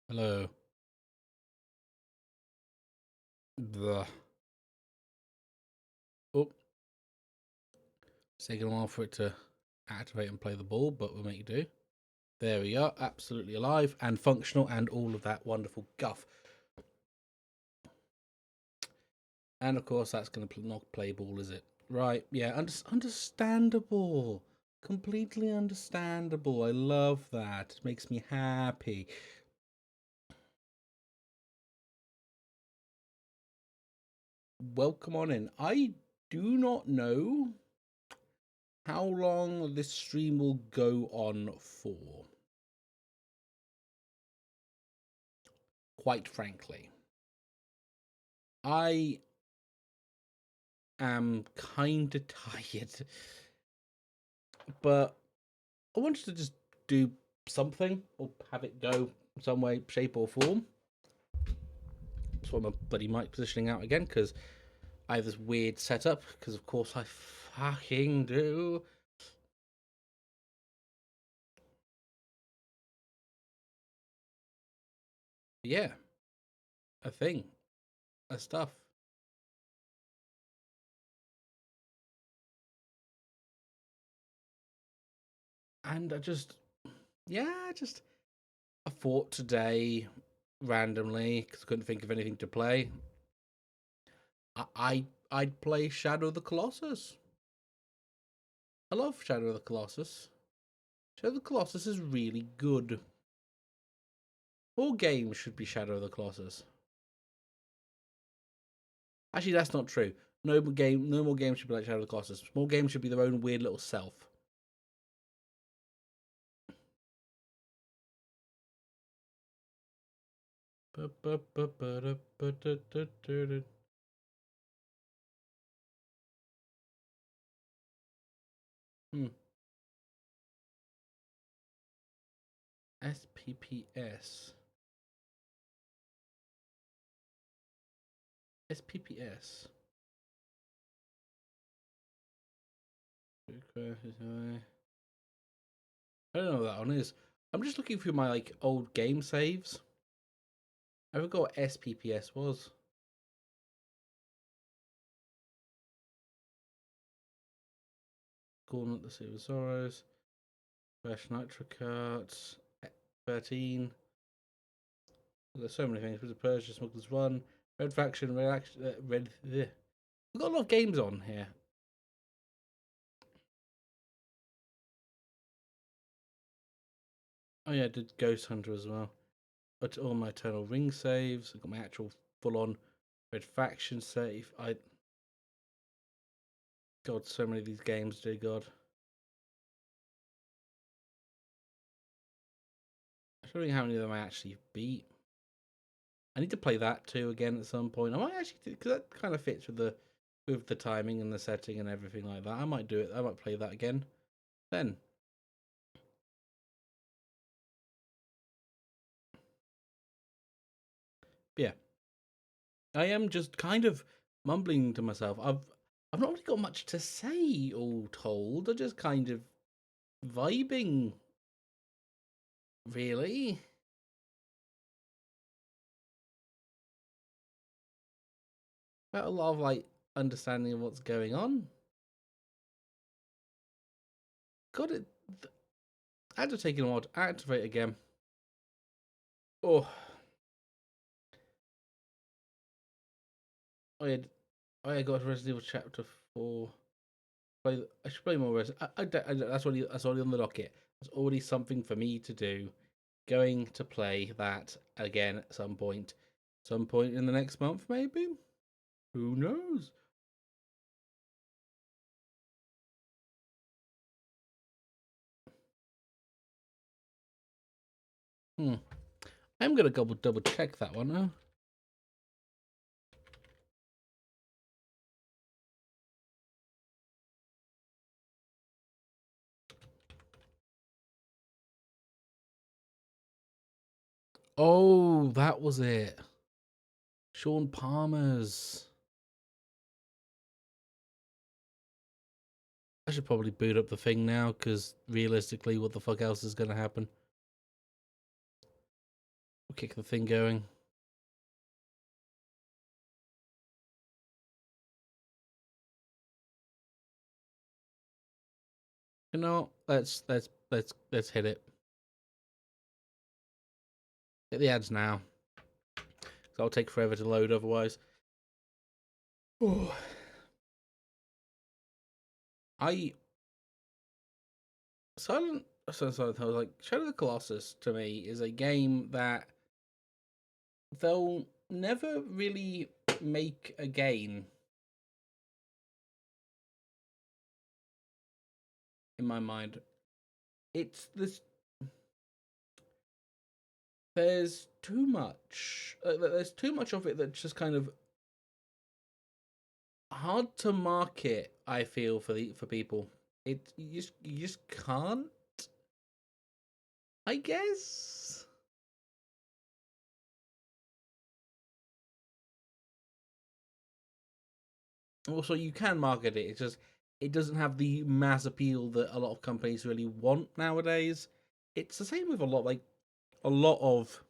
Hello. The oh, it's taking a while for it to activate and play the ball, but we'll make do. There we are, absolutely alive and functional, and all of that wonderful guff. And of course, that's going to not play ball, is it? Right? Yeah, understandable. Completely understandable. I love that. It makes me happy. Welcome on in. I do not know how long this stream will go on for. Quite frankly, I am kind of tired, but I wanted to just do something or have it go some way, shape, or form. That's why my bloody mic positioning out again, because I have this weird setup, because of course I fucking do. Yeah, a thing, a stuff. And I thought today randomly, because I couldn't think of anything to play. I'd play Shadow of the Colossus. I love Shadow of the Colossus. Shadow of the Colossus is really good. All games should be Shadow of the Colossus. Actually, that's not true. No more games should be like Shadow of the Colossus. More games should be their own weird little self. Hmm. SPPS. SPPS. I don't know what that one is. I'm just looking through my old game saves. I forgot what SPPS was. Gauntlet the Silver Sorrows. Fresh Nitro Carts. 13. There's so many things. There's a Persia, Smuggler's Run, Red Faction, Red Action, Red. We've got a lot of games on here. Oh yeah, I did Ghost Hunter as well. But all my Eternal Ring saves. I got my actual full-on Red Faction save. God, so many of these games, dear God. I don't know how many of them I actually beat. I need to play that too again at some point. I might actually, because that kind of fits with the timing and the setting and everything like that. I might do it. I might play that again. Then. Yeah. I am just kind of mumbling to myself. I've not really got much to say, all told. I'm just kind of vibing, really. About a lot of understanding of what's going on. Got it. Ads are taking a while to activate again. Oh, I had I got Resident Evil Chapter 4. I should play more Resident. That's already on the docket. That's already something for me to do. Going to play that again at some point. Some point in the next month, maybe. Who knows? Hmm. I'm gonna double check that one now. Oh, that was it. Sean Palmer's. I should probably boot up the thing now, because realistically, what the fuck else is gonna happen? kick the thing going. You know, let's hit it. Hit the ads now. So I'll take forever to load otherwise. Ooh. Silent I was like, Shadow of the Colossus to me is a game that they'll never really make again. In my mind, it's this. There's too much. There's too much of it that's just kind of hard to market. I feel for people, you just can't. I guess. Also, you can market it. It's just it doesn't have the mass appeal that a lot of companies really want nowadays. It's the same with a lot of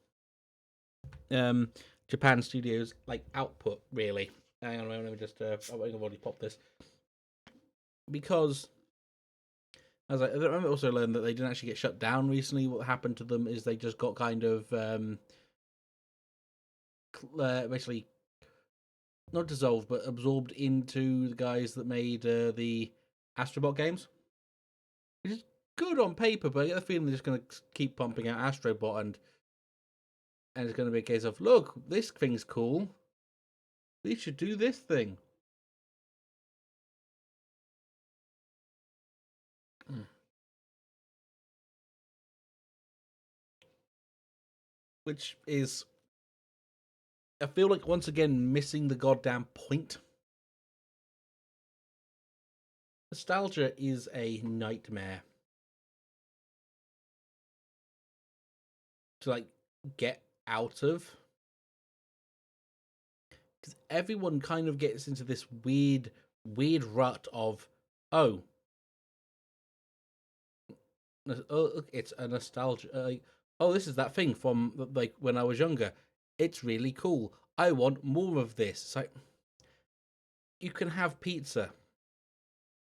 Japan studios like output really. Hang on, let me just I've already popped this because as I remember also learned that they didn't actually get shut down recently. What happened to them is they just got kind of basically not dissolved but absorbed into the guys that made the Astrobot games, which is good on paper, but I get the feeling they're just going to keep pumping out Astrobot and it's going to be a case of, look, this thing's cool. We should do this thing. Which is, I feel like, once again, missing the goddamn point. Nostalgia is a nightmare to, like, get out of. Because everyone kind of gets into this weird rut of, oh, it's a nostalgia. Oh, this is that thing from like when I was younger. It's really cool. I want more of this. It's like, you can have pizza.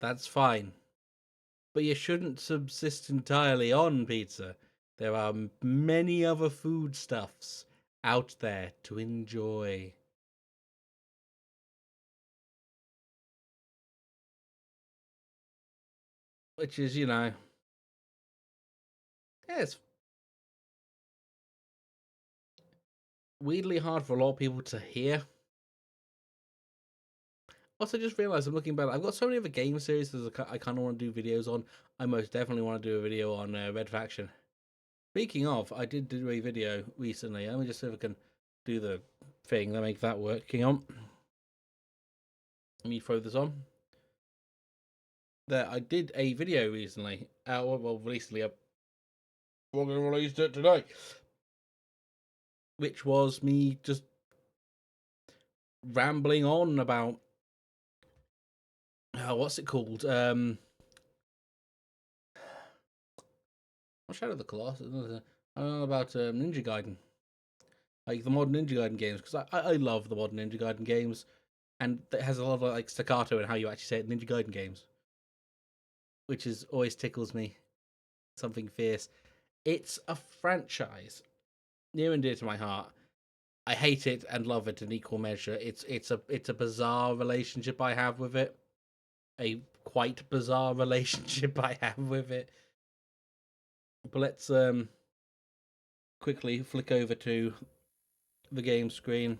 That's fine. But you shouldn't subsist entirely on pizza. There are many other foodstuffs out there to enjoy. Which is, it's weirdly hard for a lot of people to hear. Also, just realized I'm looking back. I've got so many other game series that I kind of want to do videos on. I most definitely want to do a video on Red Faction. Speaking of, I did do a video recently. Let me just see if I can do the thing that make that work. Hang on. Let me throw this on. There, I did a video recently. Recently, I'm going to release it today. Which was me just rambling on about what's it called? Shadow of the Colossus. I don't know about Ninja Gaiden, like the modern Ninja Gaiden games, because I love the modern Ninja Gaiden games, and it has a lot of like staccato in how you actually say it in Ninja Gaiden games, which is always tickles me. Something fierce. It's a franchise near and dear to my heart. I hate it and love it in equal measure. It's a bizarre relationship I have with it. A quite bizarre relationship I have with it. But let's quickly flick over to the game screen.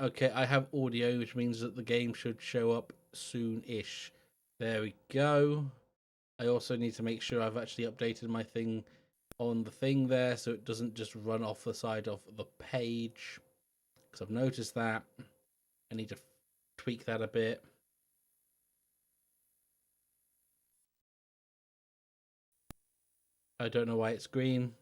Okay, I have audio, which means that the game should show up soon-ish. There we go. I also need to make sure I've actually updated my thing on the thing there so it doesn't just run off the side of the page. Because I've noticed that. I need to tweak that a bit. I don't know why it's green.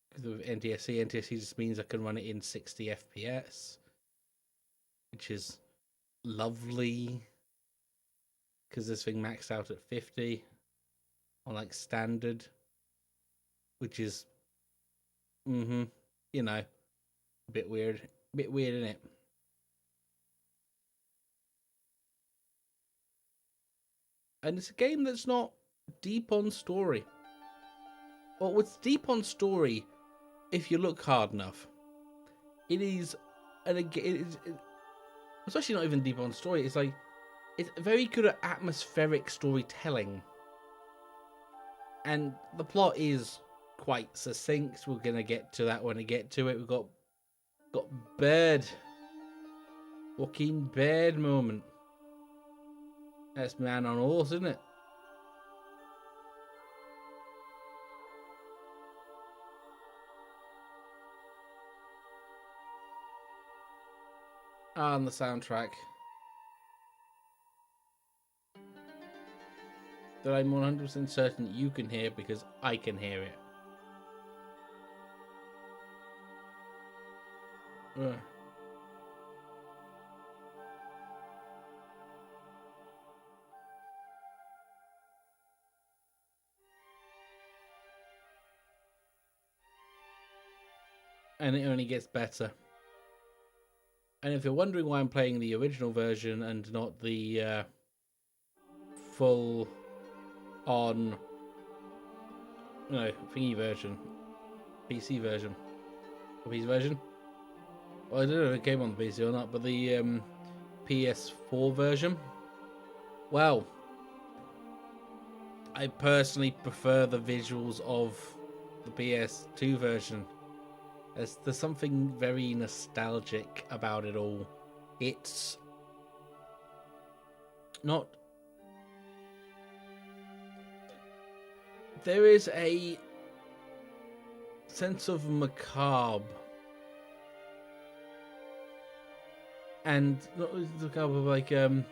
Because of NTSC just means I can run it in 60 FPS, which is lovely. Because this thing maxed out at 50. on like standard, which is, you know, a bit weird. A bit weird, isn't it? And it's a game that's not deep on story. Well, it's deep on story if you look hard enough. It is, and again, it's actually not even deep on story. It's like, it's very good at atmospheric storytelling. And the plot is quite succinct. We're gonna get to that when we get to it. We've got Bird. Fucking Bird moment. That's man on horse, isn't it? And the soundtrack that I'm 100% certain you can hear because I can hear it. Ugh. And it only gets better. And if you're wondering why I'm playing the original version and not the full on, thingy version, PC version, or PC version. Well, I don't know if it came on the PC or not, but the PS4 version. Well, I personally prefer the visuals of the PS2 version. There's something very nostalgic about it all. It's not... There is a sense of macabre. And not macabre, like it's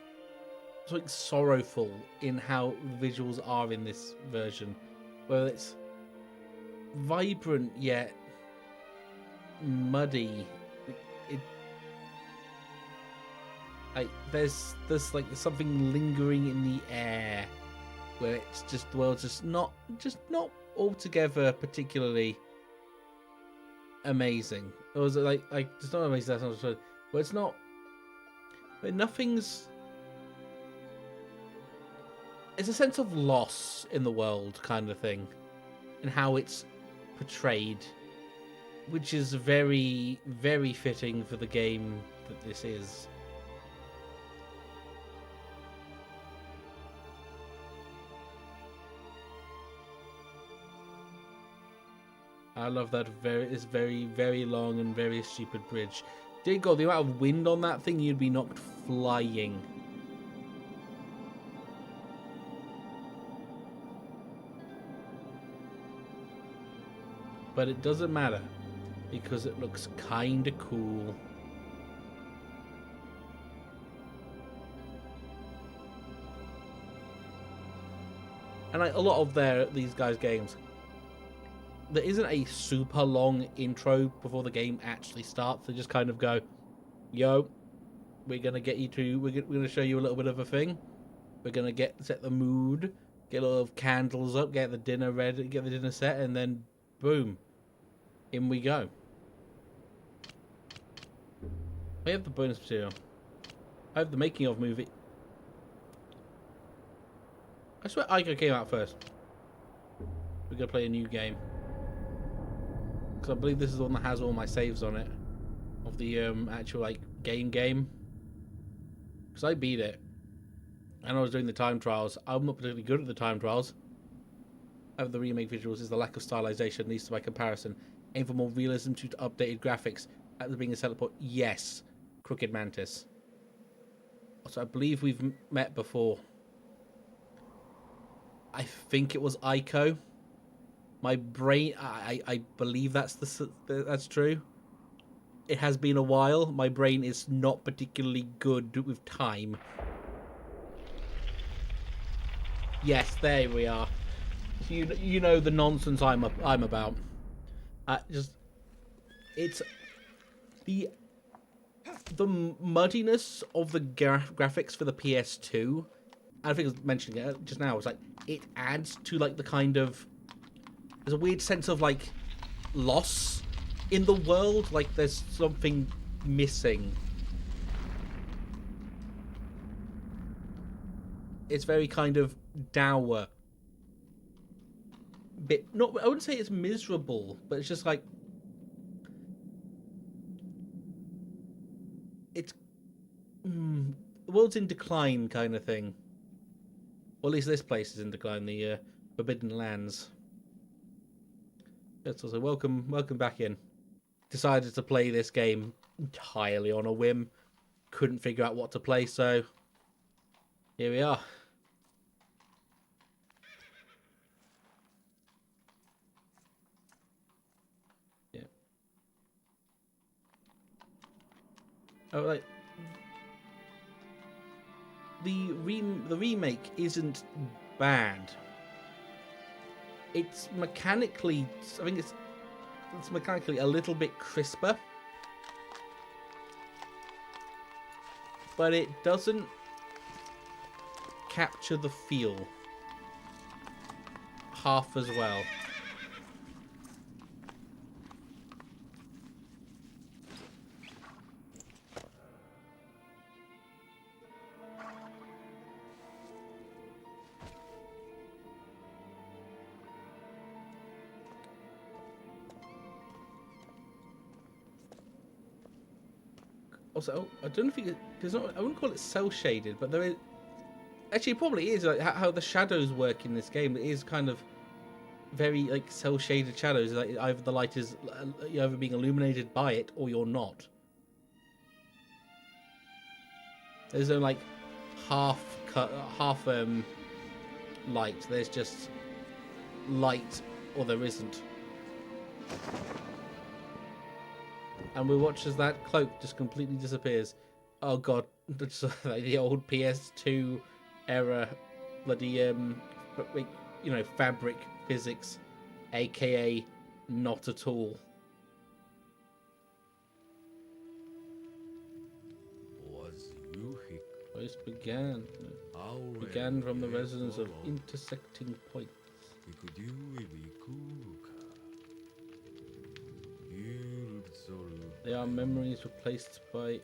like sorrowful in how the visuals are in this version. Where it's vibrant yet muddy. Like there's like something lingering in the air where it's just, well, just not altogether particularly amazing. Or was it like just not amazing? That's not. But it's not. But nothing's. It's a sense of loss in the world, kind of thing, and how it's portrayed, which is very, very fitting for the game that this is. I love that this very, very long and very stupid bridge. Dear God, the amount of wind on that thing, you'd be knocked flying. But it doesn't matter, because it looks kinda cool. And like a lot of these guys' games, there isn't a super long intro before the game actually starts. They just kind of go, yo, we're gonna get you to, we're gonna show you a little bit of a thing. We're gonna set the mood, get a lot of candles up, get the dinner ready, get the dinner set, and then boom, in we go. I have the bonus material. I have the making of movie. I swear Ico came out first. We're gonna play a new game. Because I believe this is the one that has all my saves on it. Of the actual like game. Because I beat it. And I was doing the time trials. I'm not particularly good at the time trials. Of the remake visuals is the lack of stylization, leads to by comparison. Aim for more realism to updated graphics. At the being a selling point, yes. Crooked Mantis. So I believe we've met before. I think it was Ico. My brain, I believe that's true. It has been a while. My brain is not particularly good with time. Yes, there we are. You know the nonsense I'm about. It's the muddiness of the graphics for the PS2 I think I was mentioning it just now. It's like it adds to like the kind of there's a weird sense of like loss in the world. Like there's something missing. It's very kind of dour. Bit not. I wouldn't say it's miserable, but it's just like it's the world's in decline kind of thing. Or at least this place is in decline. The Forbidden Lands. It's also welcome back in. Decided to play this game entirely on a whim. Couldn't figure out what to play, so here we are. Yeah. Oh, like the remake isn't bad. It's mechanically, I think it's mechanically a little bit crisper, but it doesn't capture the feel half as well. Also, I don't know if there's not. I wouldn't call it cell shaded, but there is. Actually, it probably is like how the shadows work in this game. It is kind of very like cell shaded shadows. Like either the light is you're either being illuminated by it or you're not. There's no like half light. There's just light or there isn't. And we watch as that cloak just completely disappears. Oh god, it's like the old PS2 era bloody fabric physics, aka not at all. First began from the resonance of intersecting points. They are memories replaced by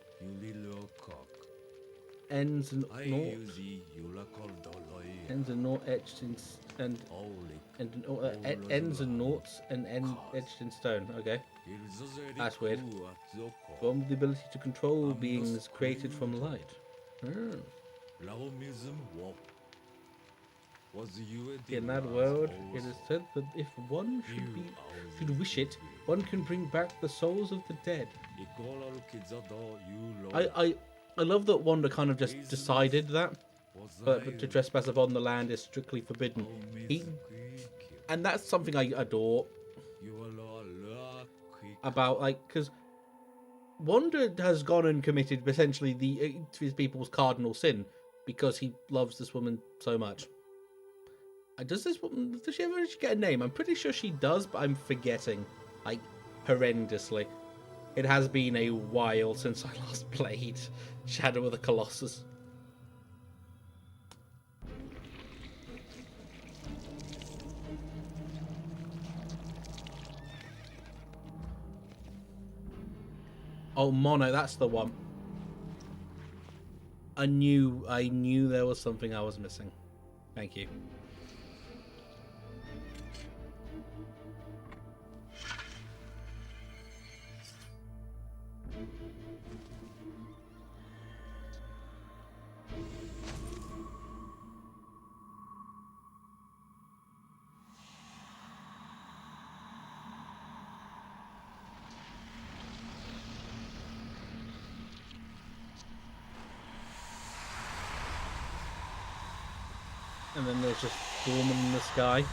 ends and noughts. Ends and noughts etched in ends and noughts and etched in stone. Okay, that's weird. Born with the ability to control beings created from light. In that world, it is said that if one should wish it, one can bring back the souls of the dead. I love that Wanda kind of just decided that, but to trespass upon the land is strictly forbidden. And that's something I adore about, like, because Wanda has gone and committed essentially his people's cardinal sin because he loves this woman so much. Does she ever actually get a name? I'm pretty sure she does, but I'm forgetting, like, horrendously. It has been a while since I last played Shadow of the Colossus. Oh, Mono, that's the one. I knew there was something I was missing. Thank you. And then there's just Storm in the sky.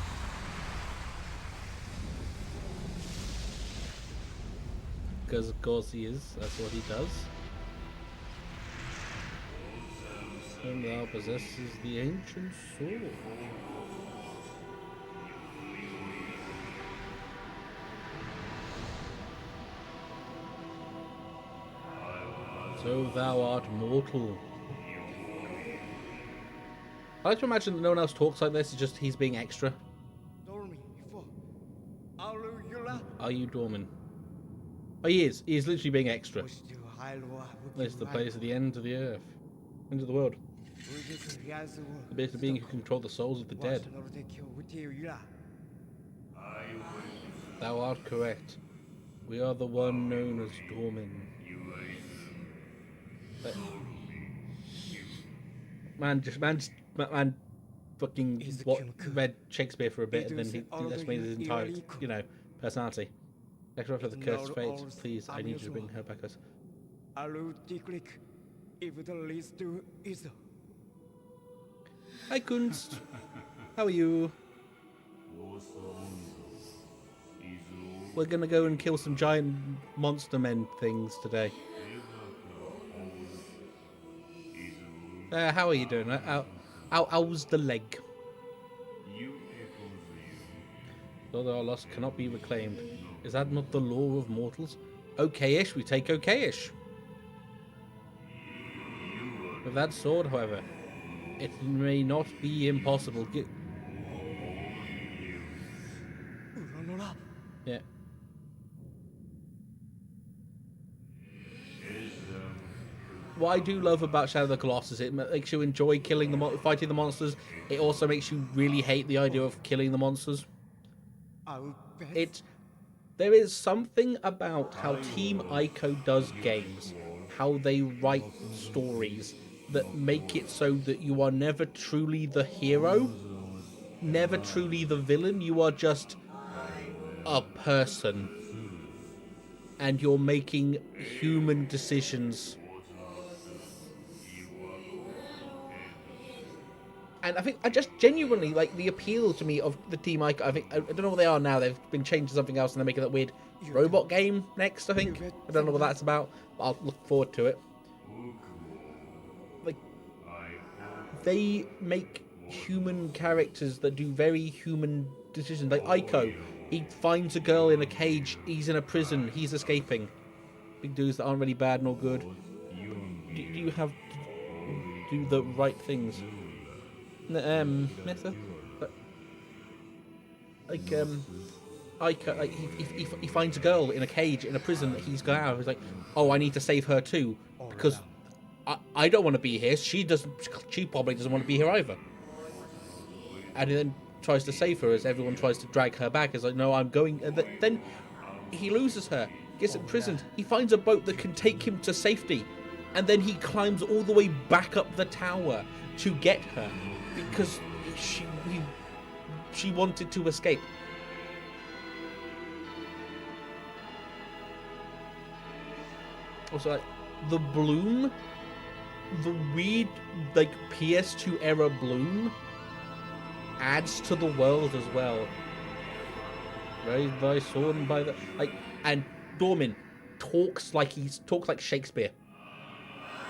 Because of course he is. That's what he does. And thou possesses the ancient sword. So thou art mortal. I like to imagine that no one else talks like this. It's just he's being extra. Are you Dorman? Oh, he is. He is literally being extra. This is the place at the end of the earth. End of the world. The base of being who control the souls of the dead. Thou art correct. We are the one known as Dorman. Man, fucking read Shakespeare for a bit, and then he estimated his entire, personality. Extra for the cursed fate. Please, I need you to bring her back us. Hi, Kunst. How are you? We're gonna go and kill some giant monster men things today. How are you doing? How's the leg? Though they are lost, cannot be reclaimed. Is that not the law of mortals? Okay-ish, we take okay-ish. With that sword, however, it may not be impossible. Yeah. What I do love about Shadow of the Colossus, it makes you enjoy fighting the monsters. It also makes you really hate the idea of killing the monsters. There is something about how Team Ico does games, how they write stories, that make it so that you are never truly the hero, never truly the villain. You are just a person, and you're making human decisions. And I think I just genuinely like the appeal to me of the Team Ico. I don't know what they are now. They've been changed to something else, and they're making that weird robot game next. I think I don't know what that's about, but I'll look forward to it. Like, they make human characters that do very human decisions. Like Ico, he finds a girl in a cage. He's in a prison. He's escaping. Big dudes that aren't really bad nor good. You have to do the right things. Method, Ico, like he finds a girl in a cage in a prison that he's got out. He's like, oh, I need to save her too because I don't want to be here. She probably doesn't want to be here either. And he then tries to save her as everyone tries to drag her back. It's like, no, I'm going. And then he loses her, gets imprisoned. He finds a boat that can take him to safety, and then he climbs all the way back up the tower to get her because she wanted to escape. Also, like, the bloom, the weird, like, PS2 era bloom adds to the world as well. Raised thy sword by the and Dormin talks like Shakespeare.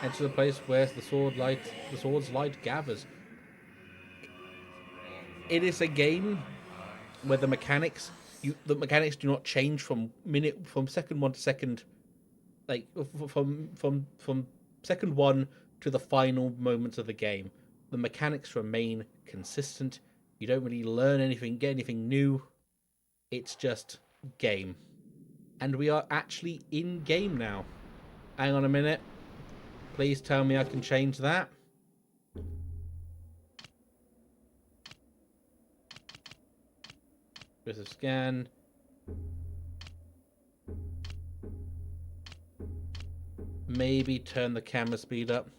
Enter the place where the sword's light gathers. It is a game where the mechanics do not change from second one to second, like from second one to the final moments of the game. The mechanics remain consistent. You don't really learn anything, get anything new. It's just game. And we are actually in game now. Hang on a minute. Please tell me I can change that. There's a scan. Maybe turn the camera speed up.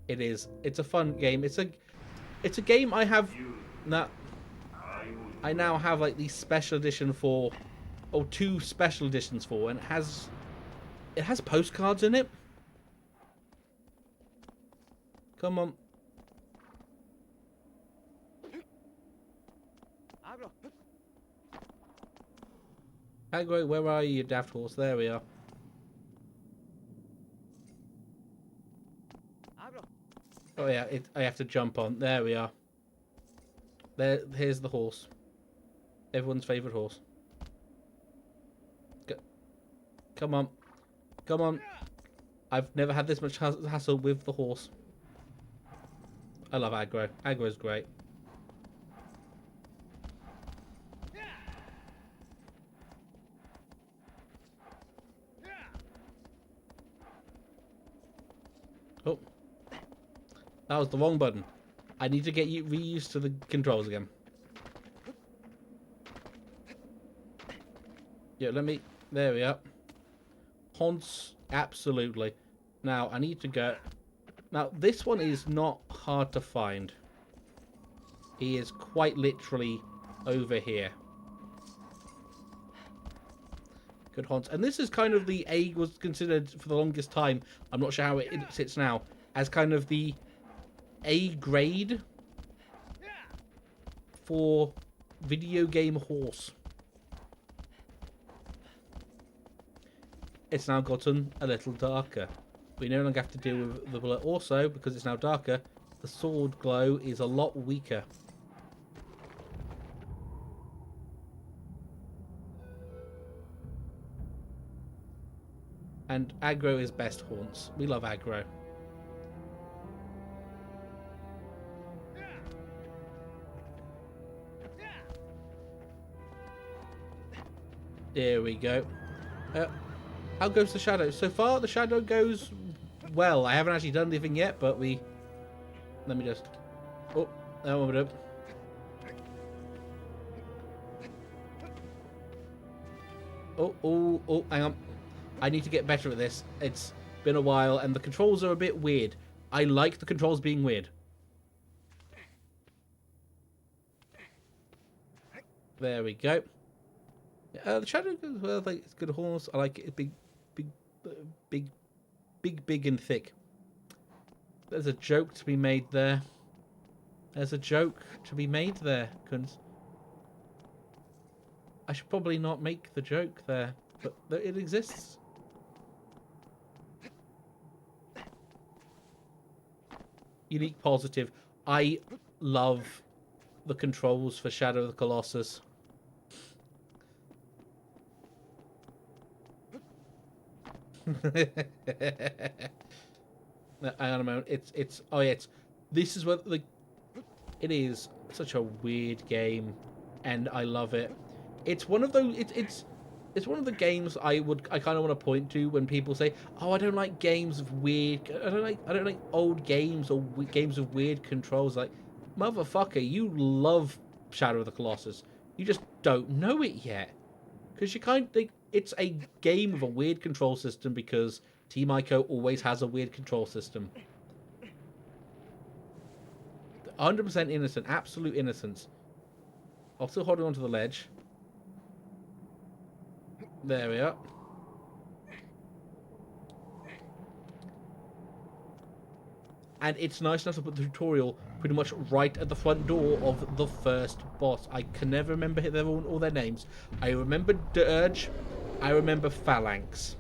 It's a fun game. It's a game I have now. I now have like the special edition for, or 2 special editions for, and it has postcards in it. Come on. Hagrid, where are you, daft horse? There we are. Oh yeah, I have to jump on. There we are. Here's the horse. Everyone's favourite horse. Come on. Come on. I've never had this much hassle with the horse. I love aggro. Aggro is great. Oh, that was the wrong button. I need to get you reused to the controls again. Yeah, let me... There we are. Haunts, absolutely. Now, I need to go... Now, this one is not hard to find. He is quite literally over here. Good haunts. And this is kind of the A was considered for the longest time. I'm not sure how it sits now. As kind of the A grade for video game horse. It's now gotten a little darker. We no longer have to deal with the bullet. Also, because it's now darker, the sword glow is a lot weaker. And aggro is best haunts. We love aggro. There we go. How goes the shadow? So far, the shadow goes well. I haven't actually done anything yet, but we... Let me just... Oh, that one up. Oh, hang on. I need to get better at this. It's been a while, and the controls are a bit weird. I like the controls being weird. There we go. The shadow goes well. Like, it's good horse. I like it. Big and thick. There's a joke to be made there. There's a joke to be made there, Kunz. I should probably not make the joke there, but it exists. Unique positive. I love the controls for Shadow of the Colossus. Hang on a moment. Oh yeah, this is what it is such a weird game, and I love it. It's one of those it's one of the games I kind of want to point to when people say, "Oh, I don't like games of weird. I don't like old games or games of weird controls." Like, motherfucker, you love Shadow of the Colossus. You just don't know it yet, because you kind of it's a game of a weird control system because Team Ico always has a weird control system. 100% innocent, absolute innocence. I'm still holding onto the ledge. There we are. And it's nice enough to put the tutorial pretty much right at the front door of the first boss. I can never remember all their names. I remember Dirge. I remember Phalanx.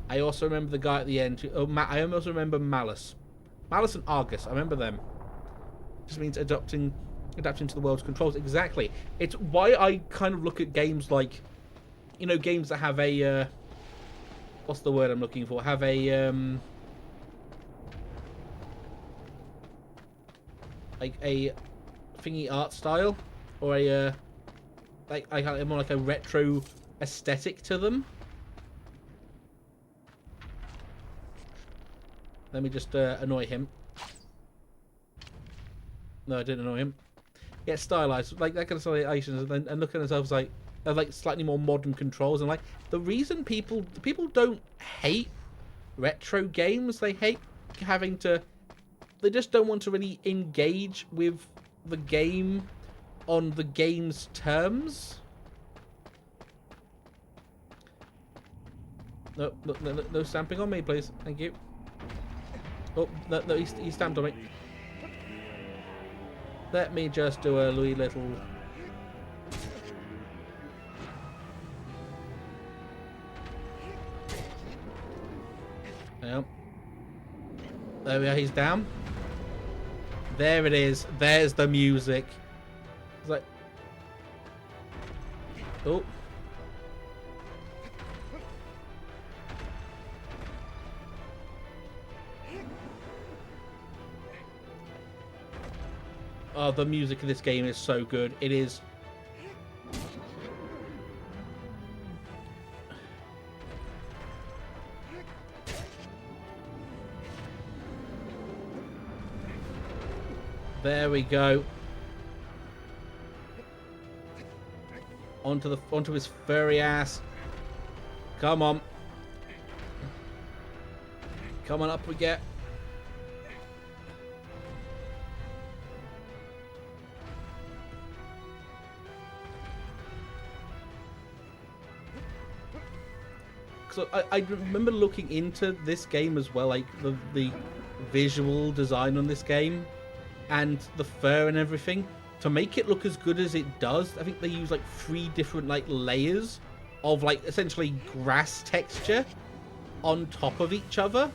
I also remember the guy at the end. I also remember Malice. Malice and Argus. I remember them. Just means adapting to the world's controls. Exactly. It's why I kind of look at games like, you know, games that have a what's the word I'm looking for? Have a like a thingy art style, or a like more like a retro aesthetic to them. Let me just annoy him. No, I didn't annoy him. Yeah, stylized, like that kind of stylizations, and look at themselves like slightly more modern controls. And like the reason people don't hate retro games, they hate having to. They just don't want to really engage with the game on the game's terms. No stamping on me, please. Thank you. Oh, no, he stamped on me. Let me just do a wee little... Yep. There we are, he's down. There it is. There's the music. It's like... Oh. Oh, the music in this game is so good. It is. There we go. Onto his furry ass. Come on. Come on, up we get. So I remember looking into this game as well, like the visual design on this game and the fur and everything. To make it look as good as it does, I think they use like 3 different like layers of like essentially grass texture on top of each other.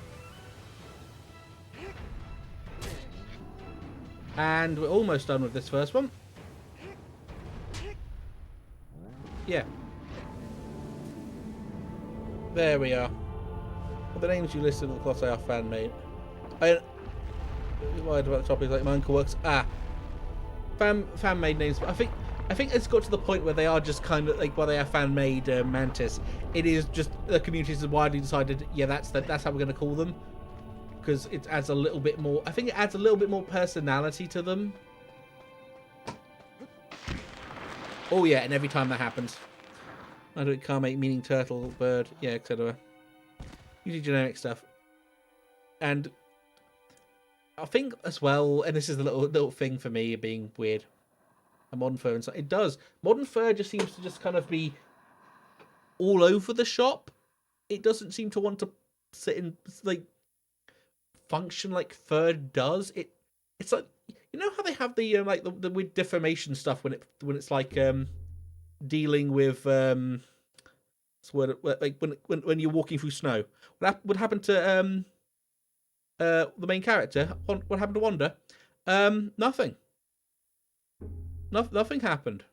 And we're almost done with this first one. Yeah. There we are. Well, the names you listed on the Colossus are fan-made. I lied about the topic, like my uncle works. Fan-made names. But I think it's got to the point where they are just kind of like, well, they are fan-made Mantis. It is just the community has widely decided, yeah, that's how we're going to call them, because it adds a little bit more. I think it adds a little bit more personality to them. Oh yeah, and every time that happens. I do it, Carmate, meaning turtle, bird, yeah, etc. Usually generic stuff. And I think as well, and this is the little thing for me being weird, a modern fur inside. It does. Modern fur just seems to just kind of be all over the shop. It doesn't seem to want to sit in like function like fur does. It's like, you know how they have the like the weird deformation stuff when it's like dealing with like when you're walking through snow. What happened to the main character? What happened to Wanda? Nothing. Nothing happened.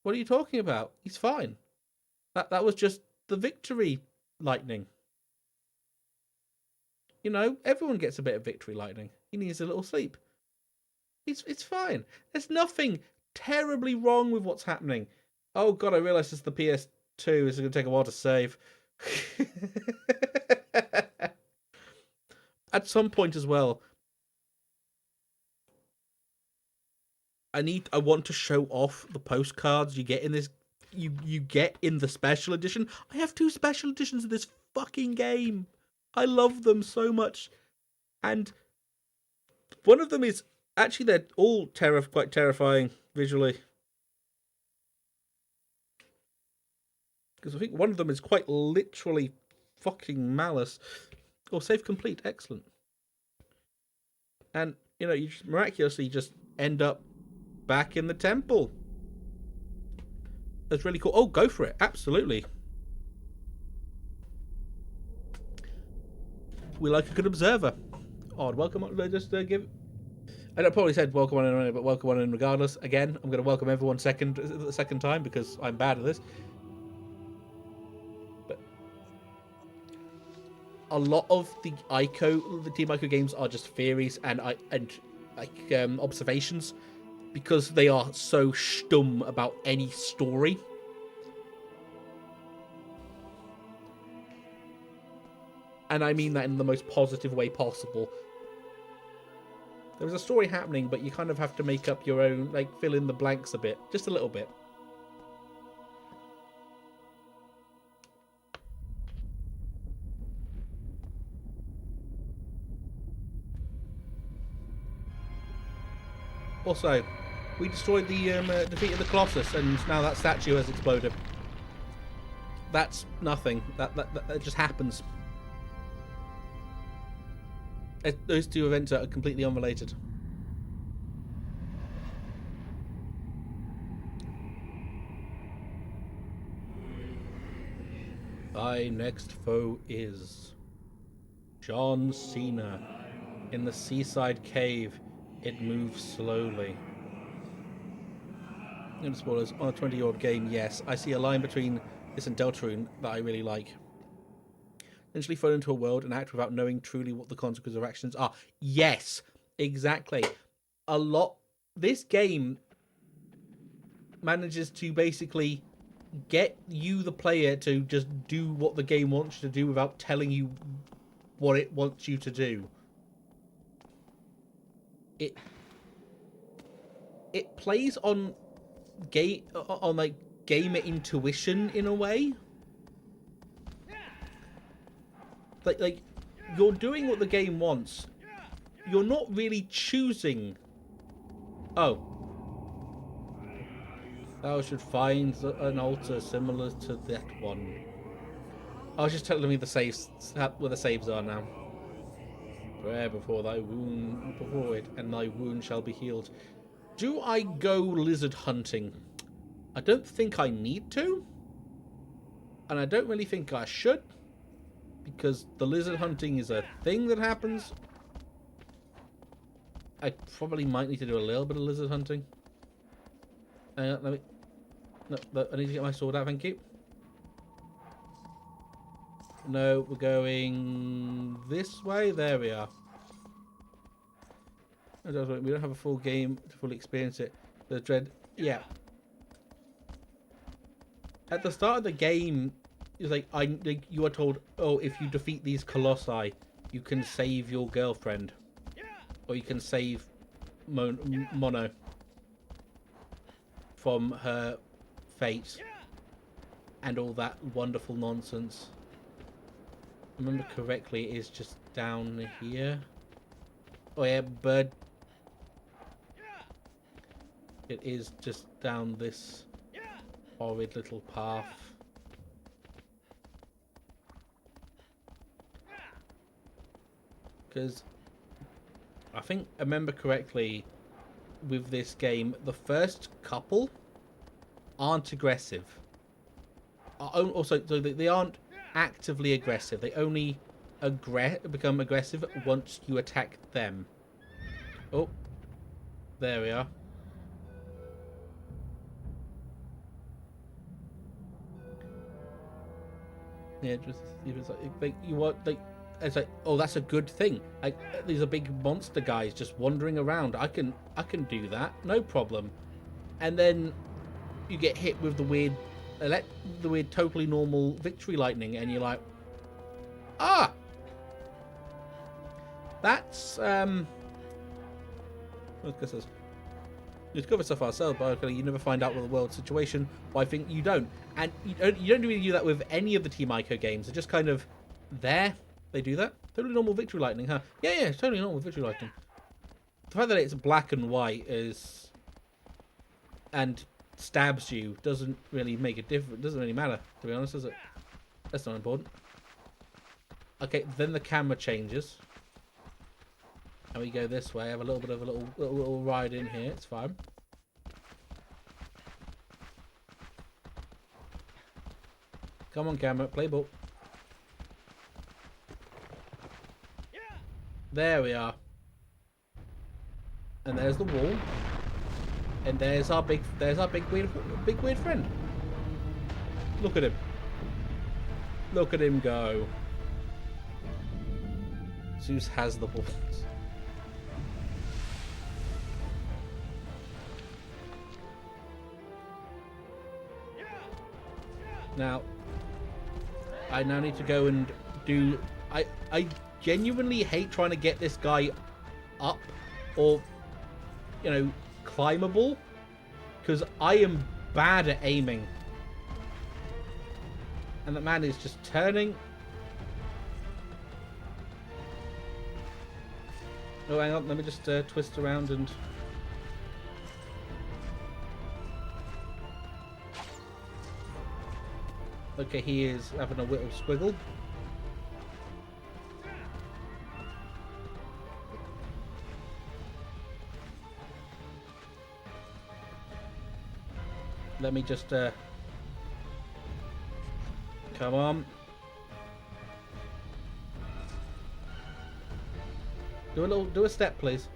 What are you talking about? He's fine. That was just the victory lightning. You know, everyone gets a bit of victory lightning. He needs a little sleep. It's fine. There's nothing terribly wrong with what's happening. Oh god, I realise it's the PS2. It's going to take a while to save. At some point as well, I want to show off the postcards you get in this. You get in the special edition. I have 2 special editions of this fucking game. I love them so much, and one of them is actually they're all quite terrifying visually. Because I think one of them is quite literally fucking malice. Oh, save complete, excellent. And you know, you just miraculously just end up back in the temple. That's really cool. Oh, go for it, absolutely. We like a good observer. Odd, welcome on. Just give. I probably said welcome on in, but welcome on in regardless. Again, I'm going to welcome everyone the second time because I'm bad at this. But a lot of the Team Ico games are just theories and observations because they are so stum about any story. And I mean that in the most positive way possible. There was a story happening, but you kind of have to make up your own, like fill in the blanks a bit, just a little bit. Also, we destroyed the defeated the Colossus, and now that statue has exploded. That's nothing. That just happens. Those 2 events are completely unrelated. Thy next foe is John Cena. In the seaside cave, it moves slowly. No spoilers. On a 20-year-old game, yes. I see a line between this and Deltarune that I really like. Essentially thrown into a world and act without knowing truly what the consequences of actions are. Yes, exactly. a lot. This game manages to basically get you, the player, to just do what the game wants you to do without telling you what it wants you to do. It plays on like gamer intuition in a way. Like you're doing what the game wants. You're not really choosing. Oh. Thou should find an altar similar to that one. I was just telling me the saves, where the saves are now. Prayer before thy wound, before it, and thy wound shall be healed. Do I go lizard hunting? I don't think I need to. And I don't really think I should. Because the lizard hunting is a thing that happens. I probably might need to do a little bit of lizard hunting. Let me... No, I need to get my sword out, thank you. No, we're going this way. There we are. We don't have a full game to fully experience it. The dread... Yeah. At the start of the game, it's like, you are told, oh, if you defeat these Colossi, you can save your girlfriend. Or you can save Mono from her fate. And all that wonderful nonsense. If I remember correctly, it is just down here. Oh yeah, bird. It is just down this horrid little path. Because I think I remember correctly with this game, the first couple aren't aggressive. Also, so they aren't actively aggressive. They only become aggressive once you attack them. Oh, there we are. Yeah, just like you want like it's like, oh, that's a good thing. Like these are big monster guys just wandering around. I can do that, no problem. And then you get hit with the weird totally normal victory lightning, and you're like, ah, that's what's this? You discover stuff ourselves, but you never find out what the world situation. But I think you don't, and you don't really do that with any of the Team Ico games. They're just kind of there. They do that. Totally normal victory lightning, huh? Yeah, totally normal victory lightning. The fact that it's black and white and stabs you doesn't really make a difference. Doesn't really matter, to be honest, does it? That's not important. Okay, then the camera changes. And we go this way. I have a little bit of a little ride in here. It's fine. Come on, camera. Play ball. There we are. And there's the wall. And there's our big weird friend. Look at him. Look at him go. Zeus has the balls. Now, I now need to go and do... I genuinely hate trying to get this guy up or, you know, climbable, because I am bad at aiming. And that man is just turning. Oh, hang on, let me just twist around and... Okay, he is having a little squiggle. Let me just come on. Do a step, please.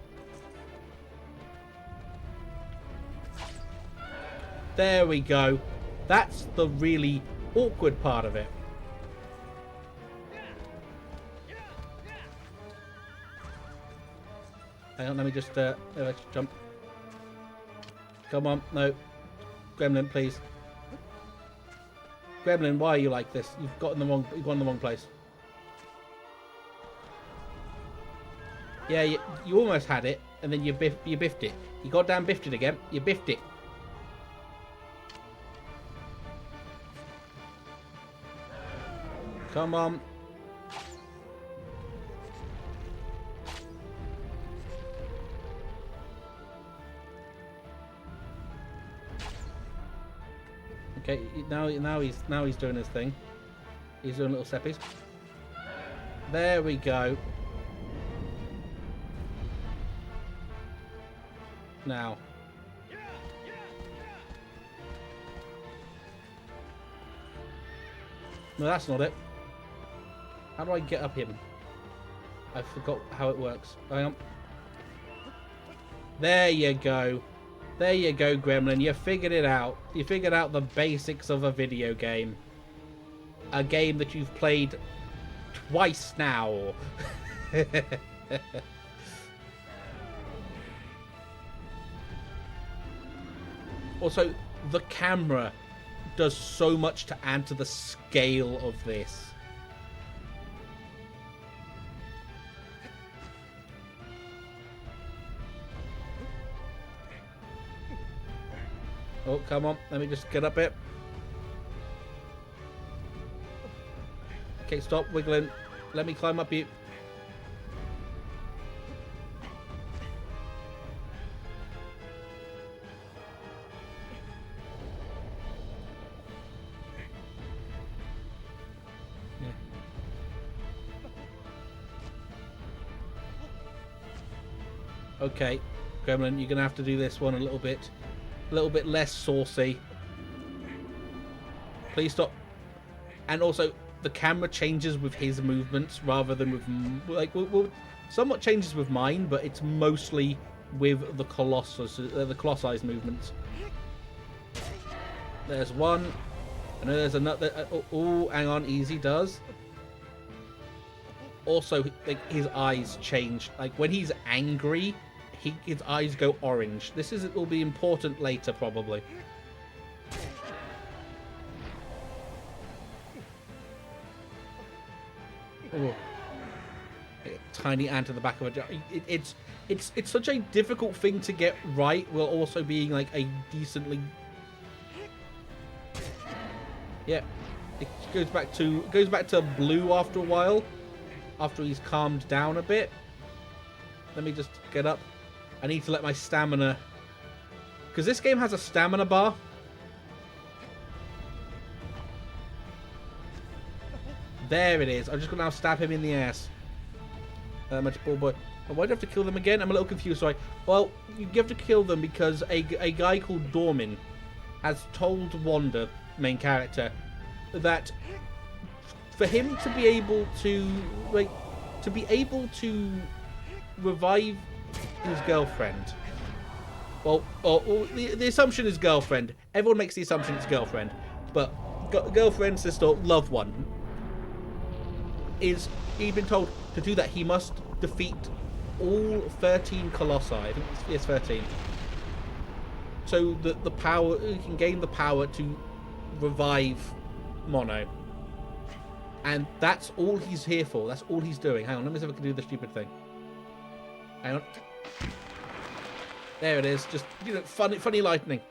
There we go. That's the really awkward part of it. Hang on, let me just jump. Come on, no. Gremlin, please. Gremlin, why are you like this? You've gone in the wrong place. Yeah, you almost had it, and then you biffed it. You goddamn biffed it again. You biffed it. Come on. Okay, now he's doing his thing. He's doing little steppies. There we go. Now. No, that's not it. How do I get up him? I forgot how it works. Hang on. There you go. There you go, Gremlin. You figured it out. You figured out the basics of a video game. A game that you've played twice now. Also, the camera does so much to add to the scale of this. Oh, come on. Let me just get up it. Okay, stop wiggling. Let me climb up you. Yeah. Okay, Gremlin, you're going to have to do this one a little bit less saucy. Please stop. And also, the camera changes with his movements rather than with, like, somewhat changes with mine, but it's mostly with the Colossus movements. There's one. I know there's another. Oh, hang on, easy does. Also, like, his eyes change. Like, when he's angry, his eyes go orange. This will be important later, probably. Oh. Tiny ant to the back of a jar. It's such a difficult thing to get right, while also being like a decently. Yeah, it goes back to blue after a while, after he's calmed down a bit. Let me just get up. I need to let my stamina, because this game has a stamina bar. There it is. I'm just gonna now stab him in the ass. Much ball boy. Why do I have to kill them again? I'm a little confused. Sorry. Well, you have to kill them because a guy called Dormin has told Wanda, main character, that for him to be able to revive his girlfriend. Well, the assumption is girlfriend. Everyone makes the assumption it's girlfriend, but girlfriend, sister, loved one. He's been told to do that. He must defeat all 13 Colossi. I think it's 13. So the power, he can gain the power to revive Mono. And that's all he's here for. That's all he's doing. Hang on, let me see if I can do the stupid thing. Hang on. There it is. Just, funny lightning.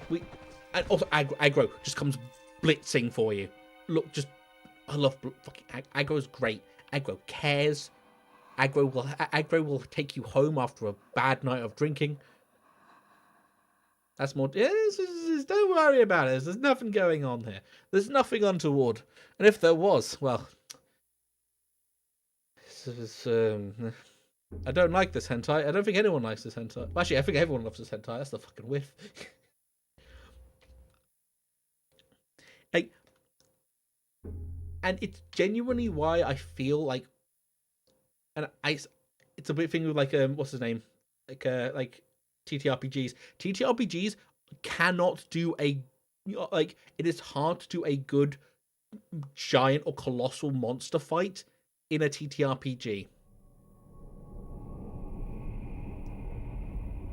And also aggro just comes blitzing for you. Look, I love fucking aggro is great. Aggro cares. Aggro will take you home after a bad night of drinking. That's more. Yes, don't worry about it. There's nothing going on here. There's nothing untoward. And if there was, well, I don't like this hentai. I don't think anyone likes this hentai. Well, actually, I think everyone loves this hentai. That's the fucking whiff. Like, and it's genuinely why I feel like, and it's a big thing with like what's his name, like TTRPGs. TTRPGs cannot do it is hard to do a good giant or colossal monster fight in a TTRPG.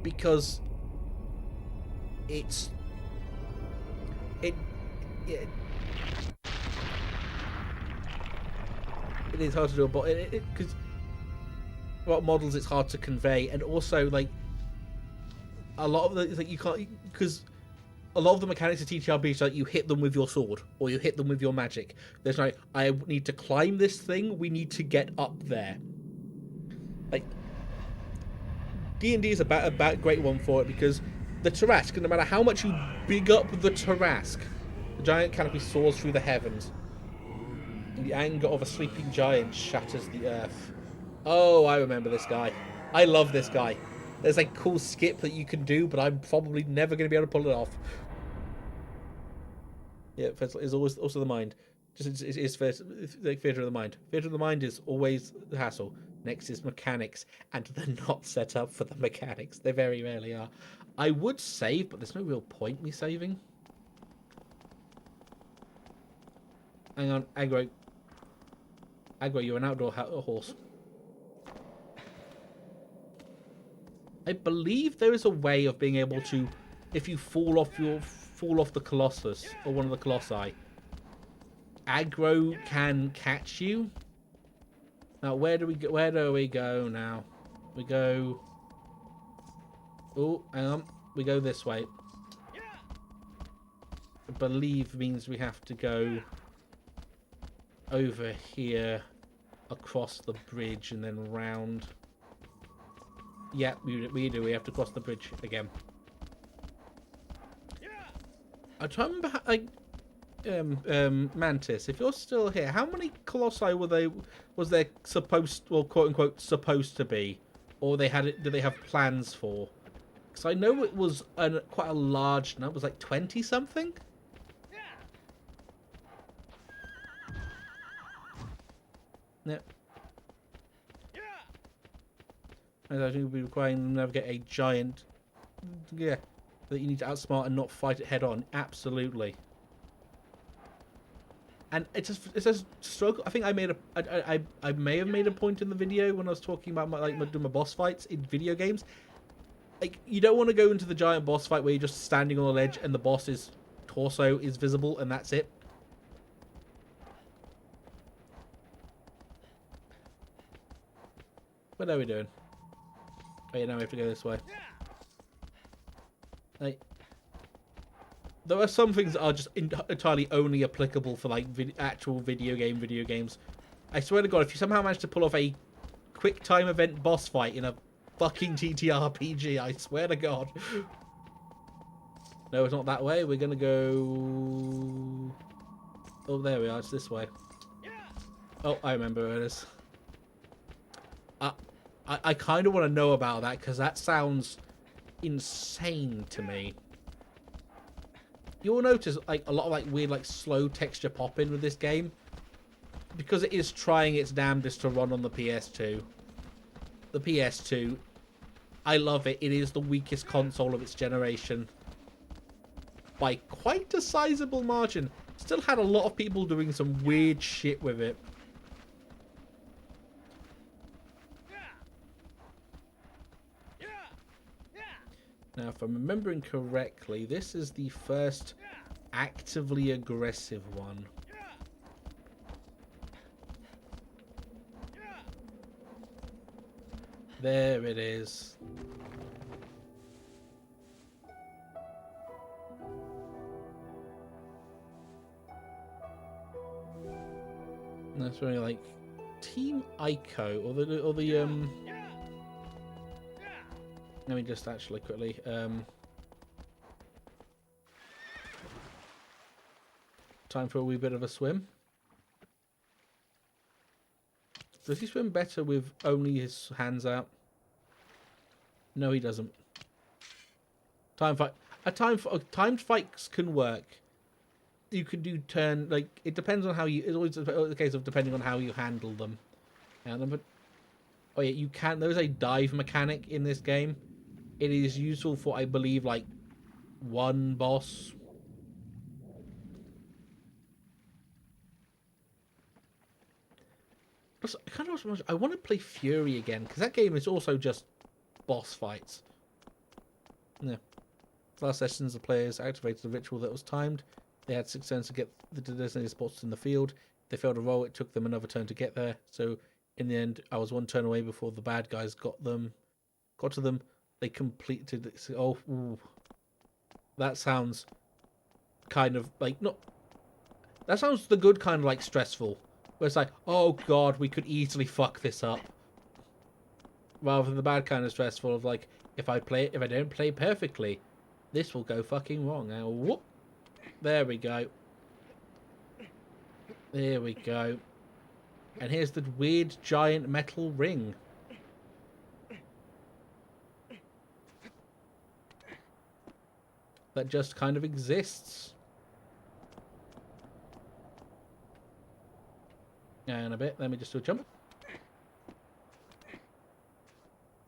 because it's it it, it is hard to do, but because what models it's hard to convey, and also like a lot of the like you can't because a lot of the mechanics of TTRPG is like you hit them with your sword or you hit them with your magic. There's like I need to climb this thing. We need to get up there. Like D&D is about great one for it because the Tarrasque, no matter how much you big up the Tarrasque, the giant canopy soars through the heavens. And the anger of a sleeping giant shatters the earth. Oh, I remember this guy. I love this guy. There's like cool skip that you can do, but I'm probably never going to be able to pull it off. Yeah, it's always also the mind. Just it's like theater of the mind. Theater of the mind is always the hassle. Next is mechanics, and they're not set up for the mechanics. They very rarely are. I would save, but there's no real point me saving. Hang on, Aggro. Aggro, you're an outdoor horse. I believe there is a way of being able to, if you fall off the Colossus or one of the Colossi, Aggro can catch you. Now, where do we go? Where do we go now? We go. Oh, hang on. We go this way. I believe means we have to go over here, across the bridge, and then round. Yeah, we do. We have to cross the bridge again. I try to remember, Mantis, if you're still here, how many Colossi was there supposed, well, quote unquote, supposed to be, or they had it? Did they have plans for? Because I know it was quite a large number. It was like 20 something. Yep. And I think we'll be requiring them to navigate a giant. Yeah, that you need to outsmart and not fight it head on. Absolutely. And it's a struggle. I think I made I may have made a point in the video when I was talking about my boss fights in video games. Like, you don't want to go into the giant boss fight where you're just standing on a ledge and the boss's torso is visible and that's it. What are we doing? Oh yeah, now we have to go this way. Like, there are some things that are just entirely only applicable for like actual video games. I swear to God, if you somehow manage to pull off a quick time event boss fight in a fucking TTRPG, I swear to God. No, it's not that way. We're gonna go. Oh, there we are. It's this way. Oh, I remember where it is. I kind of want to know about that because that sounds insane to me. You'll notice like a lot of like weird like slow texture pop-in with this game because it is trying its damnedest to run on the PS2. The PS2, I love it. It is the weakest console of its generation by quite a sizable margin. Still had a lot of people doing some weird shit with it. Now, if I'm remembering correctly, this is the first actively aggressive one. There it is. And that's really like Team Ico or the Let me just actually quickly time for a wee bit of a swim. Does he swim better with only his hands out? No, he doesn't. Timed fights can work. You can do turn, like, it depends on how you. It's always the case of depending on how you handle them. But oh yeah, you can. There is a dive mechanic in this game. It is useful for, I believe, like one boss. I kind of I want to play Fury again because that game is also just boss fights. Yeah. Last sessions, the players activated a ritual that was timed. They had 6 turns to get the designated spots in the field. If they failed a roll, it took them another turn to get there. So in the end, I was 1 turn away before the bad guys got to them. They completed it. Oh, ooh. That sounds kind of like not. That sounds the good kind of like stressful. Where it's like, oh god, we could easily fuck this up. Rather than the bad kind of stressful of like, if I don't play perfectly, this will go fucking wrong. Now, whoop. There we go. There we go. And here's the weird giant metal ring. That just kind of exists. And a bit. Let me just do a jump.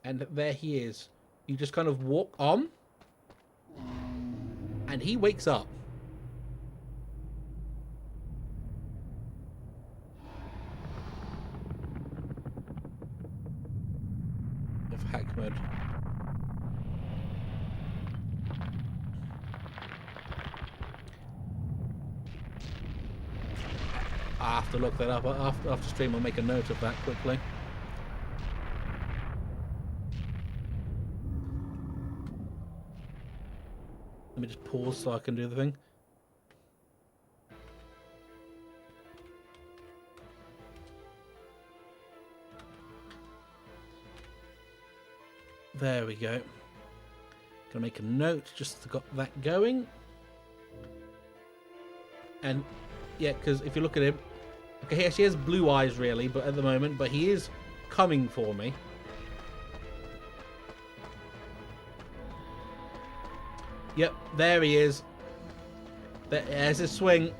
And there he is. You just kind of walk on. And he wakes up. Of hack mode. I have to look that up. After stream, I'll make a note of that quickly. Let me just pause so I can do the thing. There we go. Gonna make a note just to got that going. And yeah, because if you look at him, okay, he has blue eyes really, but at the moment, but he is coming for me. Yep, there he is. There's his swing.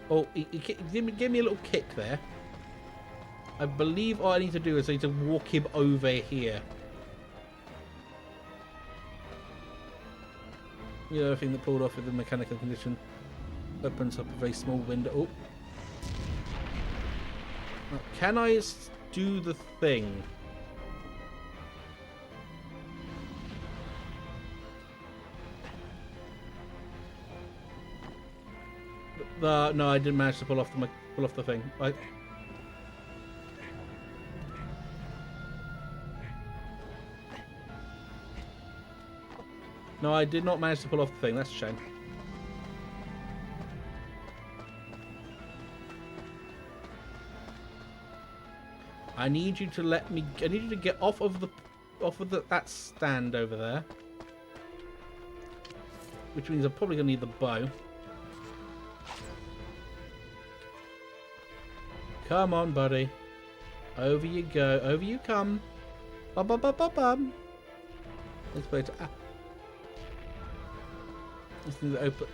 Oh, he give me a little kick there. I believe all I need to do is I need to walk him over here. The other thing that pulled off with the mechanical condition opens up a very small window. Oh. Can I do the thing? No, I didn't manage to pull off the thing. No, I did not manage to pull off the thing. That's a shame. I need you to let me. I need you to get off of that stand over there, which means I'm probably gonna need the bow. Come on, buddy. Over you go. Over you come. Bum bum bum bum bum. Let's play. This thing open.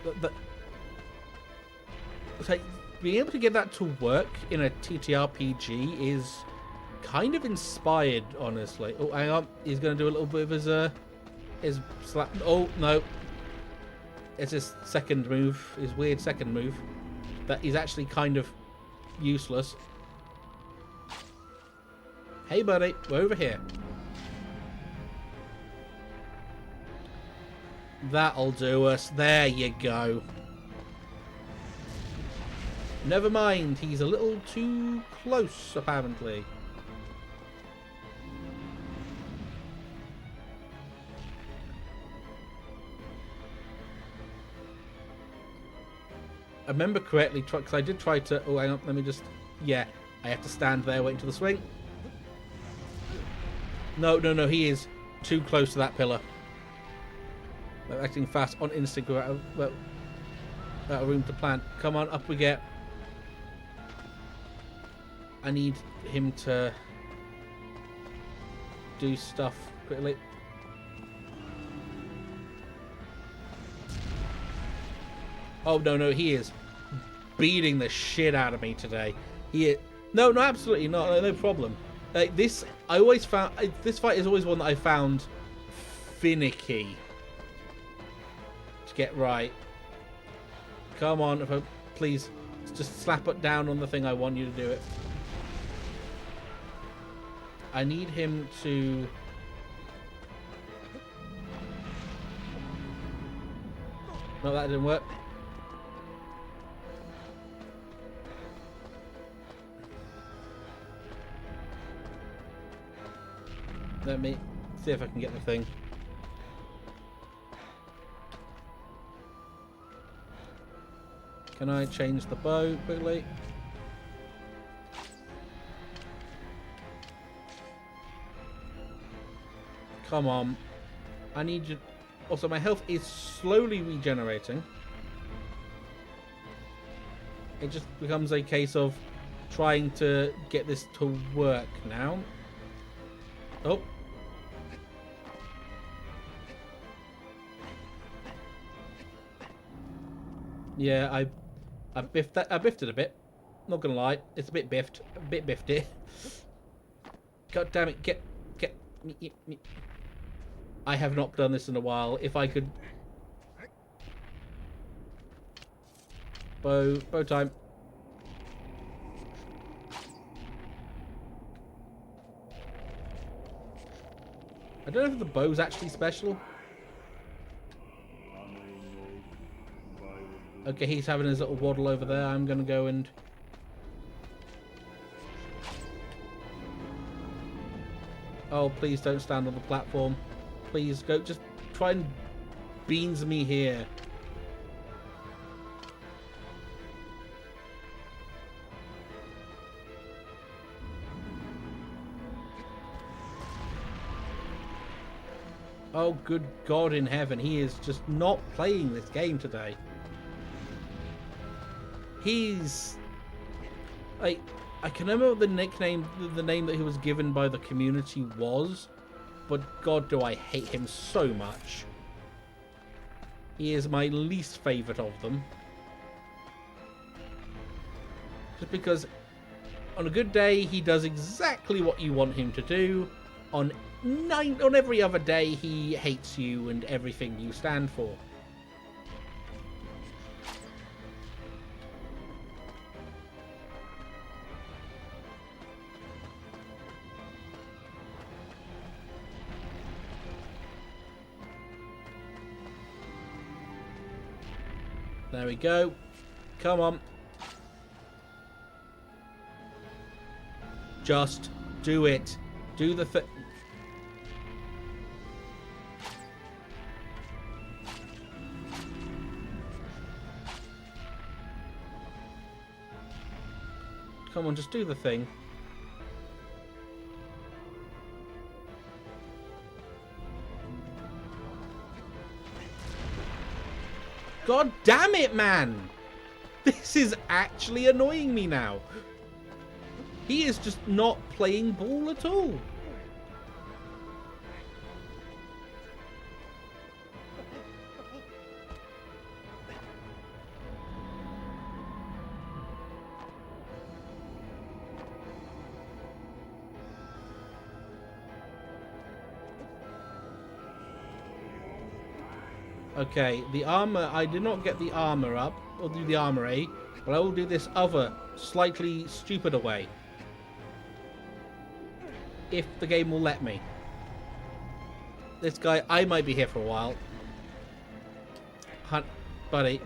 So being able to get that to work in a TTRPG is kind of inspired, honestly. Oh, hang on. He's going to do a little bit of his slap. Oh no! It's his second move. His weird second move that is actually kind of useless. Hey, buddy, we're over here. That'll do us. There you go. Never mind, he's a little too close, apparently. I remember correctly, because I did try to... Oh, hang on, let me just... Yeah, I have to stand there waiting for the swing. No, no, no, he is too close to that pillar. They're acting fast on instinct without room to plan. Come on, up we get. I need him to do stuff quickly. Oh, no, no, he is beating the shit out of me today. No, no, absolutely not. No problem. Like this, I always found... This fight is always one that I found finicky. to get right. Come on, please. Just slap it down on the thing I want you to do it. I need him to... No, that didn't work. Let me see if I can get the thing. Can I change the bow quickly? Come on. I need you... Also, my health is slowly regenerating. It just becomes a case of trying to get this to work now. Oh. Yeah, I biffed that. I biffed it a bit. Not gonna lie, it's a bit biffed. A bit biffed. God damn it! Get me. I have not done this in a while. If I could... Bow time. I don't know if the bow's actually special. Okay, he's having his little waddle over there. I'm gonna go and... Oh, please don't stand on the platform. Please go, just try and beans me here. Oh, good God in heaven, he is just not playing this game today. He's... I can remember what the nickname, the name that he was given by the community was, but God, do I hate him so much. He is my least favourite of them. Just because on a good day, he does exactly what you want him to do. On every other day, he hates you and everything you stand for. There we go. Come on. Just do it. Do the thing. Come on, just do the thing. God damn it, man! This is actually annoying me now. He is just not playing ball at all. Okay, the armor, I did not get the armor up, or do the armory, but I will do this other, slightly stupider way. If the game will let me. This guy, I might be here for a while. Hunt, buddy.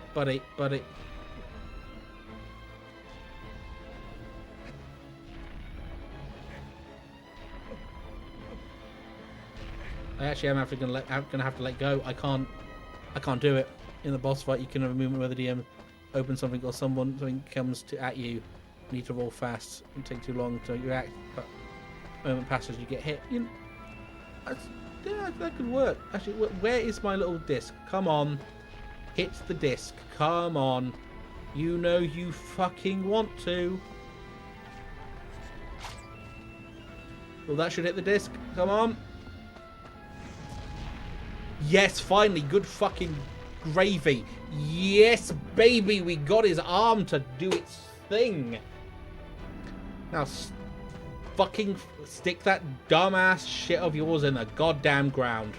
I actually am gonna have to let go. I can't do it. In the boss fight, you can have a movement where the DM opens something or something comes at you. You need to roll fast and take too long to react. But moment passes, you get hit. Yeah, that could work. Actually, where is my little disc? Come on, hit the disc. Come on, you know you fucking want to. Well, that should hit the disc. Come on. Yes, finally, good fucking gravy. Yes, baby, we got his arm to do its thing. Now, fucking stick that dumbass shit of yours in the goddamn ground.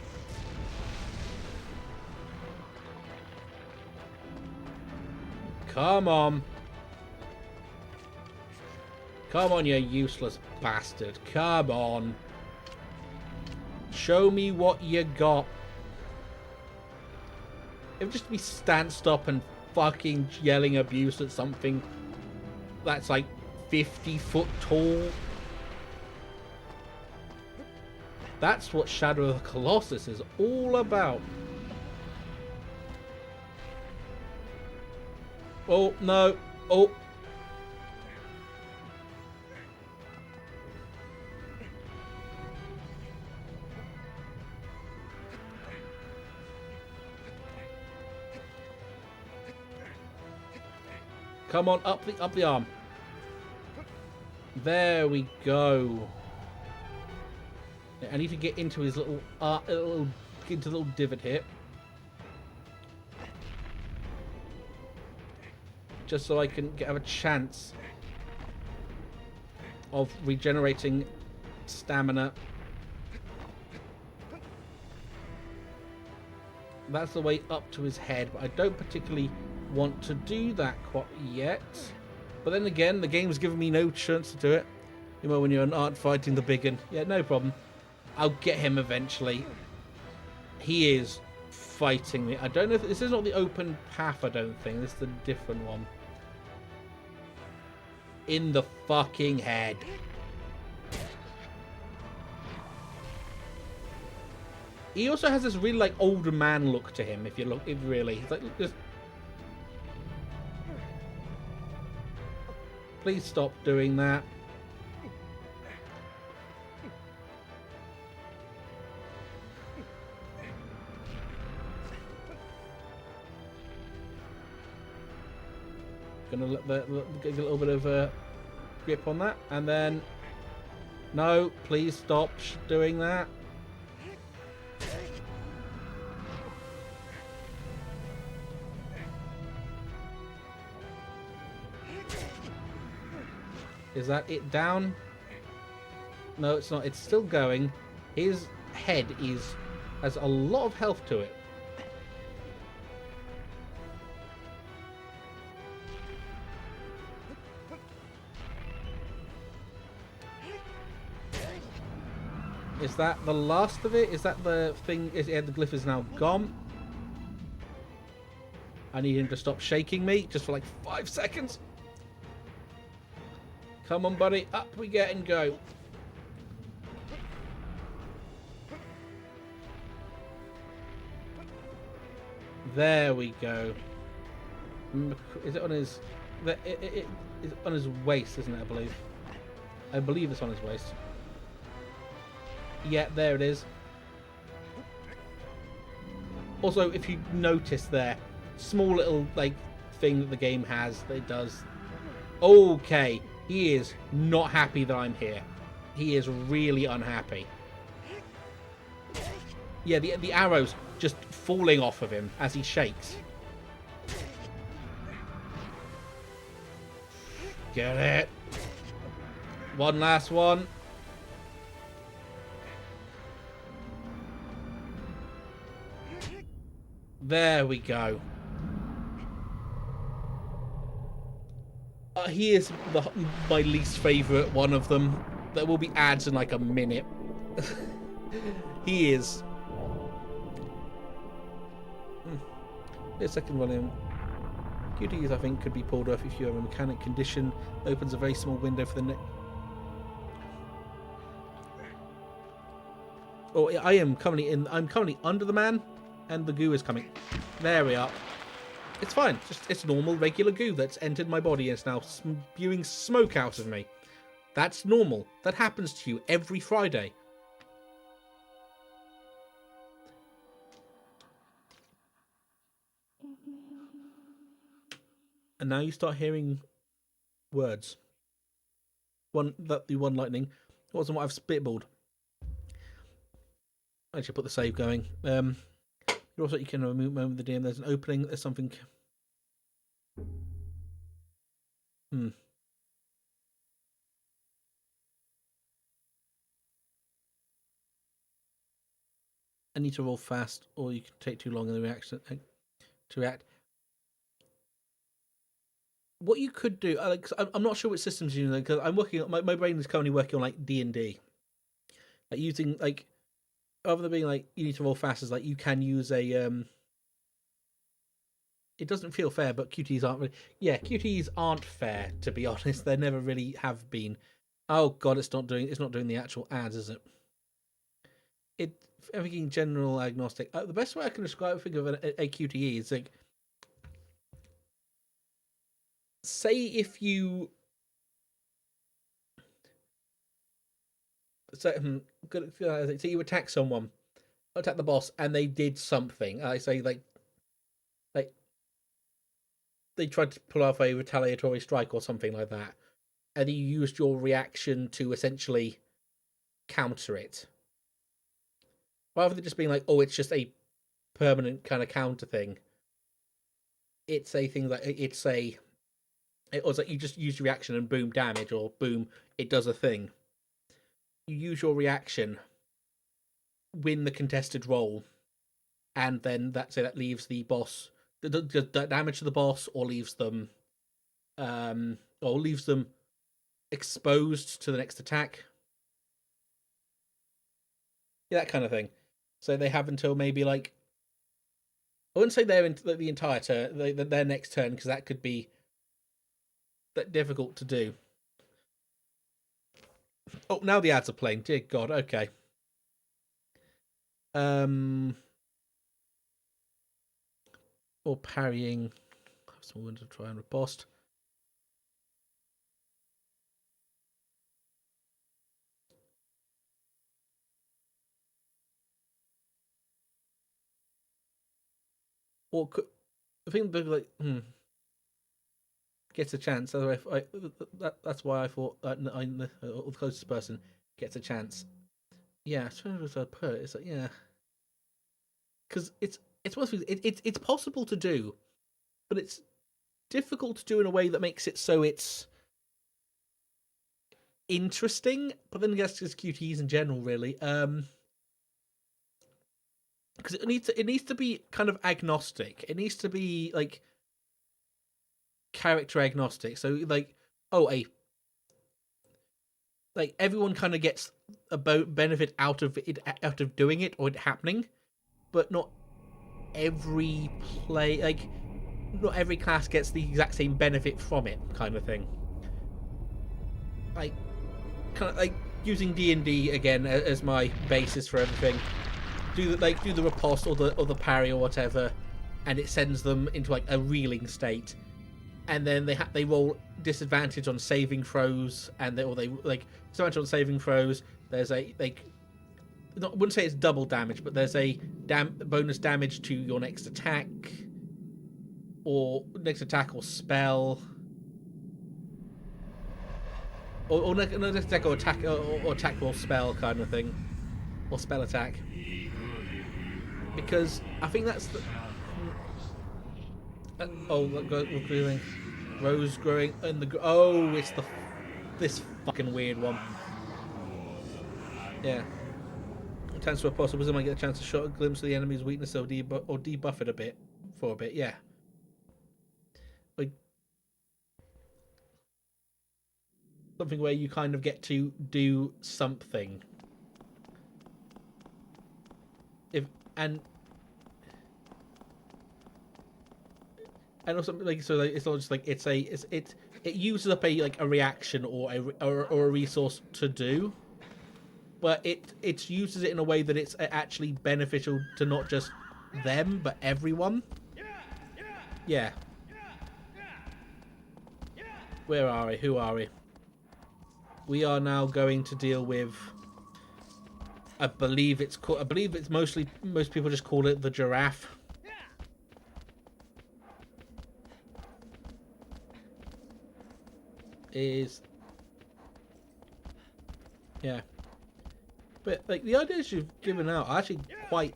Come on. Come on, you useless bastard. Come on. Show me what you got. It would just be stanced up and fucking yelling abuse at something that's like 50 foot tall. That's what Shadow of the Colossus is all about. Oh, no. Oh. Come on, up the arm. There we go. I need to get into his little into the little divot here. Just so I can have a chance of regenerating stamina. That's the way up to his head, but I don't particularly want to do that quite yet. But then again, the game's giving me no chance to do it. You know, when you aren't fighting the big one. Yeah, no problem. I'll get him eventually. He is fighting me. I don't know if this is not the open path, I don't think. This is the different one. In the fucking head. He also has this really like older man look to him. If you look, it really, it's like just. Please stop doing that. Gonna get a little bit of a grip on that, and then no, please stop doing that. Is that it down? No, it's not. It's still going. His head has a lot of health to it. Is that the last of it? Is that the thing? The glyph is now gone. I need him to stop shaking me just for like 5 seconds. Come on, buddy. Up we get and go. There we go. Is it on his... It's on his waist, isn't it, I believe? I believe it's on his waist. Yeah, there it is. Also, if you notice there, small little, like, thing that the game has that it does. Okay, he is not happy that I'm here. He is really unhappy. Yeah, the arrows just falling off of him as he shakes. Get it. One last one. There we go. He is my least favourite one of them. There will be ads in like a minute. He is. The second one in. QTs, I think, could be pulled off if you have a mechanic condition. Opens a very small window for the next. Oh, I'm currently under the man, and the goo is coming. There we are. It's fine. It's normal, regular goo that's entered my body and is now spewing smoke out of me. That's normal. That happens to you every Friday. And now you start hearing words. The one lightning wasn't what I've spitballed. I should put the save going. Also, you can remove the DM. There's an opening. There's something. I need to roll fast, or you can take too long in the reaction to react. what you could do, like, I'm not sure what systems you're using because I'm working. My brain is currently working on like D&D, like using like rather than being like you need to roll fast, is like you can use a. It doesn't feel fair, but QTs aren't really. Yeah, QTs aren't fair, to be honest. They never really have been. Oh god, it's not doing the actual ads, is it? It everything general agnostic. The best way I can describe think of a QTE is like, say if you so, so you attack someone, attack the boss, and they did something. I say like they tried to pull off a retaliatory strike or something like that, and you used your reaction to essentially counter it, rather than just being like, oh, it's just a permanent kind of counter thing. It's a thing that it was like you just use your reaction and boom damage, or boom it does a thing. You use your reaction, win the contested roll, and then that leaves the boss the damage to the boss, or leaves them exposed to the next attack. Yeah, that kind of thing. So they have until maybe like I wouldn't say they're in the entire turn, their next turn, because that could be that difficult to do. Oh, now the ads are playing. Dear God. Okay. Or parrying. Someone to try and riposte. Or could, I think like gets a chance. That's why I thought the closest person gets a chance. Yeah, as soon as I put it, it's like yeah, because it's one of those things. It's possible to do, but it's difficult to do in a way that makes it so it's interesting. But then I guess just QTEs in general, really. Because it needs to be kind of agnostic. It needs to be like character agnostic. So like, oh, like everyone kind of gets a benefit out of doing it or it happening, but not every not every class gets the exact same benefit from it, kind of thing. Like, kind of like using D&D again as my basis for everything. Do the riposte or the parry or whatever, and it sends them into like a reeling state, and then they roll disadvantage on saving throws, and they like disadvantage on saving throws. There's a like, I wouldn't say it's double damage, but there's a bonus damage to your next attack or spell, or next attack or attack or spell kind of thing, or spell attack. Because I think that's the rose growing in the it's this fucking weird one. Yeah. Turns to a possible wisdom, I get a chance to shot a glimpse of the enemy's weakness or debuff it a bit for a bit. Yeah. Like something where you kind of get to do something. If and also like so like, it's not just like it uses up a reaction or a resource to do, but it uses it in a way that it's actually beneficial to not just them but everyone. Yeah. Where are we? Who are we? We are now going to deal with. I believe it's most people just call it the giraffe. Is yeah, but like the ideas you've given out are actually quite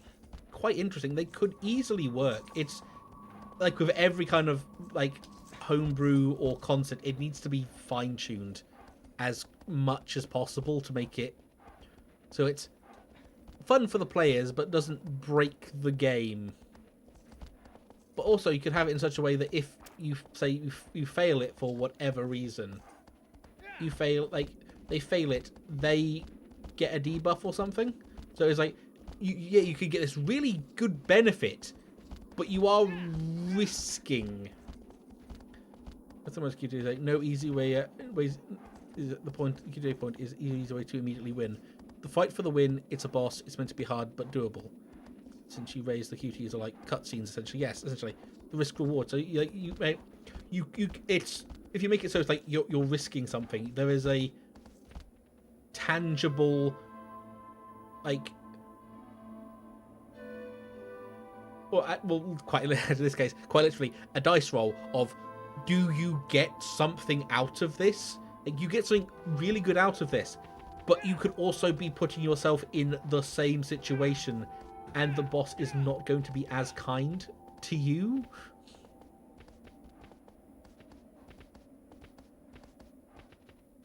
interesting. They could easily work. It's like with every kind of like homebrew or concept, it needs to be fine tuned as much as possible to make it so it's fun for the players but doesn't break the game. But also you could have it in such a way that if you say you fail it for whatever reason. You fail, like, they fail it, they get a debuff or something. So it's like, you could get this really good benefit, but you are risking. That's the most you do. Like, no easy way. Ways is the point. QJ point is easy way to immediately win. The fight for the win. It's a boss. It's meant to be hard but doable. Since you raise the QTs are like cutscenes, essentially. Yes, essentially the risk reward. So you it's if you make it so it's like you're risking something. There is a tangible, like, well, quite in this case, quite literally, a dice roll of, do you get something out of this? Like, you get something really good out of this, but you could also be putting yourself in the same situation, and the boss is not going to be as kind to you.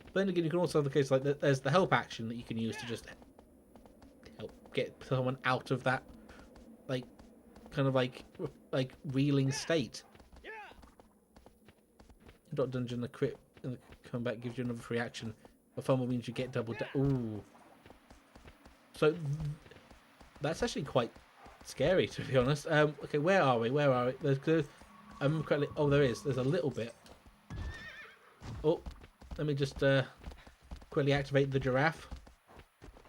But then again, you can also have the case like there's the help action that you can use to just help get someone out of that, like, kind of like reeling state. Dot dungeon, the crit and the comeback gives you another free action. A fumble means you get double. Ooh, so that's actually quite scary, to be honest. Okay, where are we? Where are we? There's correctly. Oh, there is. There's a little bit. Oh, let me just quickly activate the giraffe.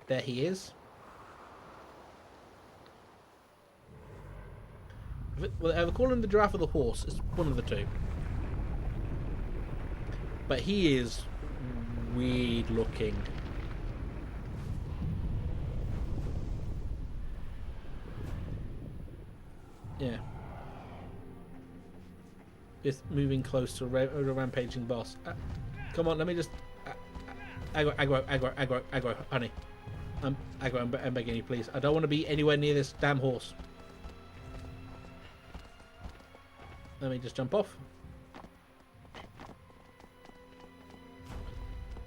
There he is. Well, either call him the giraffe or the horse. It's one of the two. But he is weird looking. Yeah. Just moving close to a rampaging boss. Come on, let me just... aggro, honey. Aggro, I'm begging you, please. I don't want to be anywhere near this damn horse. Let me just jump off.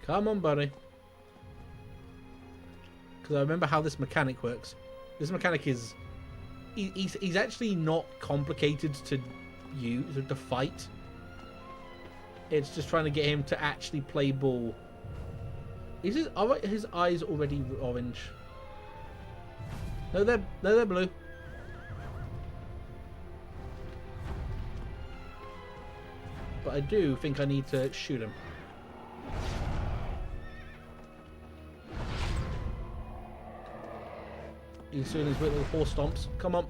Come on, buddy. Because I remember how this mechanic works. This mechanic is... He's actually not complicated to use, to fight. It's just trying to get him to actually play ball. Are his eyes already orange? No, they're blue. But I do think I need to shoot him. He's doing his little horse stomps. Come on.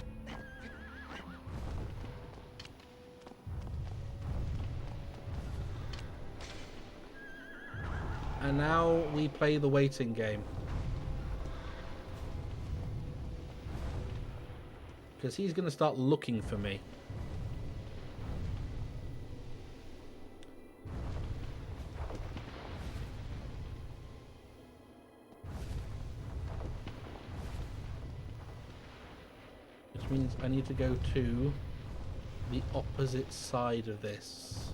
And now we play the waiting game. Because he's going to start looking for me. Which means I need to go to the opposite side of this.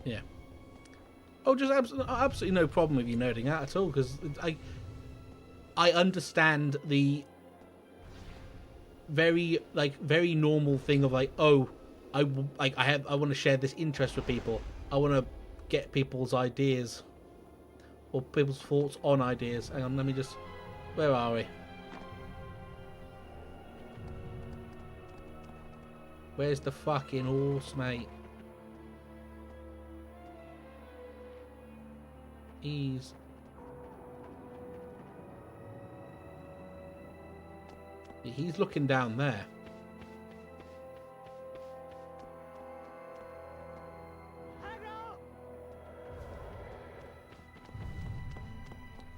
Yeah. Oh, just absolutely no problem with you nerding out at all, because I understand the very normal thing of like, oh, I want to share this interest with people. I want to get people's ideas or people's thoughts on ideas. Hang on, let me just... Where are we? Where's the fucking horse, mate? He's looking down there.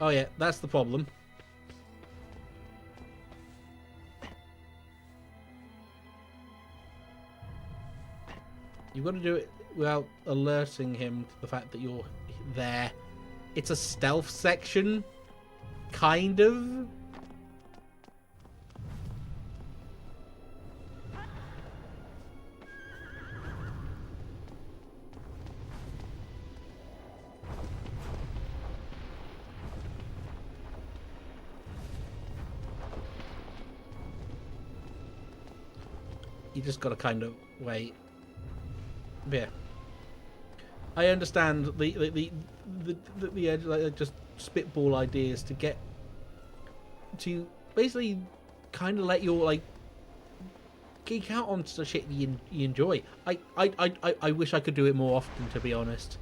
Oh yeah, that's the problem. You've got to do it without alerting him to the fact that you're there. It's a stealth section, kind of. You just got to kind of wait. Yeah. I understand the like, just spitball ideas to get to basically kind of let your like geek out on the shit you enjoy. I wish I could do it more often, to be honest.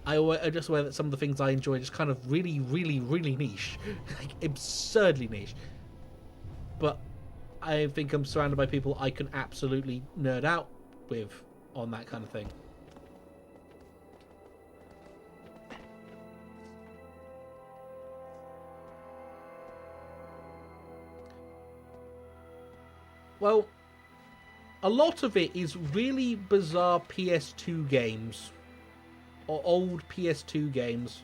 I just aware that some of the things I enjoy is kind of really niche, like absurdly niche. But I think I'm surrounded by people I can absolutely nerd out with on that kind of thing. Well, a lot of it is really bizarre PS2 games. Or old PS2 games.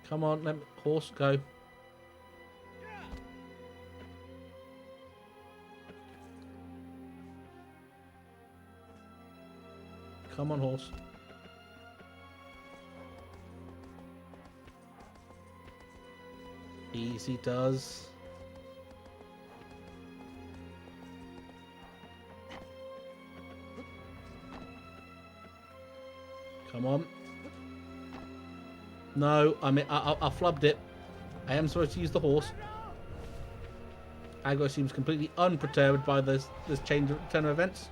Come on, let me, horse, go. Come on, horse. Easy does. Come on. No, I flubbed it. I am supposed to use the horse. Aggro seems completely unperturbed by this turn of events.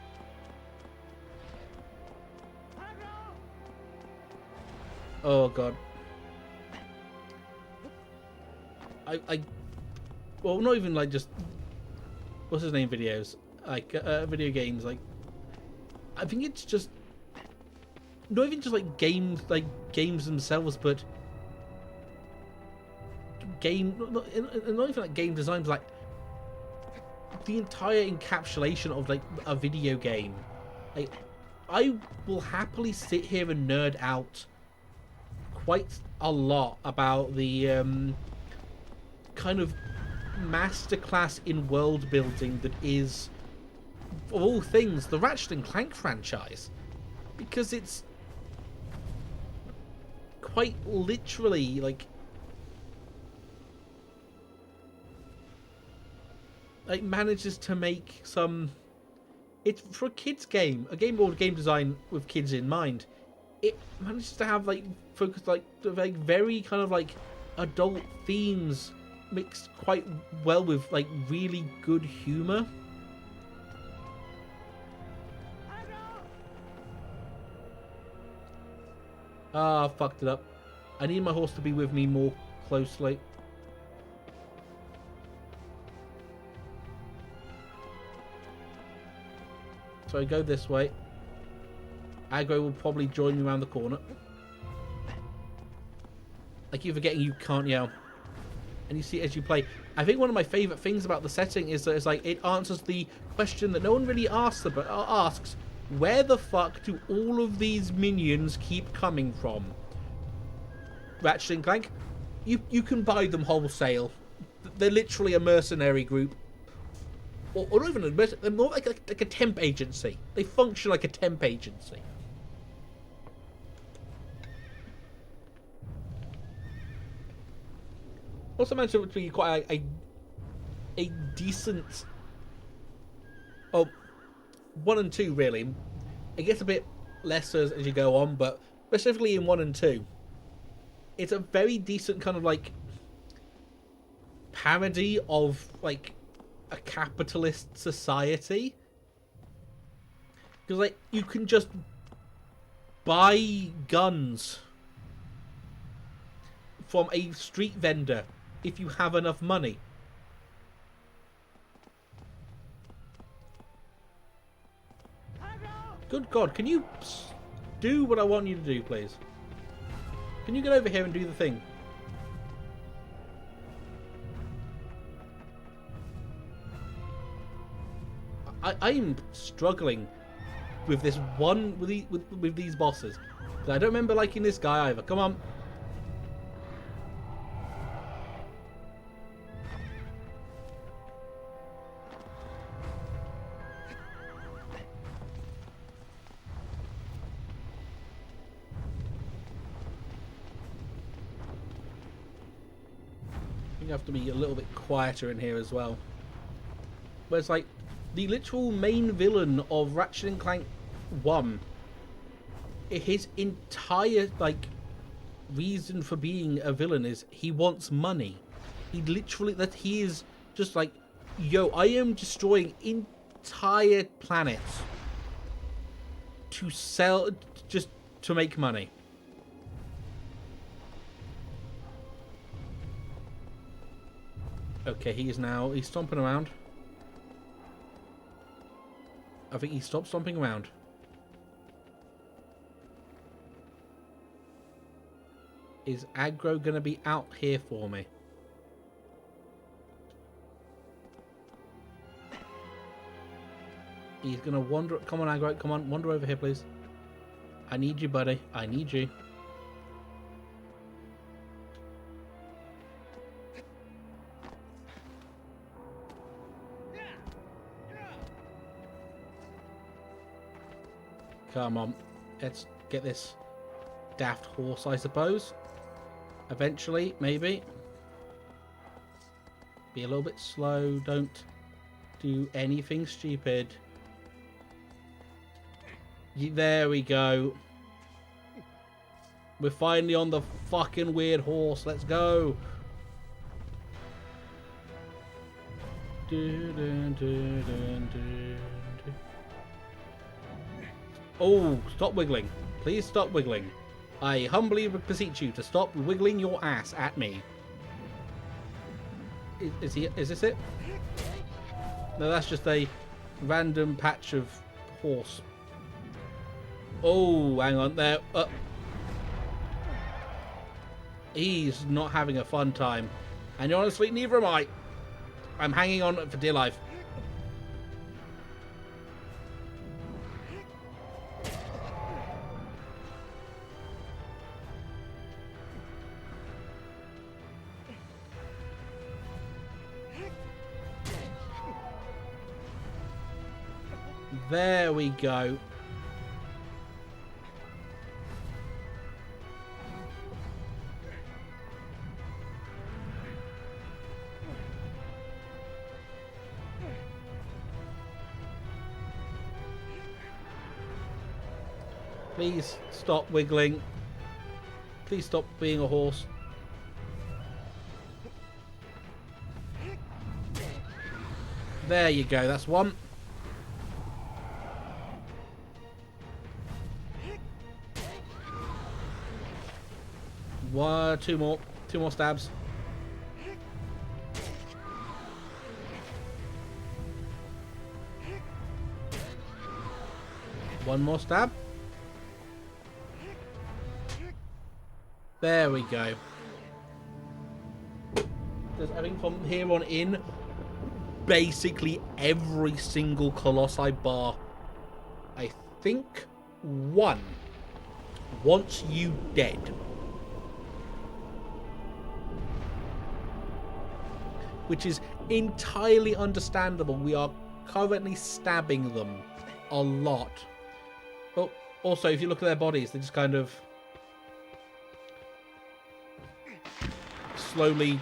Oh god. Well, not even like just what's his name videos, like video games. Like, I think it's just not even just like games themselves, but not even like game design, but like the entire encapsulation of like a video game. Like, I will happily sit here and nerd out quite a lot about the kind of masterclass in world building that is, of all things, the Ratchet and Clank franchise, because it's quite literally like manages to make some. It's for a kids game, a game or game design with kids in mind. It manages to have like focus like very kind of like adult themes mixed quite well with like really good humor. Ah, fucked it up. I need my horse to be with me more closely. So I go this way. Aggro will probably join me around the corner. I keep forgetting you can't yell. And you see as you play. I think one of my favourite things about the setting is that it's like it answers the question that no one really asks, but asks, where the fuck do all of these minions keep coming from? Ratchet and Clank, you can buy them wholesale. They're literally a mercenary group. Or not even a mercenary, they're more like a temp agency. They function like a temp agency. Also managed to be quite a decent. Oh, 1 and 2 really. It gets a bit less as you go on, but specifically in 1 and 2, it's a very decent kind of like parody of like a capitalist society. Because like you can just buy guns from a street vendor if you have enough money. Good God, can you do what I want you to do, please? Can you get over here and do the thing? I'm struggling with this one with these bosses. I don't remember liking this guy either. Come on. have to be a little bit quieter in here as well. But it's like the literal main villain of Ratchet and Clank 1. His entire like reason for being a villain is he wants money. He literally he is just like, yo, I am destroying entire planets to sell, just to make money. Okay, he's stomping around. I think he stopped stomping around. Is aggro gonna be out here for me? He's gonna wander. Come on, aggro. Come on, wander over here, please. I need you, buddy. I need you. Come on. Let's get this daft horse, I suppose. Eventually, maybe. Be a little bit slow. Don't do anything stupid. There we go. We're finally on the fucking weird horse. Let's go. Oh, stop wiggling. Please stop wiggling. I humbly beseech you to stop wiggling your ass at me. Is this it? No, that's just a random patch of horse. Oh, hang on there. He's not having a fun time. And honestly, neither am I. I'm hanging on for dear life. There we go. Please stop wiggling. Please stop being a horse. There you go, that's one. Two more stabs. One more stab. There we go. I think from here on in, basically every single Colossi bar, I think, wants you dead. Which is entirely understandable. We are currently stabbing them a lot. But also, if you look at their bodies, they just kind of slowly,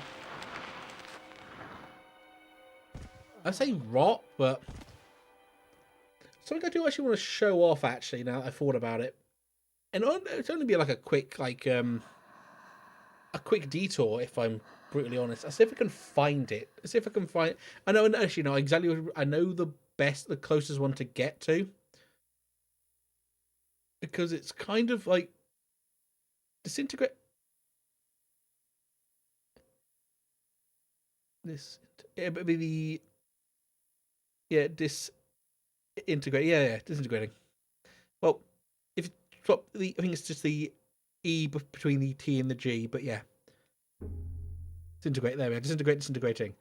I say rot, but something I do actually want to show off, actually, now that I thought about it. And it's only be like a quick detour, if I'm brutally honest. I'll see if I can find it. I'll see if I can find... I know, actually, no, exactly. I know the closest one to get to. Because it's kind of like... disintegrate... It would be the... Yeah, disintegrate. Yeah, disintegrating. Well, if you swap the... I think it's just the E between the T and the G, but yeah. Disintegrate, there we are. Disintegrating.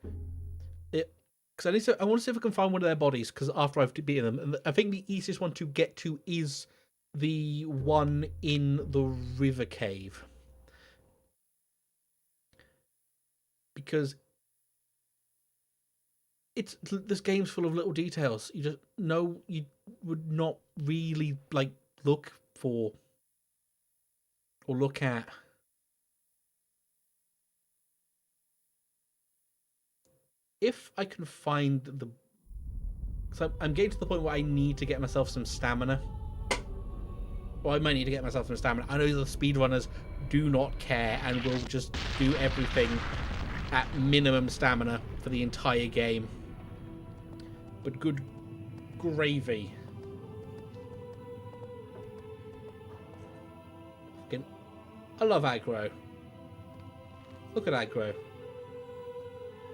Because I want to see if I can find one of their bodies, because after I've beaten them, and I think the easiest one to get to is the one in the river cave. Because this game's full of little details. You just know you would not really like look for or look at. if I can find the... So I'm getting to the point where I need to get myself some stamina. Or I might need to get myself some stamina. I know the speedrunners do not care and will just do everything at minimum stamina for the entire game. But good gravy. Fucking, I love aggro. Look at aggro.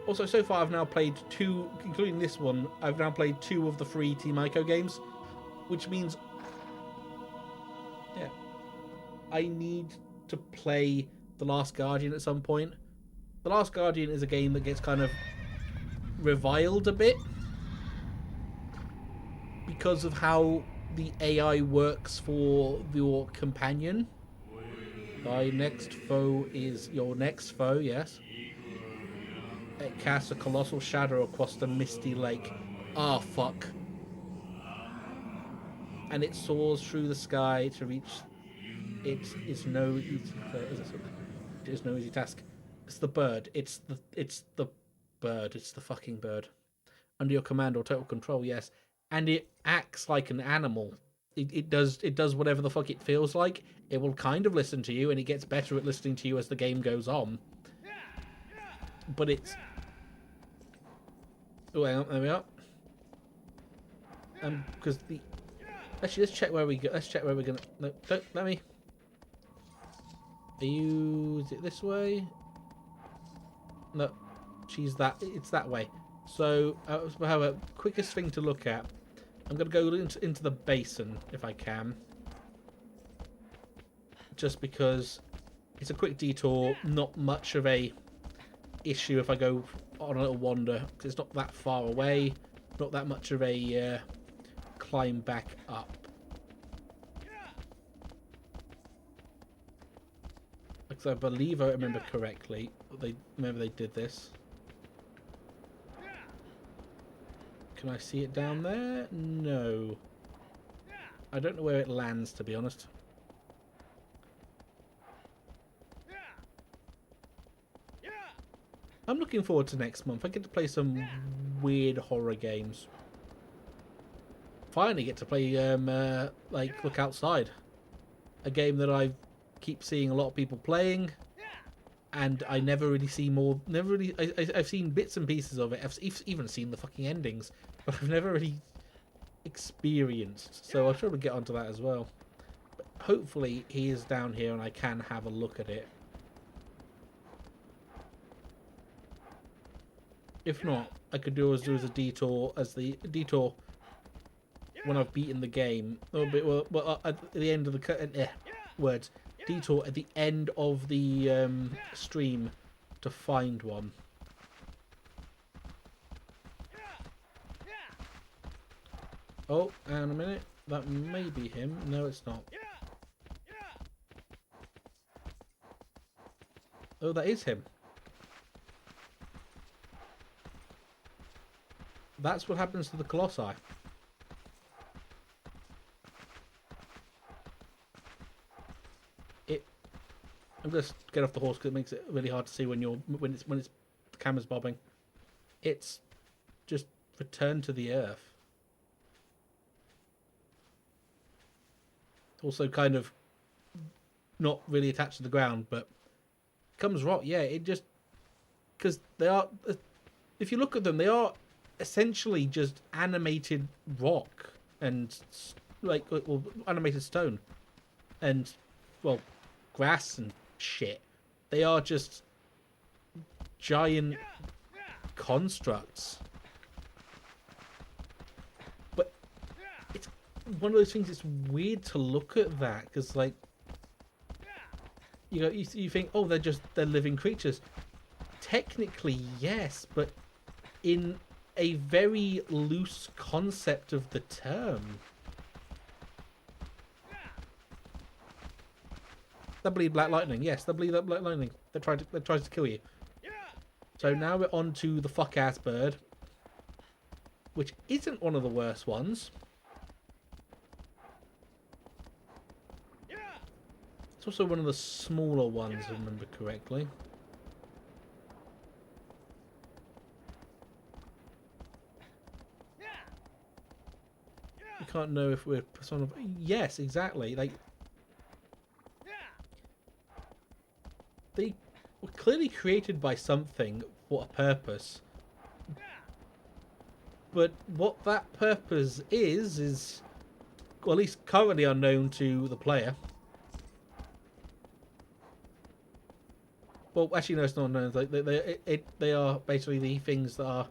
Also, so far I've now played 2, including this one, I've now played 2 of the 3 Team Ico games, which means, yeah, I need to play The Last Guardian at some point. The Last Guardian is a game that gets kind of reviled a bit because of how the AI works for your companion. Thy next foe is your next foe, yes. It casts a colossal shadow across the misty lake. Ah, fuck. And it soars through the sky to reach... It's no easy... It is no easy task. It's the bird. It's the bird. It's the fucking bird. Under your command or total control, yes. And it acts like an animal. It does whatever the fuck it feels like. It will kind of listen to you, and it gets better at listening to you as the game goes on. But it's... Oh, hang on, there we are. Because the... Actually, let's check where we go. Let's check where we're gonna... No, don't let me... Are you... Is it this way? No. She's that... It's that way. So, however, quickest thing to look at... I'm going to go into the basin, if I can. Just because it's a quick detour, not much of a issue if I go on a little wander, because it's not that far away, not that much of a climb back up. Because I believe I remember correctly, they did this. Can I see it down there? No. I don't know where it lands, to be honest. I'm looking forward to next month. I get to play some weird horror games. Finally get to play, like, Look Outside. A game that I keep seeing a lot of people playing. And I never really see more... Never really... I've seen bits and pieces of it. I've even seen the fucking endings. But I've never really experienced. So I'll try to get onto that as well. But hopefully he is down here and I can have a look at it. If not, I could do as a detour, when I've beaten the game. Well, at the end of the words, detour at the end of the stream to find one. Oh, and a minute, that may be him. No, it's not. Oh, that is him. That's what happens to the Colossi. I'm gonna get off the horse because it makes it really hard to see when the camera's bobbing. It's just returned to the earth. Also, kind of not really attached to the ground, but comes rot. Yeah, it just because they are. If you look at them, they are essentially just animated rock and like well, animated stone and well grass and shit. They are just giant constructs. But it's one of those things. It's weird to look at that because like you think, oh, they're living creatures. Technically, yes, but in a very loose concept of the term. They bleed black lightning. Yes, they bleed black lightning. They tries to kill you. So now we're on to the fuck ass bird, which isn't one of the worst ones. It's also one of the smaller ones, if I remember correctly. can't know if we're personifying. Yes, exactly. Like, they were clearly created by something for a purpose. But what that purpose is, well, at least currently unknown to the player. Well, actually, no, it's not known. Like, they are basically the things that are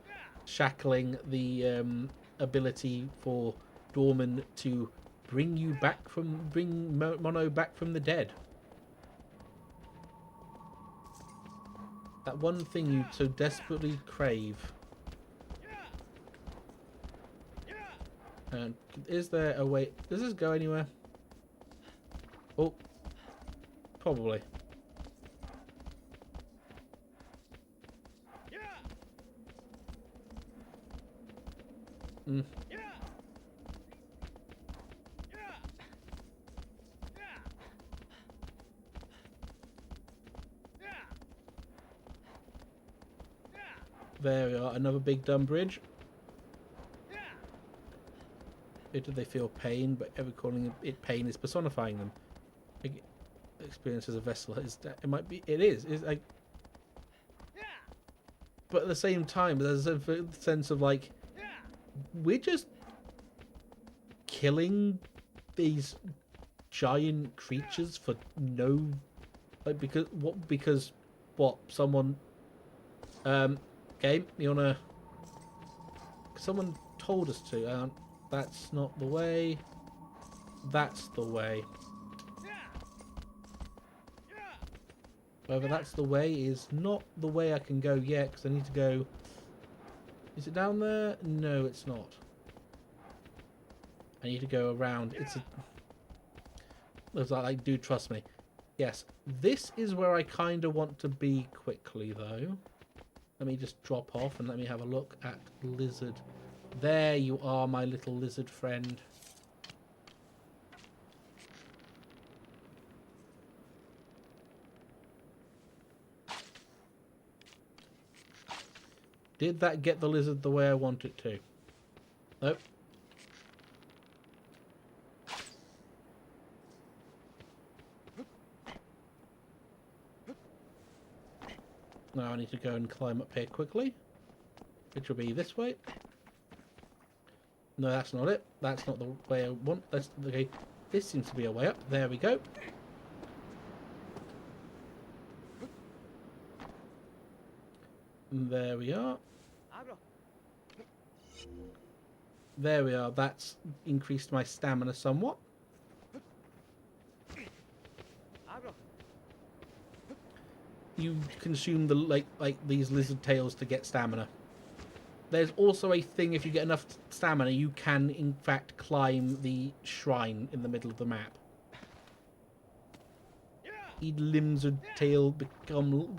shackling the ability for Dorman to bring Mono back from the dead. That one thing you so desperately crave. And is there a way? Does this go anywhere? Oh, probably. Mm. There we are, another big dumb bridge. Do they feel pain? But ever calling it pain is personifying them. Experience as a vessel is it might be it is like, but at the same time, there's a sense of like we're just killing these giant creatures for no, like, because what someone game you wanna someone told us to. That's not the way. That's the way. Whether that's the way is not the way I can go yet, because I need to go. Is it down there? No, it's not. I need to go around. It's a. Looks like, do trust me. Yes, this is where I kind of want to be quickly, though. Let me just drop off and let me have a look at Lizard. There you are, my little lizard friend. Did that get the lizard the way I want it to? Nope. Now I need to go and climb up here quickly. Which will be this way. No, that's not it. That's not the way I want. That's okay. This seems to be a way up. There we go. And there we are. There we are. That's increased my stamina somewhat. You consume the like these lizard tails to get stamina. There's also a thing, if you get enough stamina, you can in fact climb the shrine in the middle of the map. Eat lizard tail,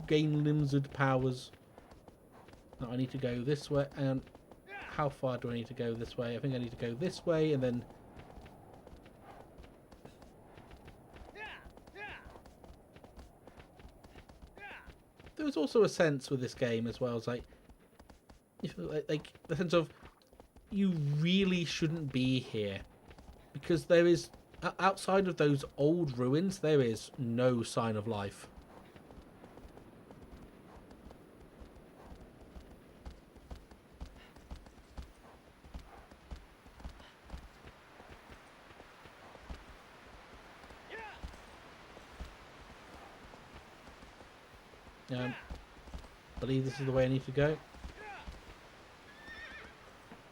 gain lizard powers. Now I need to go this way, and how far do I need to go this way? I think I need to go this way, and then there's also a sense with this game as well, as like the sense of you really shouldn't be here, because there is outside of those old ruins there is no sign of life. I believe this is the way I need to go.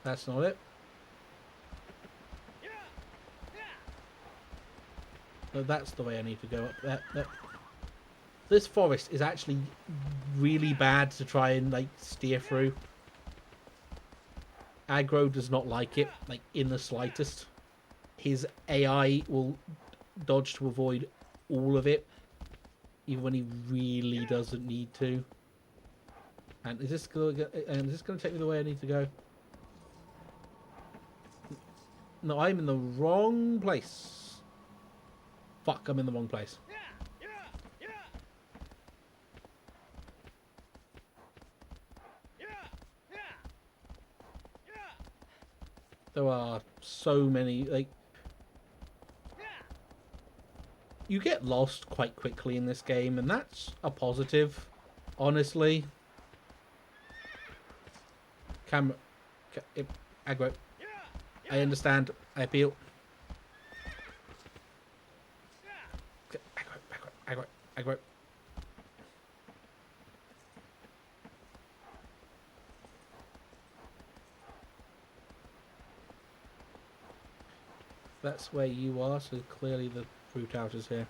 That's not it. No, that's the way I need to go up there. This forest is actually really bad to try and like steer through. Aggro does not like it, like in the slightest. His AI will dodge to avoid all of it, even when he really doesn't need to. And is this going to take me the way I need to go? No, I'm in the wrong place. Fuck, I'm in the wrong place. There are so many, like, you get lost quite quickly in this game, and that's a positive, honestly. Camera, aggro. I understand. I feel. Aggro, aggro, aggro. That's where you are, so clearly the route out is here.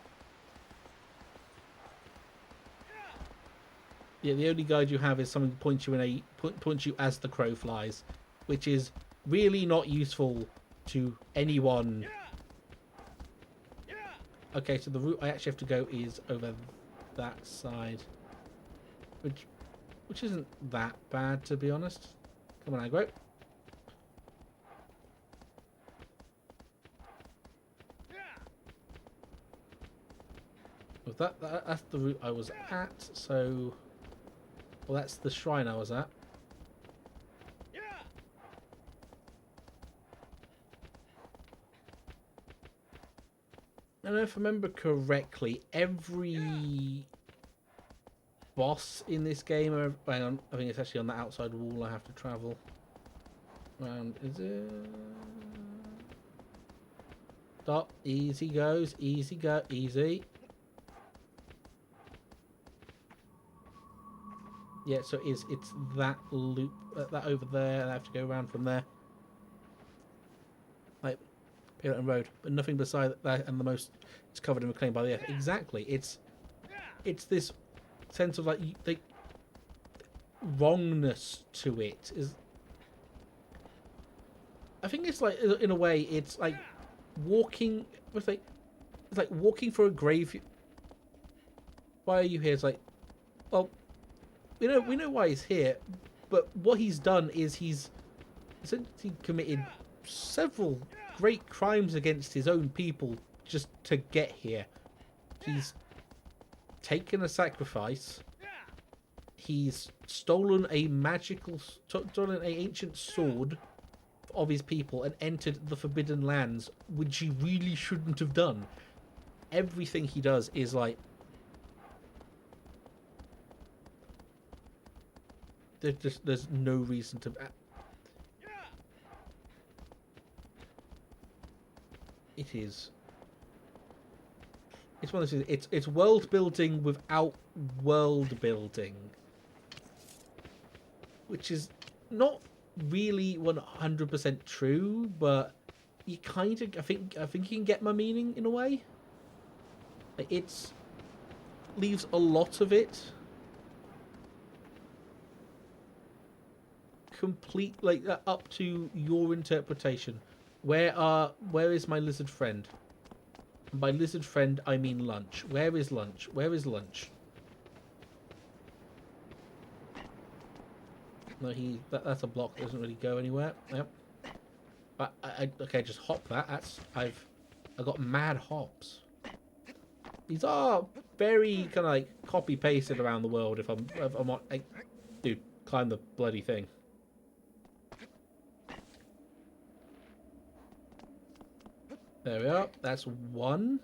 Yeah, the only guide you have is something that points you in points you as the crow flies, which is really not useful to anyone. Okay, so the route I actually have to go is over that side, which isn't that bad, to be honest. Come on, aggro. With that's the route I was at, so... Well, that's the shrine I was at. And if I remember correctly, every boss in this game... Hang on, I think it's actually on the outside wall I have to travel. Round, is it... Stop, easy goes, easy go, easy. Yeah, so it's that loop, that over there, and I have to go around from there. Like, Pelican Road, but nothing beside that, and the most, it's covered and reclaimed by the earth. Exactly, it's this sense of, like wrongness to it. I think it's like, in a way, it's like walking, it's like walking for a grave. Why are you here? It's like, well, we know why he's here, but what he's done is he's essentially committed several great crimes against his own people just to get here. He's taken a sacrifice. He's stolen an ancient sword of his people and entered the Forbidden Lands, which he really shouldn't have done. Everything he does is like, there's no reason to. It is. It's one of those things. It's world building without world building, which is not really 100% true, but you kind of. I think you can get my meaning in a way. Like, it's leaves a lot of it complete, like, up to your interpretation. Where is my lizard friend? By lizard friend, I mean lunch. Where is lunch? Where is lunch? No, that's a block that doesn't really go anywhere. Yep. But okay, just hop that. I got mad hops. These are very kind of like copy pasted around the world. If I'm not, like, dude, climb the bloody thing. There we are. That's one.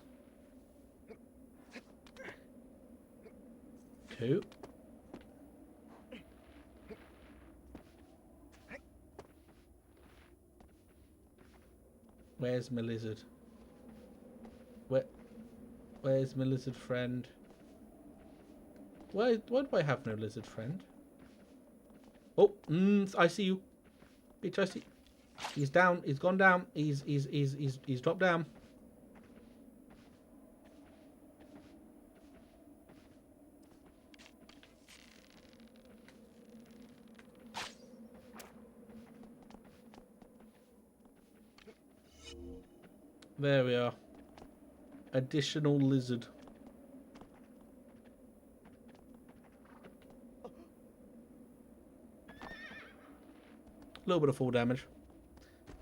Two. Where's my lizard? Where's my lizard friend? Why do I have no lizard friend? Oh, I see you. Bitch, I see. He's down. He's gone down. He's dropped down. There we are. Additional lizard. A little bit of fall damage.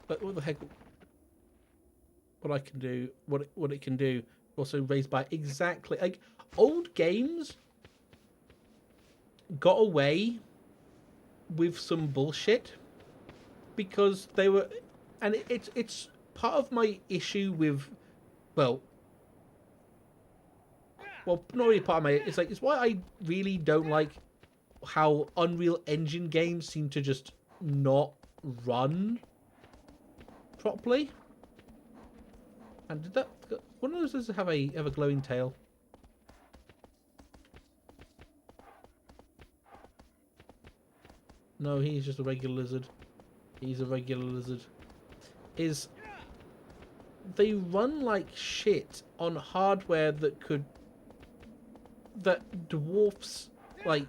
But what the heck? What I can do, what it can do, also raised by exactly, like, old games got away with some bullshit because they were and it's part of my issue with, well, not really part of my. It's like it's why I really don't like how Unreal Engine games seem to just not run properly. And did that one of those have a glowing tail? No, he's just a regular lizard. He's a regular lizard. They run like shit on hardware that dwarfs the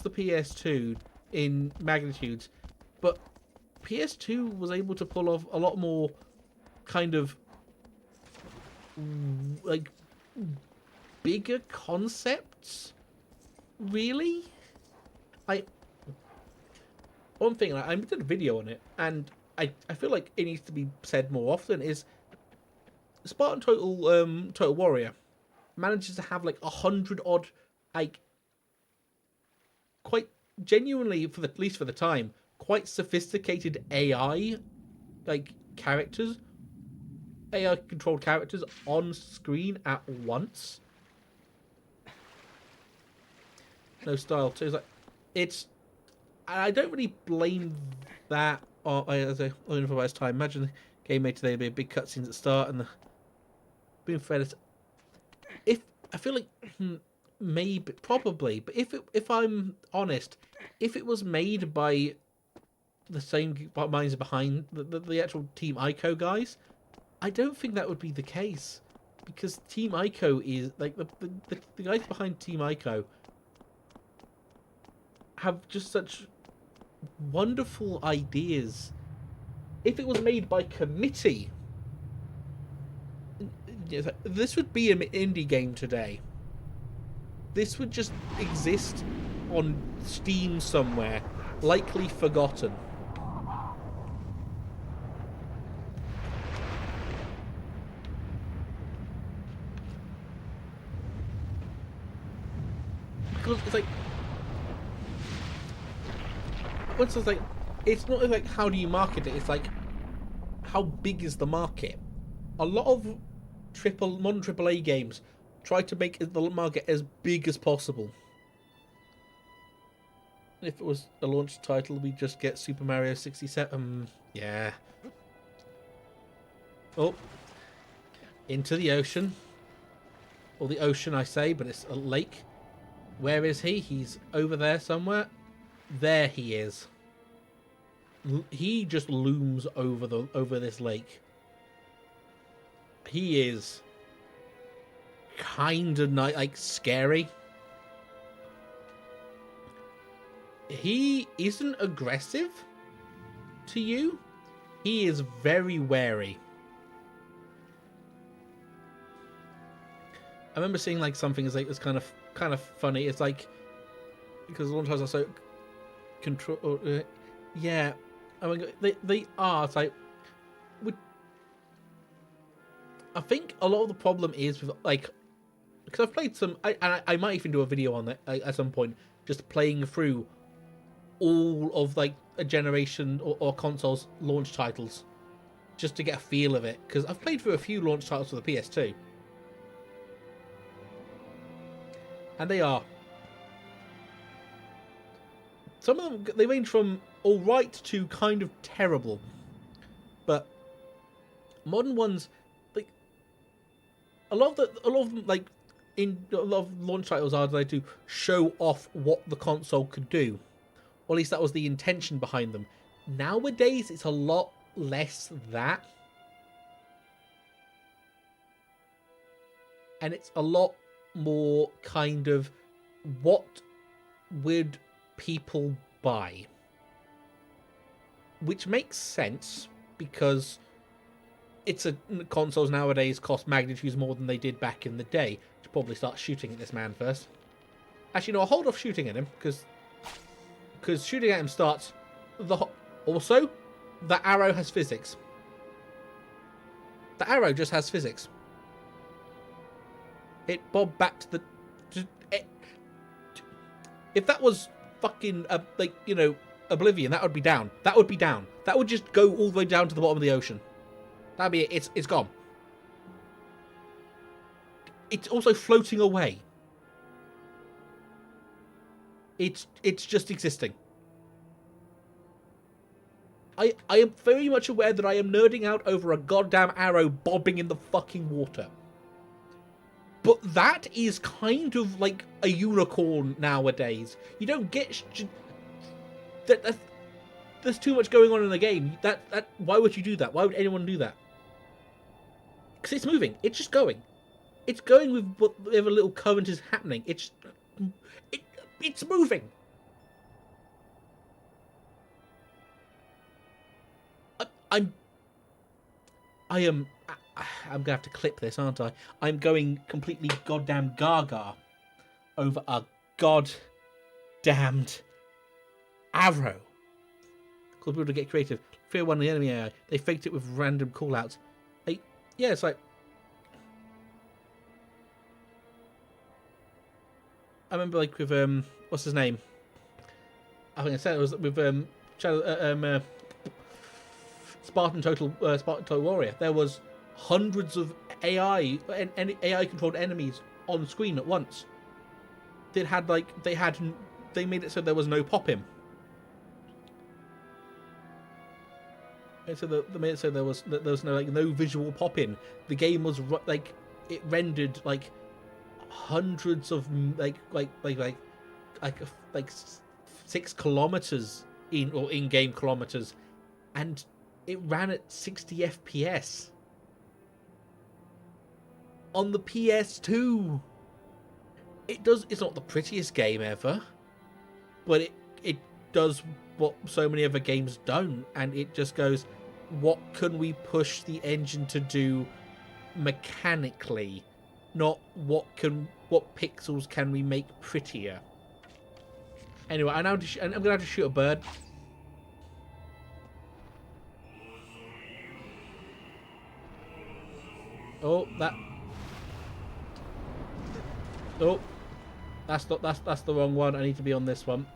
PS2 in magnitudes, but PS2 was able to pull off a lot more kind of like bigger concepts. Really, one thing I did a video on it, and I feel like it needs to be said more often, is Spartan Total Warrior manages to have like 100 odd, like, quite genuinely, at least for the time, quite sophisticated AI characters, AI controlled characters on screen at once. No style too. It's I don't really blame that as a improvised time. Imagine the game made today would be a big cutscenes at the start and being fair. If I feel like maybe probably, but if I'm honest, if it was made by the same minds behind the actual Team Ico guys, I don't think that would be the case, because Team Ico is like the guys behind Team Ico have just such wonderful ideas. If it was made by committee, this would be an indie game today. This would just exist on Steam somewhere, likely forgotten. Because it's not like how do you market it, it's like how big is the market. A lot of modern AAA games try to make the market as big as possible. If it was a launch title, we just get Super Mario 67. Yeah. Oh, into the ocean, or the ocean I say, but it's a lake. Where is he? He's over there somewhere. There he is. He just looms over this lake. He is kind of like scary. He isn't aggressive to you. He is very wary. I remember seeing like something as like it's kind of funny. It's like because a lot of times I so control. Yeah, I mean they are. It's like I think a lot of the problem is with like because I've played some. I might even do a video on that at some point, just playing through all of like a generation or consoles launch titles, just to get a feel of it. Because I've played through a few launch titles for the PS2. And they are. Some of them, they range from alright to kind of terrible. But modern ones, like a lot of them, like in a lot of launch titles are designed to show off what the console could do. Or at least that was the intention behind them. Nowadays, it's a lot less that. And it's a lot more kind of what would people buy, which makes sense because consoles nowadays cost magnitudes more than they did back in the day. Should probably start shooting at this man first. Actually, no, I'll hold off shooting at him because shooting at him starts also the arrow has physics. The arrow just has physics. It bobbed back to the... if that was fucking, like, you know, Oblivion, that would be down. That would be down. That would just go all the way down to the bottom of the ocean. That'd be it. It's gone. It's also floating away. It's just existing. I am very much aware that I am nerding out over a goddamn arrow bobbing in the fucking water. But that is kind of like a unicorn nowadays. You don't get... There's too much going on in the game. Why would you do that? Why would anyone do that? Because it's moving. It's just going. It's going with whatever little current is happening. It's moving. I'm gonna have to clip this, aren't I? I'm going completely goddamn gaga over a goddamned arrow. Cause people to get creative. Fear one of the enemy AI. They faked it with random callouts. Yeah, it's like I remember like with what's his name? I think I said it was with Spartan Total Warrior. There was hundreds of AI controlled enemies on screen at once. They made it so there was no pop-in. And so they made it so there was no visual pop-in. The game was like it rendered like hundreds of like 6 kilometers in-game kilometers, and it ran at 60 FPS on the PS2. It's not the prettiest game ever, but it does what so many other games don't, and it just goes, what can we push the engine to do mechanically, not what pixels can we make prettier. Anyway, I'm gonna have to shoot a bird. Oh, that's the wrong one. I need to be on this one.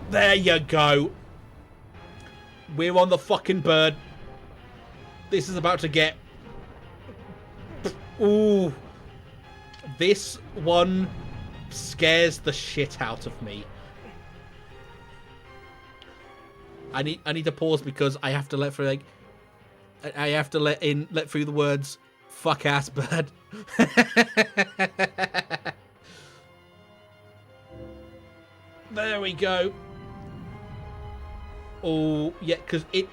There you go. We're on the fucking bird. This is about to get... Ooh. This one scares the shit out of me. I need to pause because I have to let through let through the words fuck ass bird. There we go. Oh yeah, because it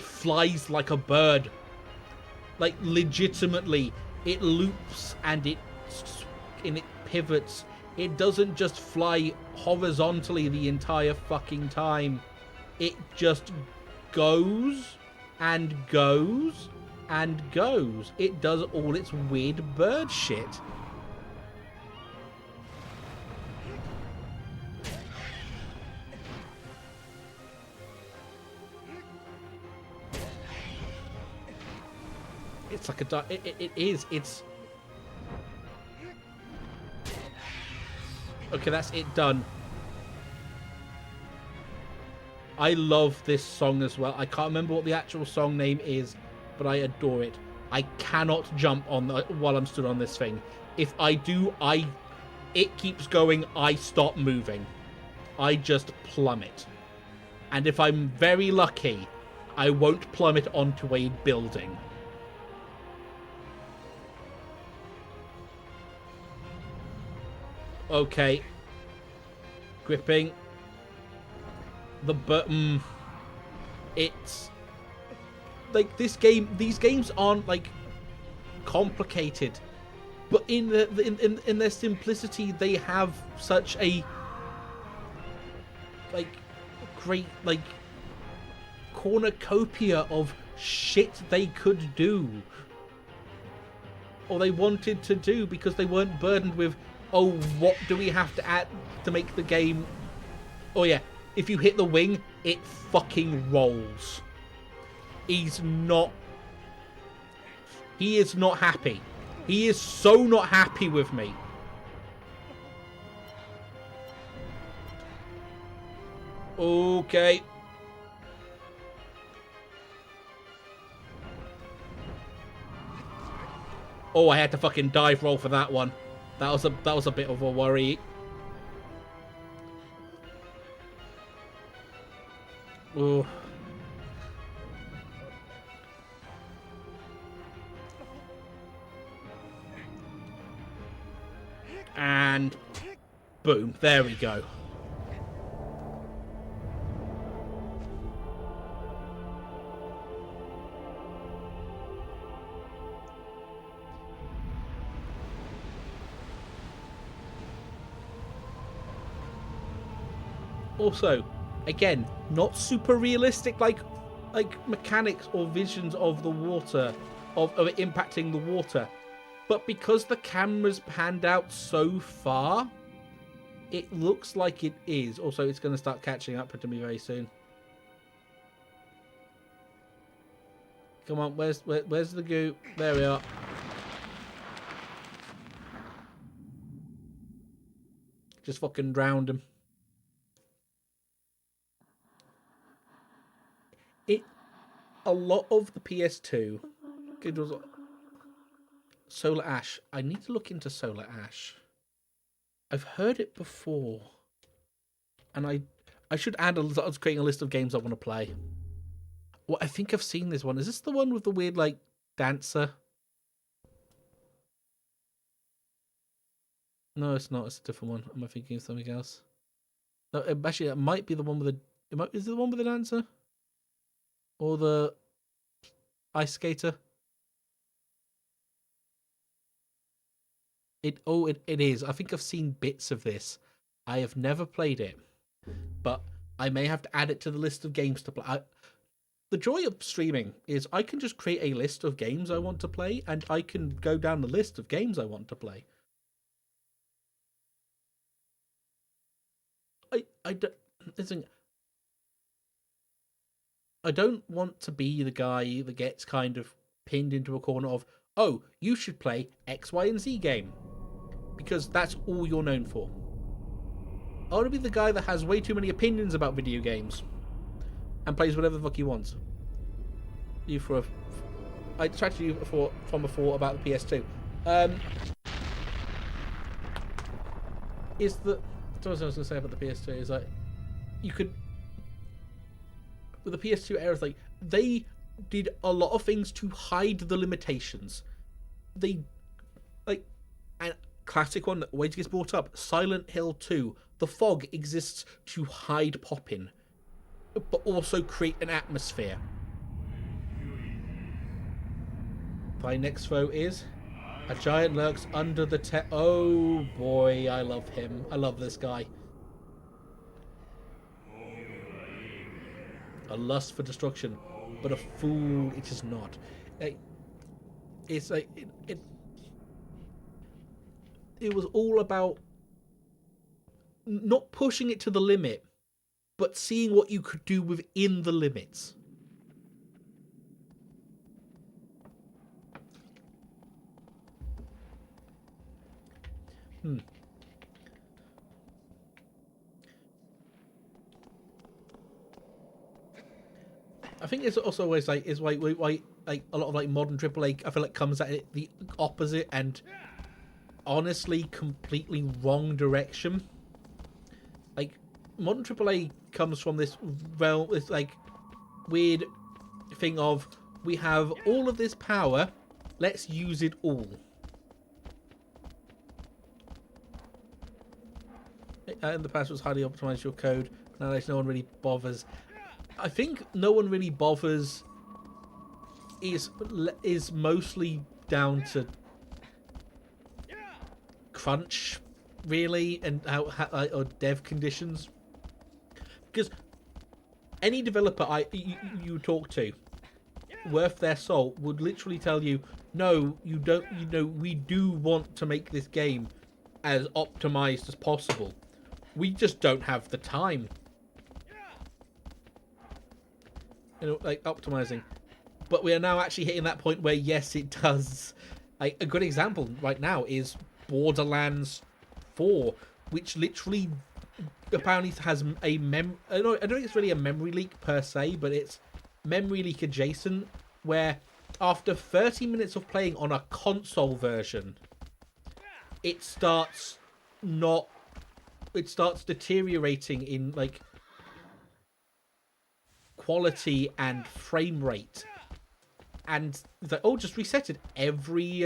flies like a bird. Like legitimately, it loops and it pivots. It doesn't just fly horizontally the entire fucking time. It just goes and goes and goes. It does all its weird bird shit. It's like it's okay, that's it done. I love this song as well. I can't remember what the actual song name is, but I adore it. I cannot jump on while I'm stood on this thing. If I do, it keeps going. I stop moving. I just plummet. And if I'm very lucky, I won't plummet onto a building. Okay. Gripping. The button. It's like these games aren't like complicated, but in their simplicity they have such a like great like cornucopia of shit they could do or they wanted to do, because they weren't burdened with, oh, what do we have to add to make the game? Oh yeah, if you hit the wing, it fucking rolls. He's not He is not happy. He is so not happy with me. Okay. Oh, I had to fucking dive roll for that one. That was a bit of a worry. Oh. And boom, there we go. Also, again, not super realistic like mechanics or visions of the water, of it impacting the water. But because the camera's panned out so far, it looks like it is. Also, it's going to start catching up to me very soon. Come on, where's the goo? There we are. Just fucking drowned him. A lot of the PS2, it was Solar Ash. I need to look into Solar Ash. I've heard it before, and I should add. I was creating a list of games I want to play. Well, I think I've seen this one. Is this the one with the weird like dancer? No, it's not. It's a different one. Am I thinking of something else? No, actually, it might be the one with the. Is it the one with the dancer? Or the ice skater? It is. I think I've seen bits of this. I have never played it, but I may have to add it to the list of games to play. The joy of streaming is I can just create a list of games I want to play, and I can go down the list of games I want to play. I don't. Listen, I don't want to be the guy that gets kind of pinned into a corner of, oh, you should play X, Y, and Z game. Because that's all you're known for. I want to be the guy that has way too many opinions about video games and plays whatever the fuck he wants. I distracted you from before about the PS2. Is that what I was going to say about the PS2 is like you could with the PS2 era, like they did a lot of things to hide the limitations. They like and classic one that always gets brought up, Silent Hill 2. The fog exists to hide Poppin, but also create an atmosphere. My next foe is a giant lurks under the oh boy, I love him. I love this guy. A lust for destruction, but a fool it is not. It's like it was all about not pushing it to the limit, but seeing what you could do within the limits. I think it's also always like is why like a lot of like modern AAA I feel like comes at it the opposite and honestly completely wrong direction. Like modern AAA comes from this like weird thing of we have all of this power, let's use it all. In the past was highly optimized your code. Nowadays no one really bothers. I think no one really bothers is mostly down to crunch, really, and how or dev conditions. Because any developer you talk to, worth their salt, would literally tell you, no, you don't. You know, we do want to make this game as optimized as possible. We just don't have the time. You know, like optimizing. But we are now actually hitting that point where, yes, it does. Like, a good example right now is Borderlands 4, which literally apparently has a I don't think it's really a memory leak per se, but it's memory leak adjacent, where after 30 minutes of playing on a console version, it starts deteriorating in like quality and frame rate, and it's like, oh, just reset it every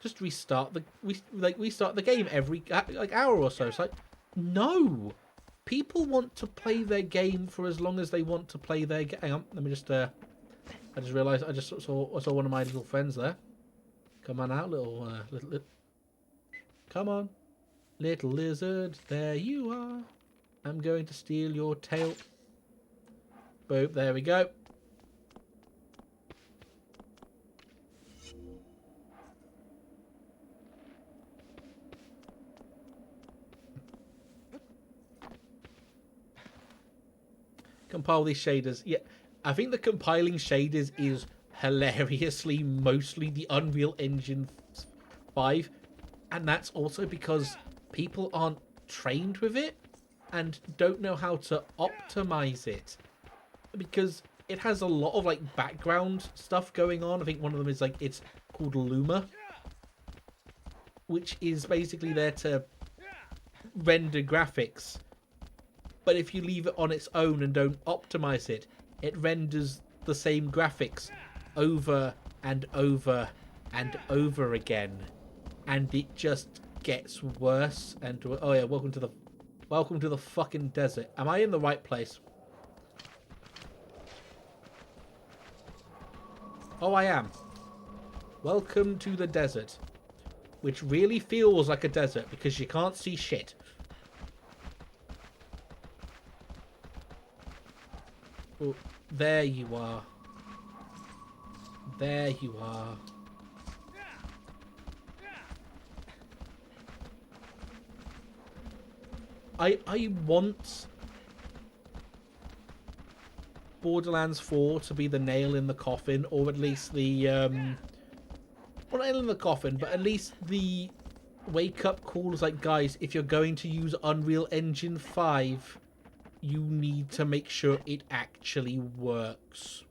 just restart the game every like hour or so. It's like, no, people want to play their game for as long as they want to play their game. Hang on, let me just I just realized I just saw one of my little friends there. Come on out, little come on, little lizard, there you are. I'm going to steal your tail. Boop, there we go. Compile these shaders. Yeah, I think the compiling shaders is hilariously mostly the Unreal Engine 5, and that's also because people aren't trained with it and don't know how to optimize it, because it has a lot of like background stuff going on. I think one of them is like, it's called Luma, which is basically there to render graphics. But if you leave it on its own and don't optimize it, it renders the same graphics over and over and over again, and it just gets worse. And oh yeah, welcome to the fucking desert. Am I in the right place? Oh, I am. Welcome to the desert, which really feels like a desert because you can't see shit. Oh, there you are. There you are. I want Borderlands 4 to be the nail in the coffin, or at least the well, nail in the coffin, but at least the wake up calls like, guys, if you're going to use Unreal Engine 5, you need to make sure it actually works,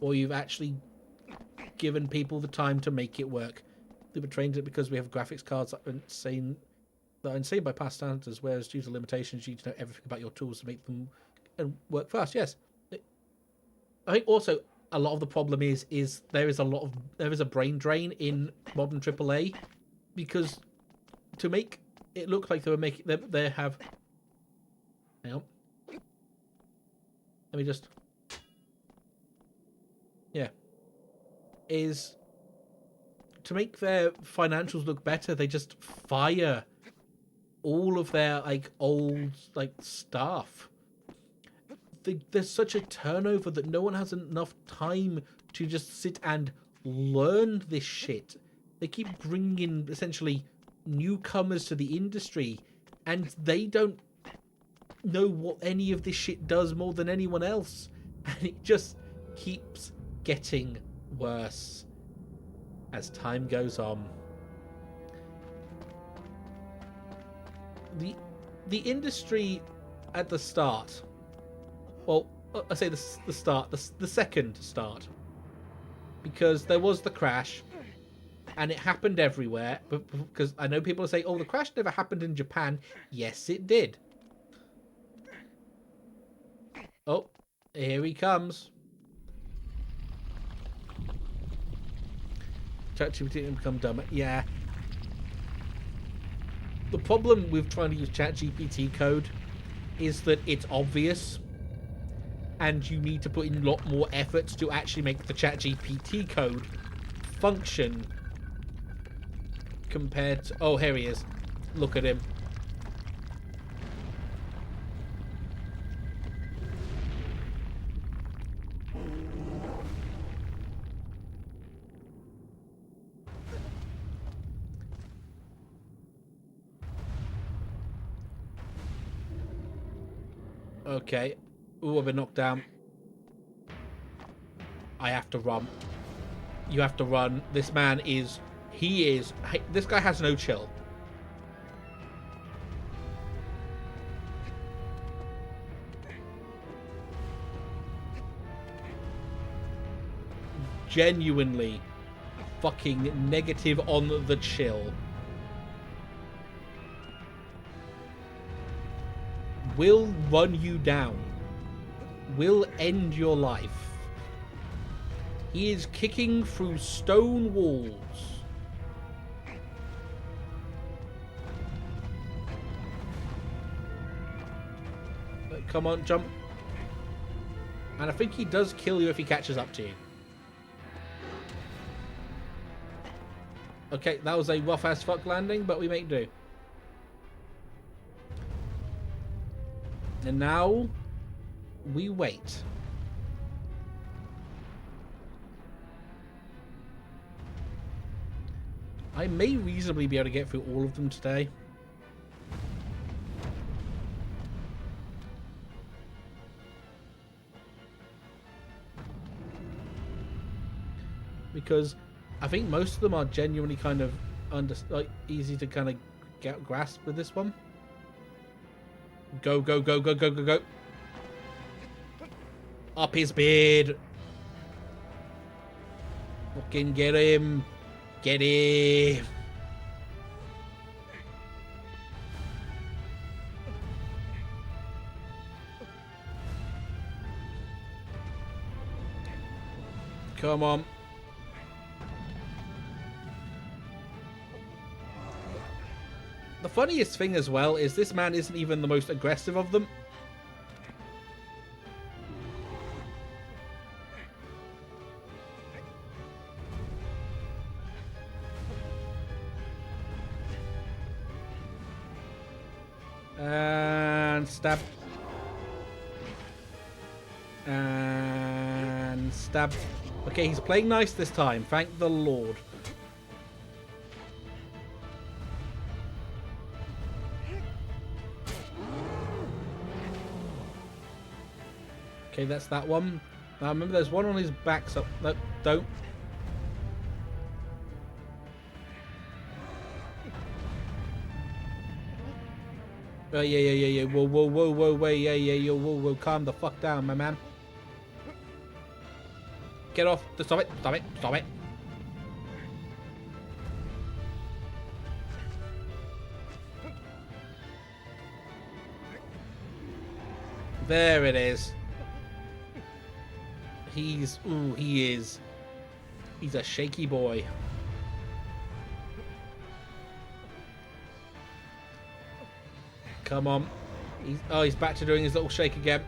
or you've actually given people the time to make it work. They were trained it because we have graphics cards that are insane by past standards, whereas due to limitations, you need to know everything about your tools to make them and work fast. Yes, I think also a lot of the problem is there is a brain drain in modern AAA, because to make it look like they have. Hang on. Let me just. Yeah. Is to make their financials look better, they just fire all of their like old like staff. There's such a turnover that no one has enough time to just sit and learn this shit. They keep bringing in essentially newcomers to the industry, and they don't know what any of this shit does more than anyone else, and it just keeps getting worse as time goes on. The industry at the start, well, I say the second start, because there was the crash, and it happened everywhere. But because I know people say, "Oh, the crash never happened in Japan." Yes, it did. Oh, here he comes. ChatGPT didn't become dumber. Yeah. The problem with trying to use ChatGPT code is that it's obvious, and you need to put in a lot more effort to actually make the ChatGPT code function compared to... Oh, here he is. Look at him. Okay. Ooh, I've been knocked down. I have to run. You have to run. This man is... This guy has no chill. Genuinely fucking negative on the chill. Will run you down. Will end your life. He is kicking through stone walls. Come on, jump. And I think he does kill you if he catches up to you. Okay, that was a rough as fuck landing, but we make do. And now we wait. I may reasonably be able to get through all of them today. Because I think most of them are genuinely kind of easy to kind of grasp with this one. Go, go, go, go, go, go, go. Up his beard. Fucking get him. Get him. Come on. The funniest thing as well is this man isn't even the most aggressive of them. And stab. And stab. Okay, he's playing nice this time. Thank the Lord. Okay, that's that one. Now remember there's one on his back, so no, don't. Yeah. Whoa, wait, yeah, whoa, calm the fuck down, my man. Get off. Stop it. There it is. He's a shaky boy. Come on. He's back to doing his little shake again.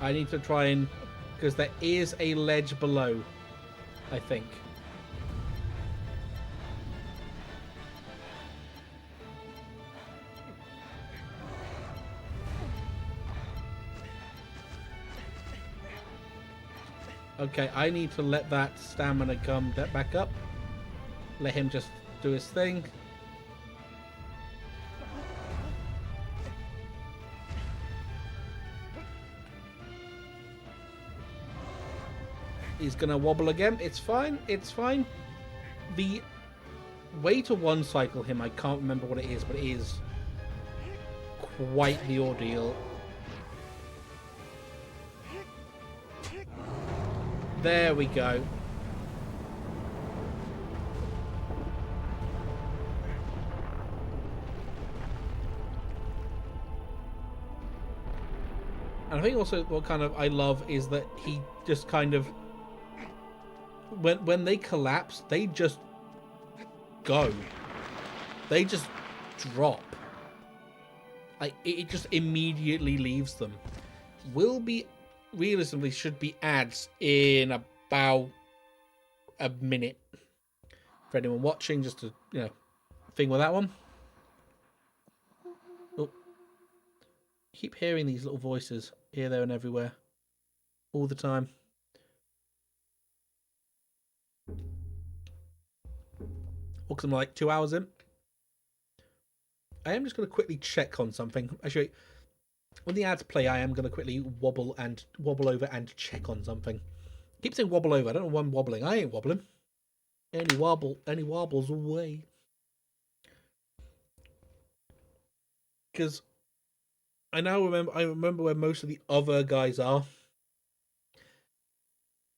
I need to try and... because there is a ledge below, I think. Okay, I need to let that stamina come back up. Let him just do his thing. He's gonna wobble again. It's fine. It's fine. The way to one cycle him, I can't remember what it is, but it is quite the ordeal. There we go. And I think also what kind of I love is that he just kind of when they collapse, they just go. They just drop. Like it just immediately leaves them. Will be realistically should be ads in about a minute for anyone watching, just to thing with that one. Oh, keep hearing these little voices here, there, and everywhere all the time. Or because I'm like 2 hours in. I am just going to quickly check on something. Actually, when the ads play, I am going to quickly wobble over and check on something. I keep saying wobble over. I don't know why I'm wobbling. I ain't wobbling. Any wobbles away. Because I remember where most of the other guys are.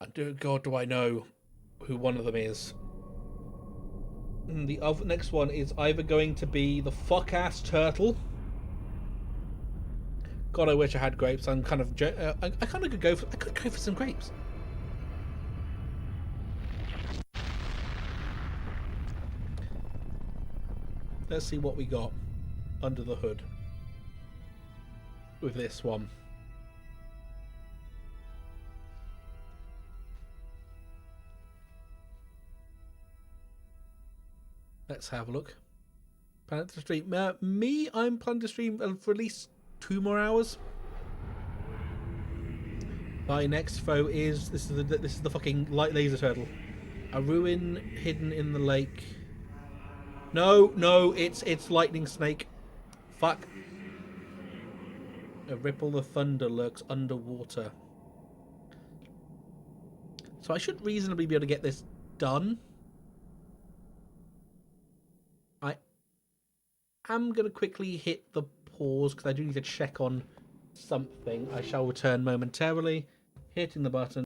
And dear God, do I know who one of them is. The other next one is either going to be the fuck ass turtle. God, I wish I had grapes. I'm kind of I kind of could go for some grapes. Let's see what we got under the hood with this one. Let's have a look. Plan to stream. I'm planning to stream for at least 2 more hours. My next foe is this is the fucking light laser turtle. A ruin hidden in the lake. No, it's lightning snake. Fuck. A ripple of thunder lurks underwater. So I should reasonably be able to get this done. I am going to quickly hit the pause because I do need to check on something. I shall return momentarily. Hitting the button.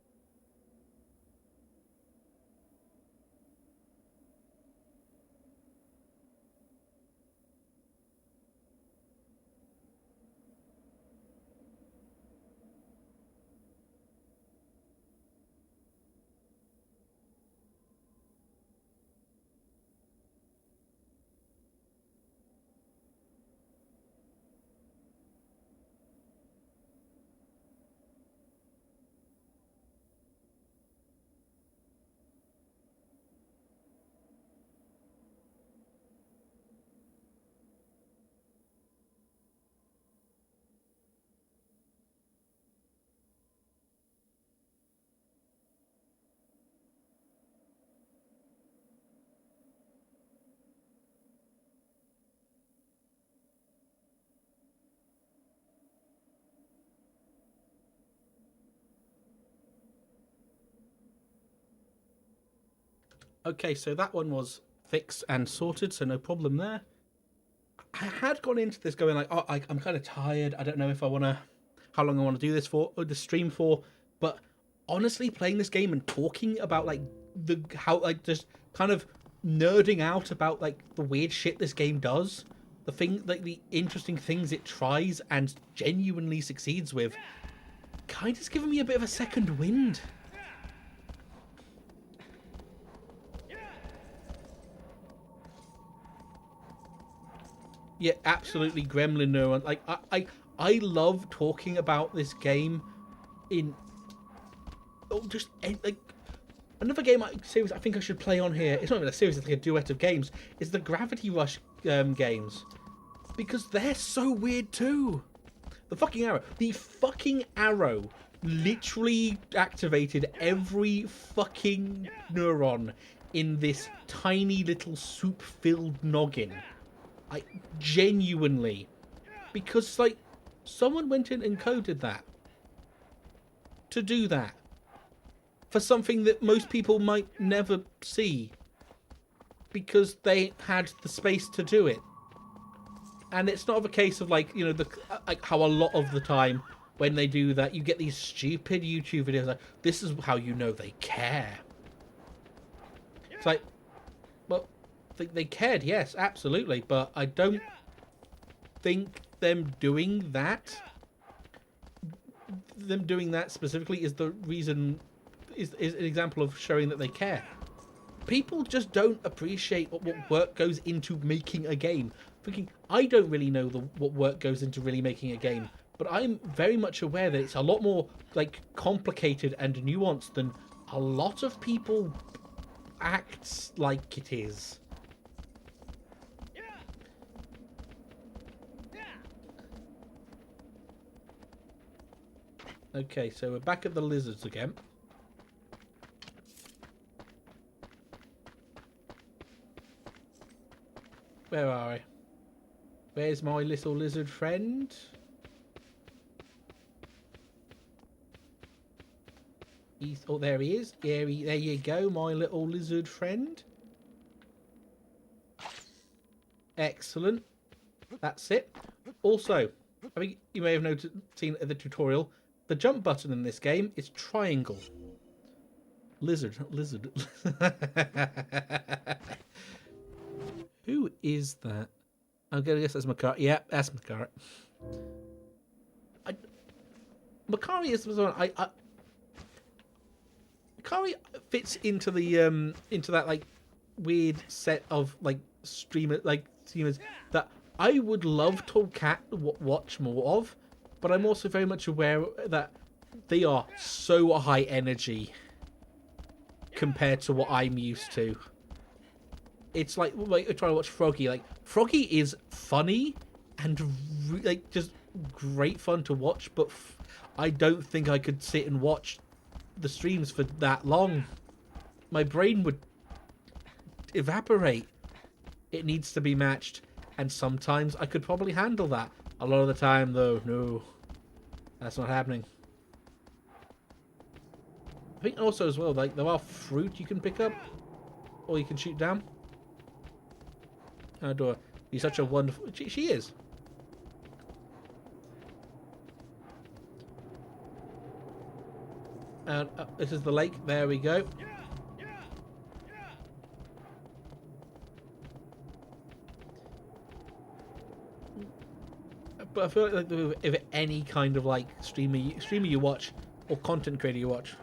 Okay, so that one was fixed and sorted, so no problem there. I had gone into this going like, oh, I'm kind of tired. I don't know if I want to, how long I want to do this for, or the stream for. But honestly, playing this game and talking about like just kind of nerding out about like the weird shit this game does, the interesting things it tries and genuinely succeeds with, kind of giving me a bit of a second wind. Yeah, absolutely, Gremlin neuron. Like I love talking about this game in just like another game series I think I should play on here. It's not even a series; it's like a duet of games. Is the Gravity Rush games because they're so weird too. The fucking arrow, literally activated every fucking neuron in this tiny little soup-filled noggin. I genuinely, because like someone went in and coded that to do that for something that most people might never see because they had the space to do it. And it's not a case of like, you know, like how a lot of the time when they do that, you get these stupid YouTube videos like, this is how you know they care. It's like, well, they cared, yes, absolutely, but I don't think them doing that specifically is the reason, is an example of showing that they care. People just don't appreciate what work goes into making a game. Thinking, I don't really know what work goes into really making a game, but I'm very much aware that it's a lot more like complicated and nuanced than a lot of people acts like it is. Okay, so we're back at the lizards again. Where are I? Where's my little lizard friend? Oh, there he is. There you go, my little lizard friend. Excellent. That's it. Also, I think you may have seen the tutorial. The jump button in this game is triangle. Lizard. Who is that? I'm gonna guess that's Makari. Yeah, that's Makari. Makari is the one Makari fits into the into that like weird set of like streamers that I would love to watch more of, but I'm also very much aware that they are so high energy compared to what I'm used to. It's like trying to watch Froggy. Like Froggy is funny and like just great fun to watch, but I don't think I could sit and watch the streams for that long. My brain would evaporate. It needs to be matched, and sometimes I could probably handle that. A lot of the time, though, no, that's not happening. I think also as well, like there are fruit you can pick up, or you can shoot down. Adore. He's such a wonderful. She is. And this is the lake. There we go. But I feel like if any kind of like streamer you watch or content creator you watch,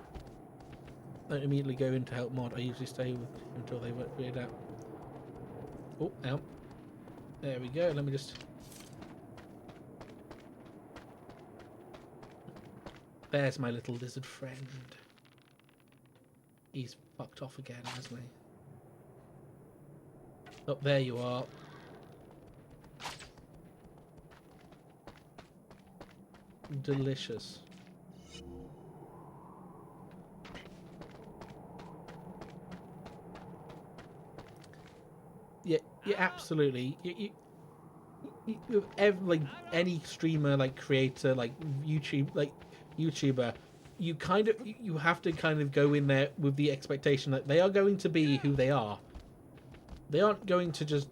don't immediately go into help mod. I usually stay with until they work weird out. Oh, out. There we go. Let me just. There's my little lizard friend. He's fucked off again, hasn't he? Oh, there you are. Delicious. Yeah, absolutely. You like any streamer, like creator, like YouTuber, you kind of you have to kind of go in there with the expectation that they are going to be who they are. They aren't going to just.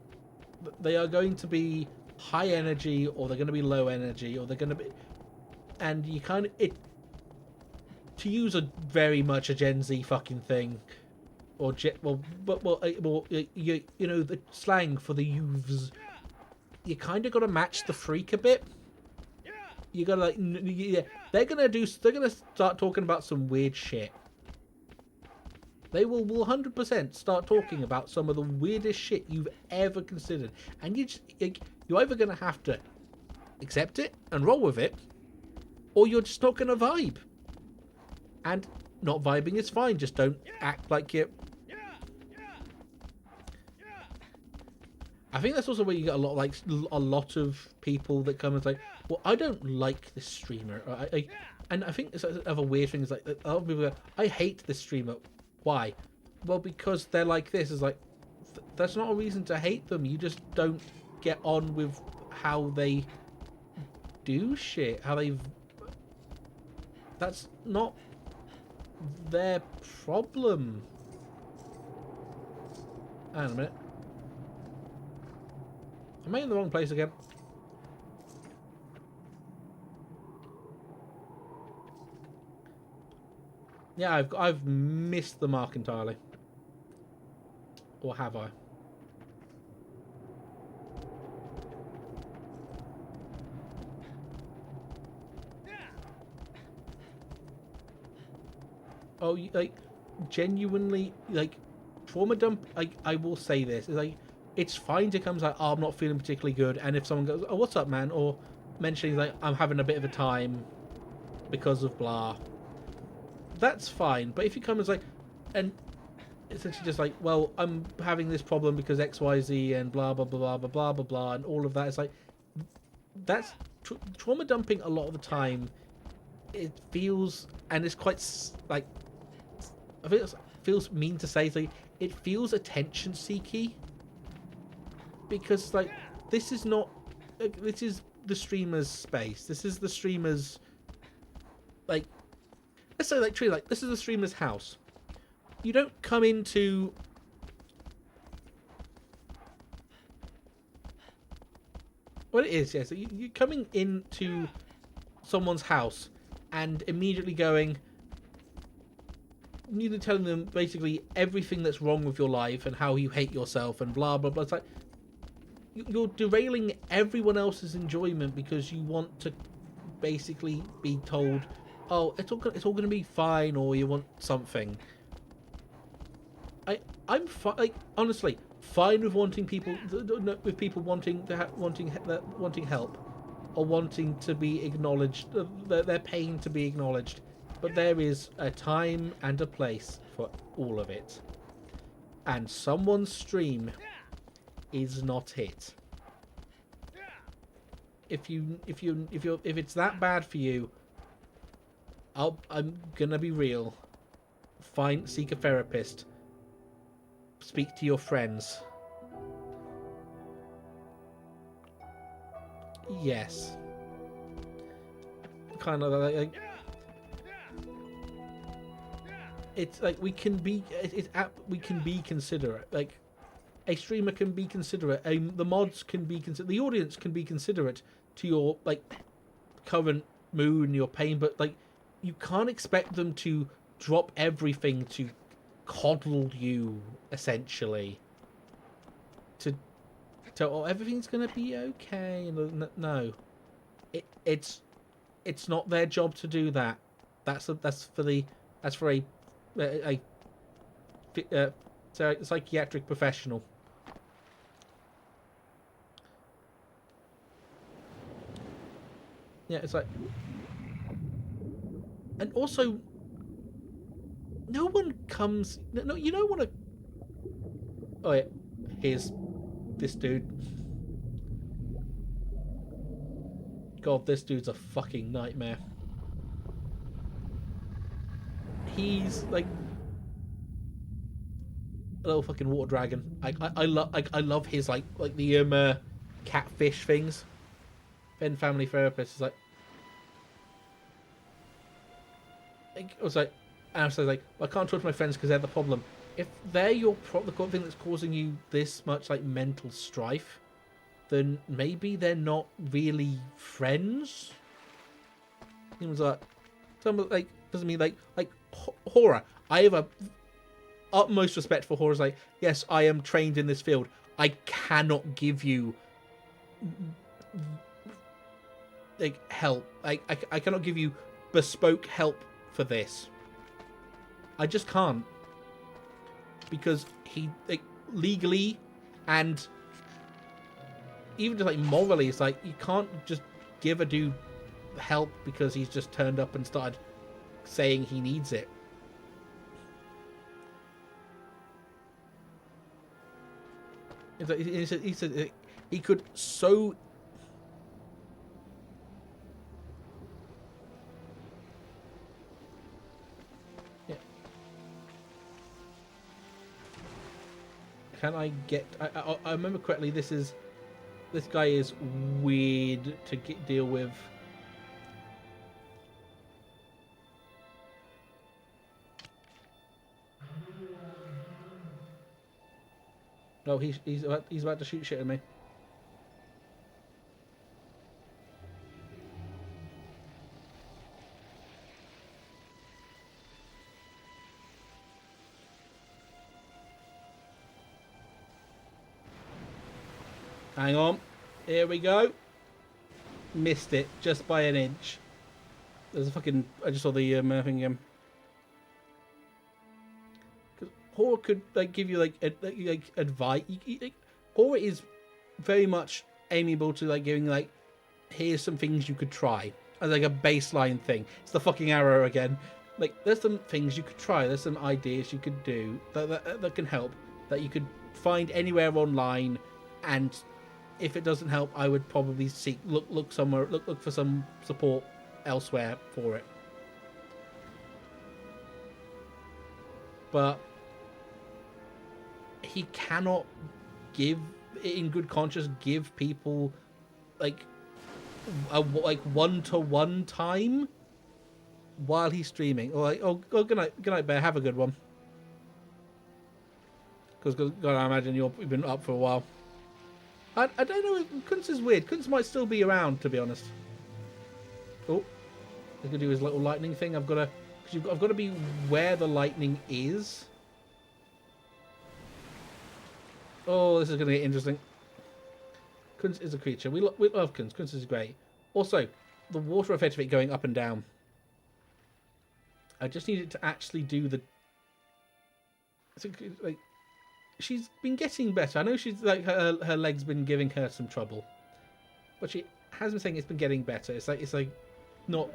They are going to be high energy, or they're going to be low energy, or they're going to be. And you kind of to use a very much a Gen Z fucking thing, or you know the slang for the youths. You kind of got to match the freak a bit. You gotta like, yeah. They're gonna start talking about some weird shit. They will 100% start talking about some of the weirdest shit you've ever considered, and you're either gonna have to accept it and roll with it, or you're just not gonna vibe. And not vibing is fine. Just don't act like it. I think that's also where you get a lot of people that come and say, "Well, I don't like this streamer," and I think it's other weird things like a lot of people go, "I hate this streamer." Why? Well, because they're like this. Is like that's not a reason to hate them. You just don't get on with how they do shit. That's not their problem. Hang on a minute. Am I in the wrong place again? Yeah, I've missed the mark entirely. Or have I? Oh, like genuinely, like trauma dump. I will say this is like it's fine to come like, oh, I'm not feeling particularly good, and if someone goes, oh, what's up, man, or mentioning like I'm having a bit of a time because of blah, that's fine. But if you come as like, and essentially just like, well, I'm having this problem because X, Y, Z, and blah blah blah blah blah blah blah, and all of that, it's like that's trauma dumping. A lot of the time, it feels, and it's quite like I think it feels mean to say, like it feels attention seeky. because like this is not this is the streamer's space. This is the streamer's like let's say like truly like this is the streamer's house. You don't come into what it is, yeah. So you're coming into someone's house and immediately going, you telling them basically everything that's wrong with your life and how you hate yourself and blah blah blah. It's like you're derailing everyone else's enjoyment because you want to basically be told, "Oh, it's all going to be fine," or you want something. I'm fine. Like honestly, fine with wanting people with people wanting to wanting help or wanting to be acknowledged, their pain to be acknowledged. But there is a time and a place for all of it, and someone's stream is not it. If it's that bad for you, I'm gonna be real. Seek a therapist. Speak to your friends. Yes. Kind of like it's like we can be considerate. Like a streamer can be considerate. The mods can be considerate. The audience can be considerate to your like current mood and your pain, but like you can't expect them to drop everything to coddle you essentially. To oh, everything's gonna be okay. No, it's not their job to do that. That's for a psychiatric professional. Yeah, it's like, and also, no one comes. No, you don't want to. Oh yeah, here's this dude. God, this dude's a fucking nightmare. He's like a little fucking water dragon. I love his like the catfish things. Then family therapist is like I was like, and I was like, well, I can't talk to my friends because they're the problem. If they're the thing that's causing you this much like mental strife, then maybe they're not really friends. He was like, some like doesn't mean like horror. I have a utmost respect for horror. Like, yes, I am trained in this field. I cannot give you like help. I cannot give you bespoke help for this. I just can't, because he like legally and even just like morally, it's like you can't just give a dude help because he's just turned up and started saying he needs it. It's like, he said he could so. Yeah. Can I get? I remember correctly. This guy is weird to deal with. No, he's about to shoot shit at me. Hang on. Here we go. Missed it just by an inch. There's a fucking. I just saw the thing again. Horror could like give you like advice. Horror is very much amiable to like giving like, here's some things you could try as like a baseline thing. It's the fucking arrow again. Like there's some things you could try. There's some ideas you could do that can help, that you could find anywhere online. And if it doesn't help, I would probably look somewhere, look for some support elsewhere for it. But he cannot give in good conscience, give people like a like 1-to-1 time while he's streaming. Or like, oh, good night, Bear. Have a good one. Because I imagine you've been up for a while. I don't know. Kunz is weird. Kunz might still be around, to be honest. Oh, he's gonna do his little lightning thing. I've got to, because I've got to be where the lightning is. Oh, this is gonna get interesting. Kunz is a creature. We love Kunz. Kunz is great. Also, the water effect of it going up and down. I just need it to actually do the. Like, she's been getting better. I know she's like her leg's been giving her some trouble, but she has been saying it's been getting better. It's like not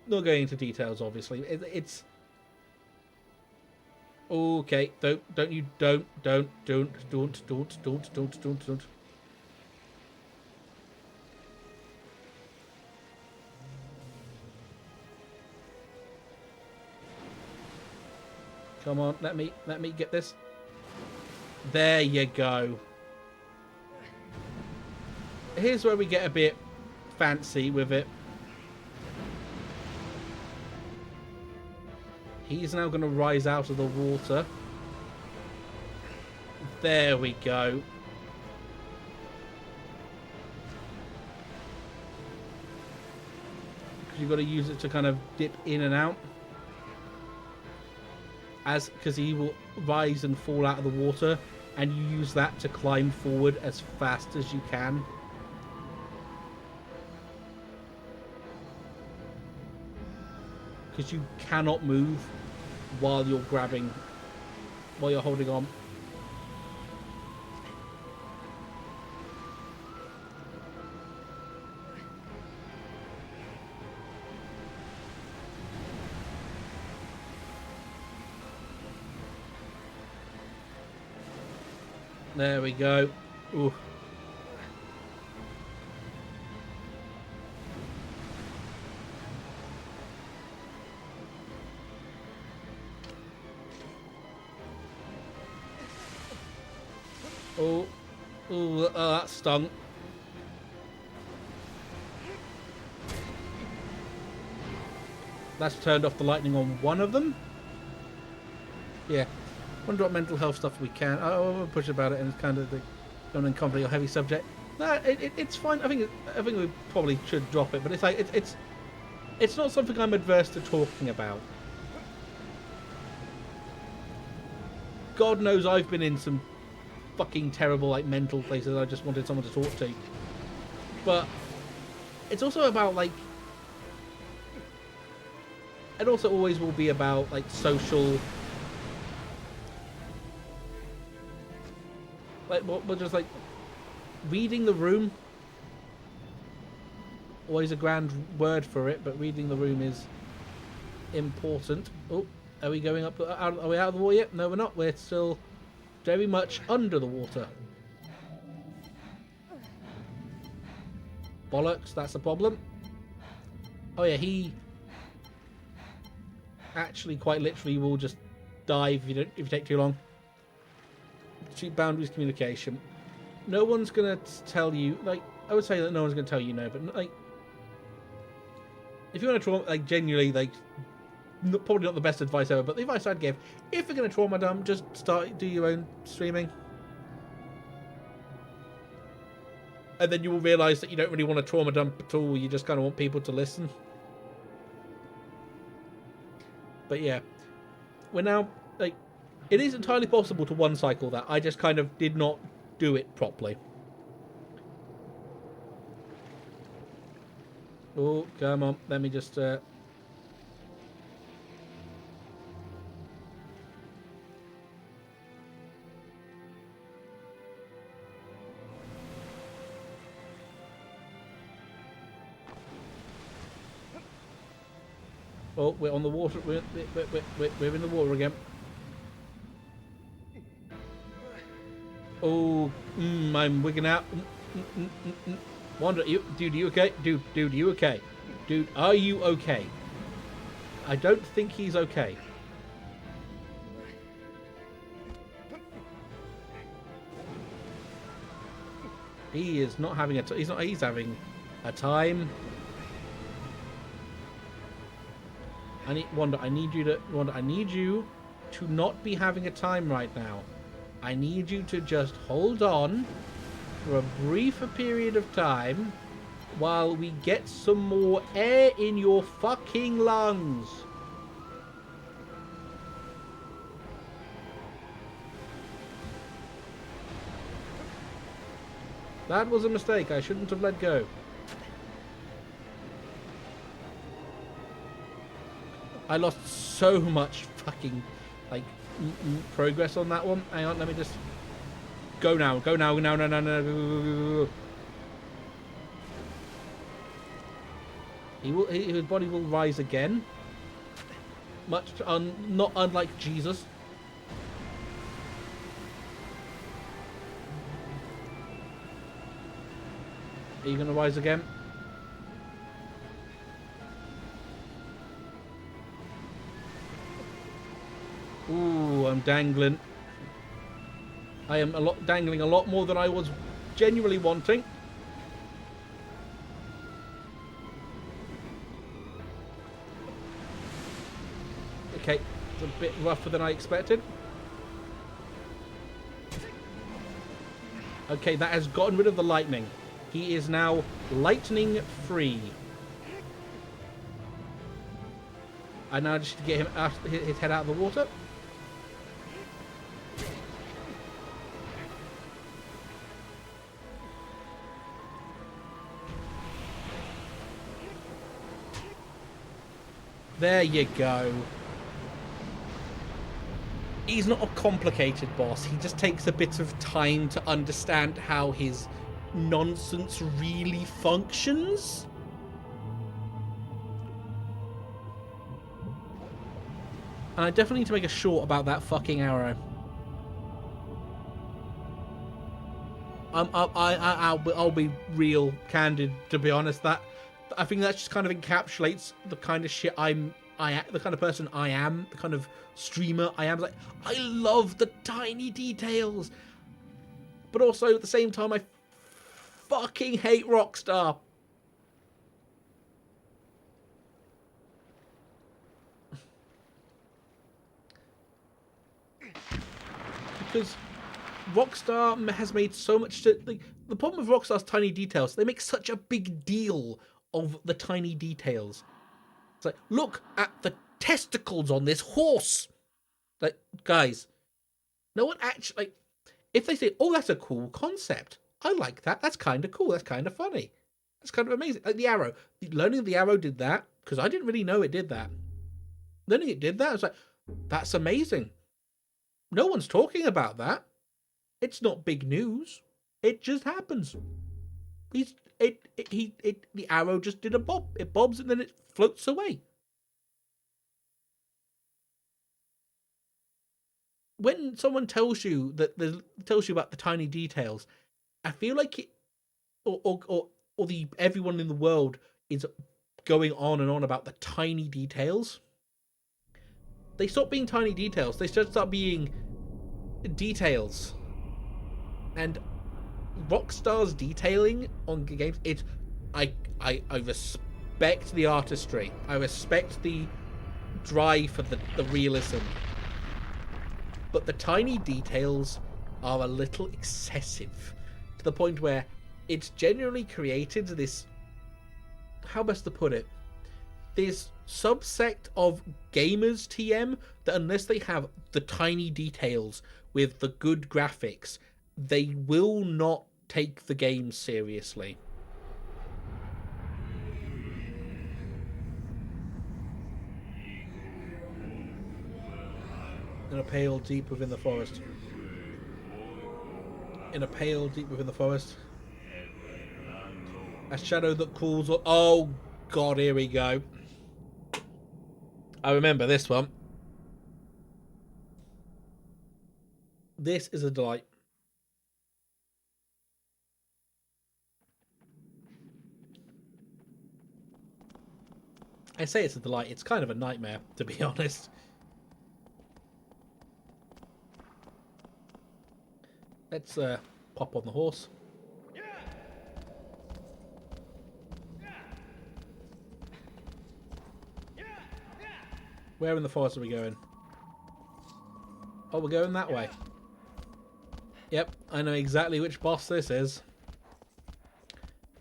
going into details. Obviously, it's okay. Don't. Come on, let me get this. There you go. Here's where we get a bit fancy with it. He's now going to rise out of the water. There we go. Because you've got to use it to kind of dip in and out. Because he will rise and fall out of the water, and you use that to climb forward as fast as you can. Because you cannot move while you're holding on. There we go. Ooh. Oh. Ooh, that stung. That's turned off the lightning on one of them. Yeah. Wonder what mental health stuff we can. I won't push about it, and it's kind of the uncomfortable or heavy subject. No, it's fine. I think we probably should drop it, but it's like it's not something I'm adverse to talking about. God knows I've been in some fucking terrible like mental places. I just wanted someone to talk to. But it's also about like, it also always will be about like social. Like, we're just like reading the room. Always a grand word for it, but reading the room is important. Oh, are we going up? Are we out of the water yet? No, we're not. We're still very much under the water. Bollocks, that's a problem. Oh yeah, he actually quite literally will just die if you take too long. Cheap boundaries communication. No one's gonna tell you, like, I would say that no one's gonna tell you no, but like, if you want to trauma, like, genuinely, like, probably not the best advice ever, but the advice I'd give, if you're gonna trauma dump, just do your own streaming, and then you will realize that you don't really want to trauma dump at all. You just kind of want people to listen. But yeah, we're now like. It is entirely possible to one cycle that. I just kind of did not do it properly. Oh, come on. Let me just... Oh, we're on the water. We're in the water again. Oh, I'm wigging out. Wonder, dude, are you okay? Dude, are you okay? Dude, are you okay? I don't think he's okay. He is not having he's not. He's having a time. Wanda. I need you to not be having a time right now. I need you to just hold on for a brief period of time while we get some more air in your fucking lungs. That was a mistake. I shouldn't have let go. I lost so much fucking, like, progress on that one. Hang on, let me just... Go now. Go now. No. His body will rise again. Not unlike Jesus. Are you going to rise again? Ooh, I'm dangling. I am dangling a lot more than I was genuinely wanting. Okay, it's a bit rougher than I expected. Okay, that has gotten rid of the lightning. He is now lightning free. I now just get him out, his head out of the water. There you go. He's not a complicated boss. He just takes a bit of time to understand how his nonsense really functions. And I definitely need to make a short about that fucking arrow. I'll be real candid, to be honest. That I think that just kind of encapsulates the kind of shit the kind of person I am, the kind of streamer I am. Like, I love the tiny details, but also at the same time, I fucking hate Rockstar. Because Rockstar has made so much shit. Like, the problem with Rockstar's tiny details, they make such a big deal of the tiny details. It's like, look at the testicles on this horse. Like, guys, no one actually, like, if they say, oh, that's a cool concept, I like that. That's kind of cool. That's kind of funny. That's kind of amazing. Like the arrow. Learning the arrow did that, because I didn't really know it did that. Learning it did that, I was like, that's amazing. No one's talking about that. It's not big news. It just happens. The arrow just did a bob. It bobs and then it floats away. When someone tells you about the tiny details, I feel like it, or everyone in the world is going on and on about the tiny details. They stop being tiny details. They start being details. And Rockstar's detailing on games, I respect the artistry. I respect the drive for the realism. But the tiny details are a little excessive, to the point where it's genuinely created this, how best to put it, this subsect of gamers TM that unless they have the tiny details with the good graphics, they will not take the game seriously. In a pale deep within the forest. In a pale deep within the forest. A shadow that calls... Oh, God, here we go. I remember this one. This is a delight. I say it's a delight. It's kind of a nightmare, to be honest. Let's pop on the horse. Where in the forest are we going? Oh, we're going that way. Yep, I know exactly which boss this is.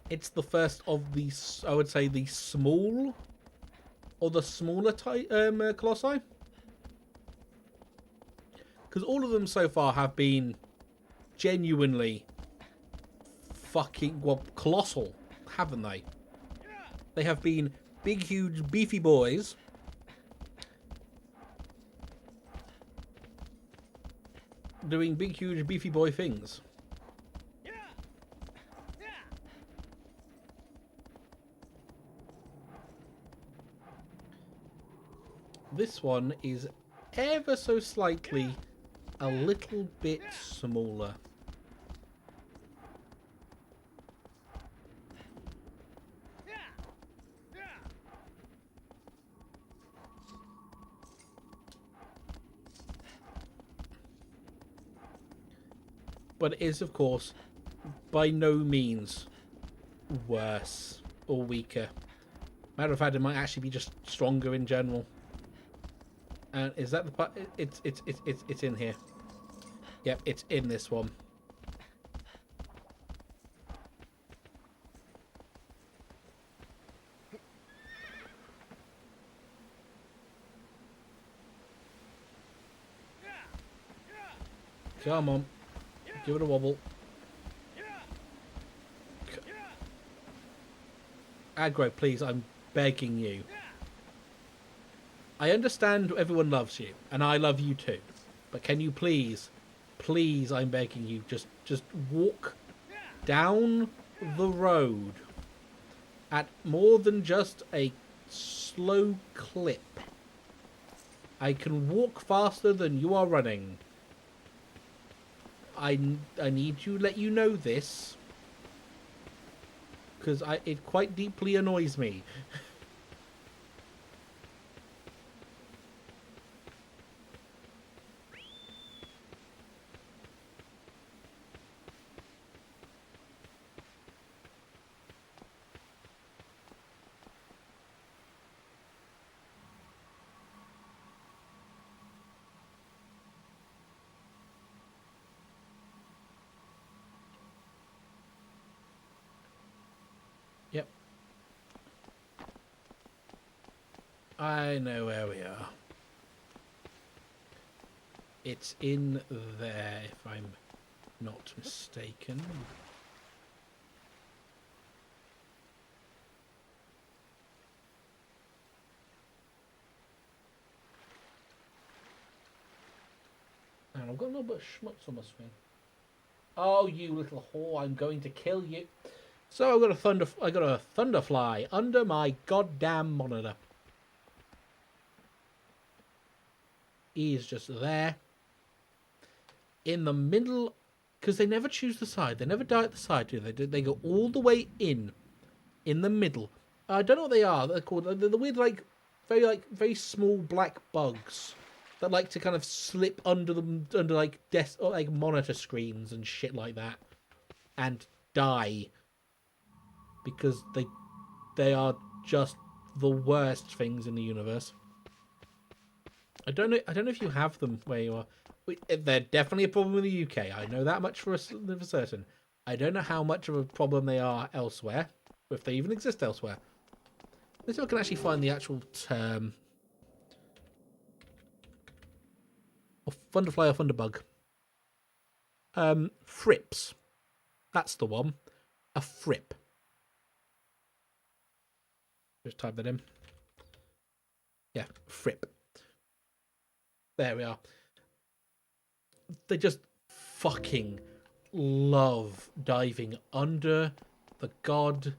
It's the first of the, I would say, the small or the smaller type Colossi. Because all of them so far have been genuinely fucking, well, colossal, haven't they? They have been big, huge, beefy boys. Doing big, huge, beefy boy things. This one is ever so slightly a little bit smaller. But it is, of course, by no means worse or weaker. Matter of fact, it might actually be just stronger in general. And is that the part? It's in here. Yep, it's in this one. Come on, give it a wobble. Aggro, please, I'm begging you. I understand everyone loves you, and I love you too. But can you please, please, I'm begging you, just walk down the road at more than just a slow clip. I can walk faster than you are running. I need to let you know this, because it quite deeply annoys me. Yep. I know where we are. It's in there, if I'm not mistaken. And I've got a little bit of schmutz on my screen. Oh, you little whore! I'm going to kill you. So I got a thunderfly under my goddamn monitor. He is just there, in the middle, because they never choose the side. They never die at the side, do they? They go all the way in the middle. I don't know what they are. They're called. They're the weird, very small black bugs that like to kind of slip under like desk or like monitor screens and shit like that, and die because they are just the worst things in the universe. I don't know if you have them where you are. They're definitely a problem in the UK. I know that much for certain. I don't know how much of a problem they are elsewhere, or if they even exist elsewhere. Let's see if I can actually find the actual term. Or thunderfly or thunderbug. Frips. That's the one. A frip. Just type that in. Yeah, frip. There we are. They just fucking love diving under the goddamned.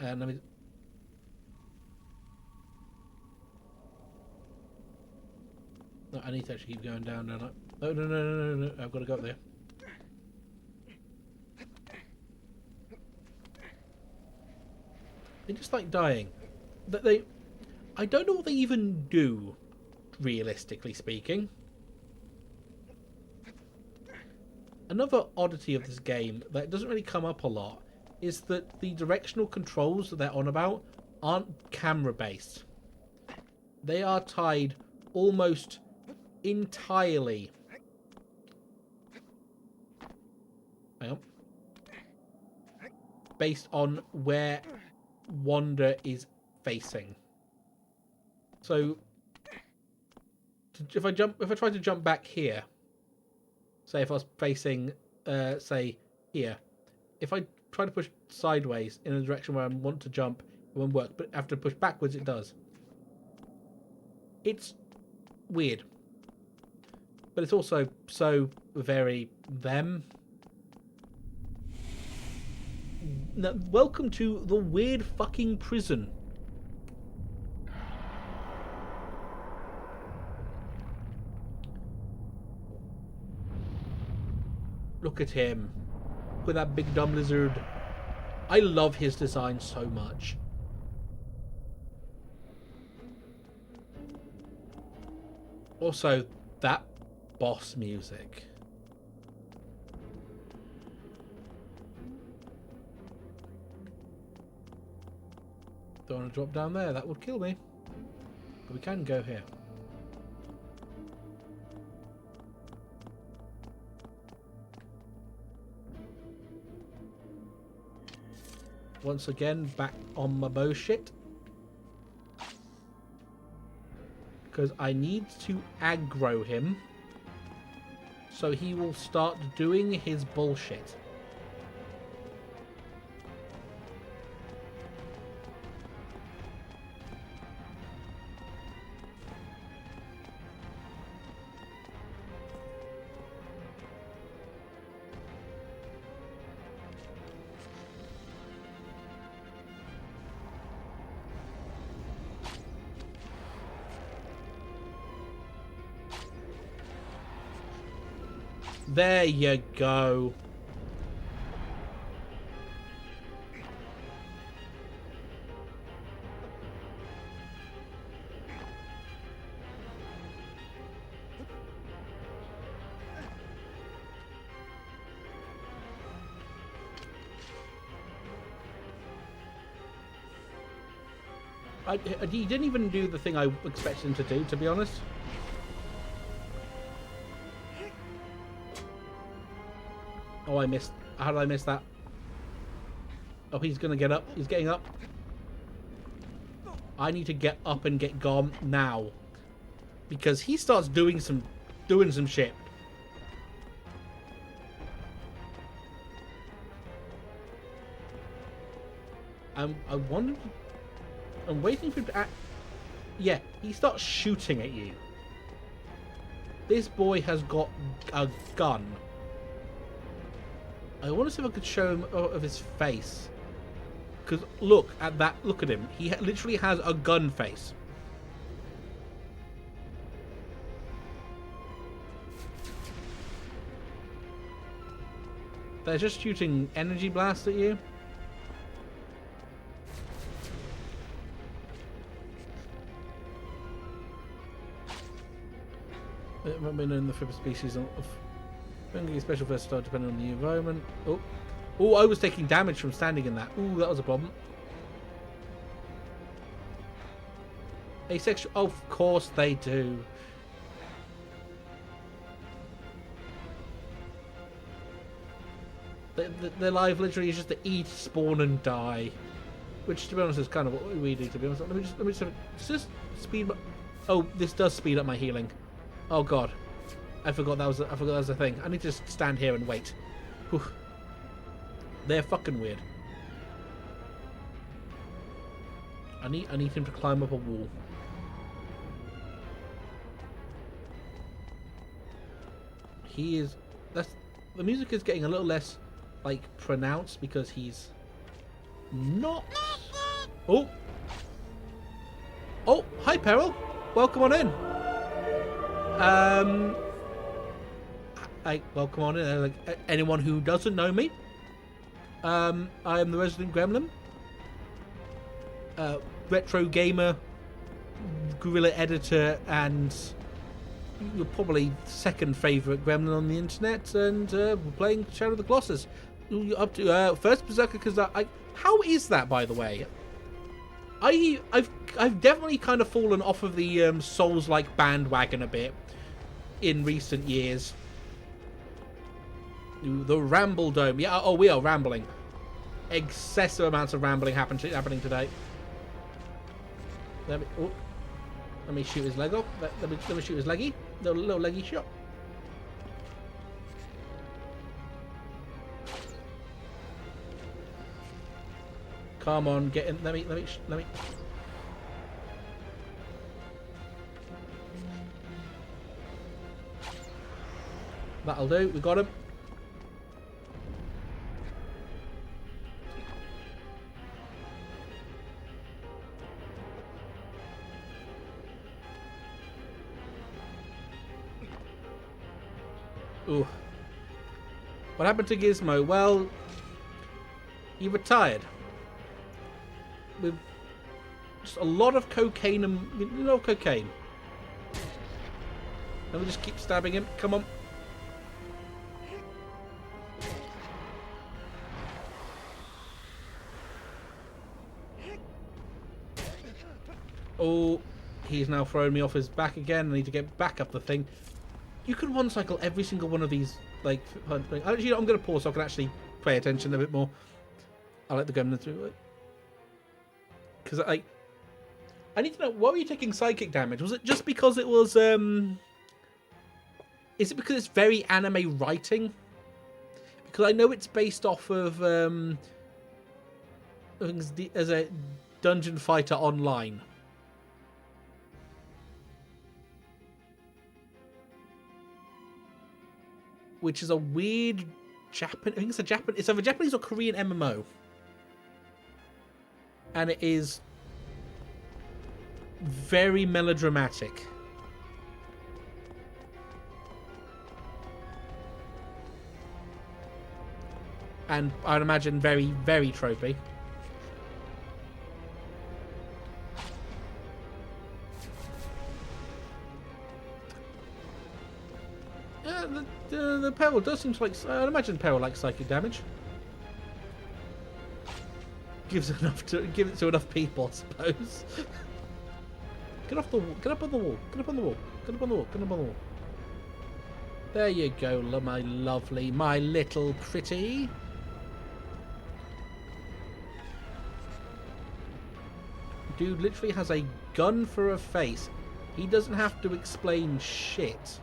And let me. No, I need to actually keep going down, don't I? Oh, no. I've got to go up there. They just like dying. I don't know what they even do, realistically speaking. Another oddity of this game that doesn't really come up a lot is that the directional controls that they're on about aren't camera based. They are tied almost entirely. Hang on. Based on where Wanda is facing. So if I try to jump back here, say if I was facing say here, if I try to push sideways in a direction where I want to jump, it won't work, but after push backwards it does. It's weird, but it's also so very them. Now, welcome to the weird fucking prison. Look at him with that big dumb lizard. I love his design so much. Also, that boss music. Don't want to drop down there, that would kill me. But we can go here. Once again, back on my bullshit. Because I need to aggro him. So he will start doing his bullshit. There you go. He didn't even do the thing I expected him to do, to be honest. Oh, I missed. How did I miss that? Oh, he's gonna get up. He's getting up. I need to get up and get gone now, because he starts doing some shit. I wonder. I'm waiting for him to act. Yeah, he starts shooting at you. This boy has got a gun. I want to see if I could show him of his face. Because look at that. Look at him. He literally has a gun face. They're just shooting energy blasts at you. It might be known the fifth species of a special first start depending on the environment. Oh, I was taking damage from standing in that. Ooh, that was a problem. Asexual. Oh, of course they do. Their life literally is just to eat, spawn, and die, which, to be honest, is kind of what we do. To be honest, let me just speed. Oh, this does speed up my healing. Oh god, I forgot that was a thing. I need to just stand here and wait. Whew. They're fucking weird. I need him to climb up a wall. He is. The music is getting a little less like pronounced because he's not. Oh, hi Peril. Welcome on in. Welcome on in. Like, anyone who doesn't know me, I am the resident Gremlin, retro gamer, guerrilla editor, and you're probably second favourite Gremlin on the internet. And we're playing Shadow of the Colossus. You're up to first Berserker, because how is that, by the way? I've definitely kind of fallen off of the Souls-like bandwagon a bit in recent years. The Ramble Dome. Yeah, oh, we are rambling. Excessive amounts of rambling happening today. Let me shoot his leg off. Let me shoot his leggy. Little leggy shot. Come on, get in. Let me. That'll do. We got him. Ooh. What happened to Gizmo? Well, he retired. With just a lot of cocaine and no cocaine. Let me just keep stabbing him. Come on. Oh, he's now throwing me off his back again. I need to get back up the thing. You can one cycle every single one of these, like, actually, I'm going to pause so I can actually pay attention a bit more. I like the Gremlin through it. Because, I need to know, why were you taking psychic damage? Was it just because it was, is it because it's very anime writing? Because I know it's based off of, as a dungeon fighter online. Which is a weird Japan. I think it's it's either Japanese or Korean MMO, and it is very melodramatic. And I'd imagine very, very tropey. The peril does seem to like. I'd imagine peril likes psychic damage. Give it to enough people, I suppose. Get off the wall. Get up on the wall. Get up on the wall. Get up on the wall. Get up on the wall. There you go, my lovely, my little pretty. Dude literally has a gun for a face. He doesn't have to explain shit.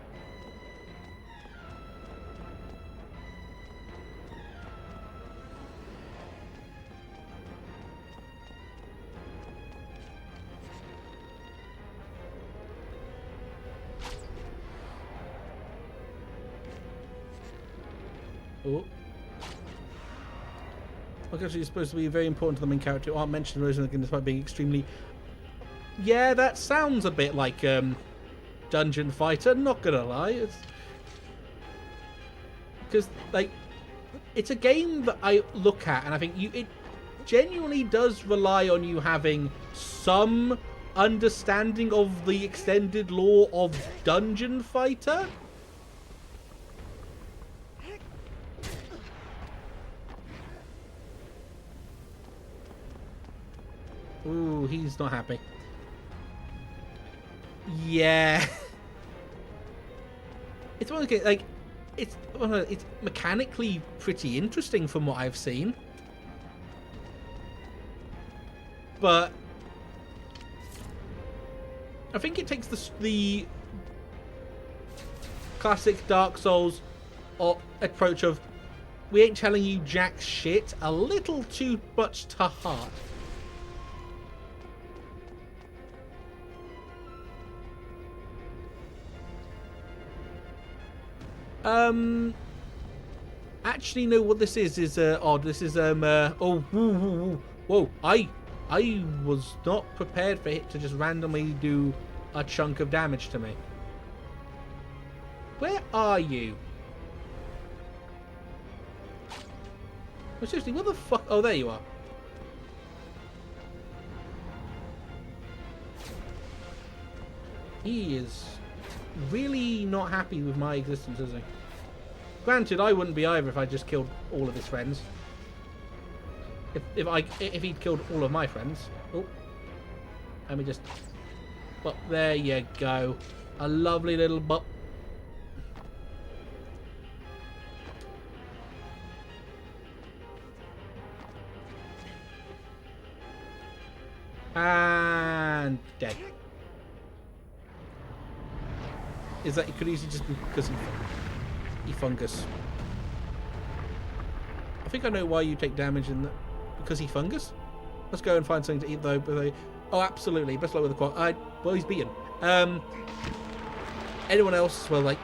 Oh. Okay, so you're supposed to be very important to the main character. Aren't mentioned version again despite being extremely. Yeah, that sounds a bit like Dungeon Fighter. Not gonna lie, it's because like it's a game that I look at and I think it genuinely does rely on you having some understanding of the extended lore of Dungeon Fighter. Ooh, he's not happy. Yeah. It's one of the, like, it's mechanically pretty interesting from what I've seen. But I think it takes the classic Dark Souls approach of we ain't telling you jack shit a little too much to heart. Actually, no. What this is odd. This is oh, whoa! I was not prepared for it to just randomly do a chunk of damage to me. Where are you? Oh, seriously, where the fuck? Oh, there you are. He is really not happy with my existence, is he? Granted, I wouldn't be either if I just killed all of his friends. If he'd killed all of my friends. Oh, Let me just... But there you go. A lovely little butt. And dead. Is that it could easily just be because he fungus. I think I know why you take damage in that. Because he fungus? Let's go and find something to eat though. But oh, absolutely. Best luck with the quad. Well, he's beaten. Anyone else? Well, like,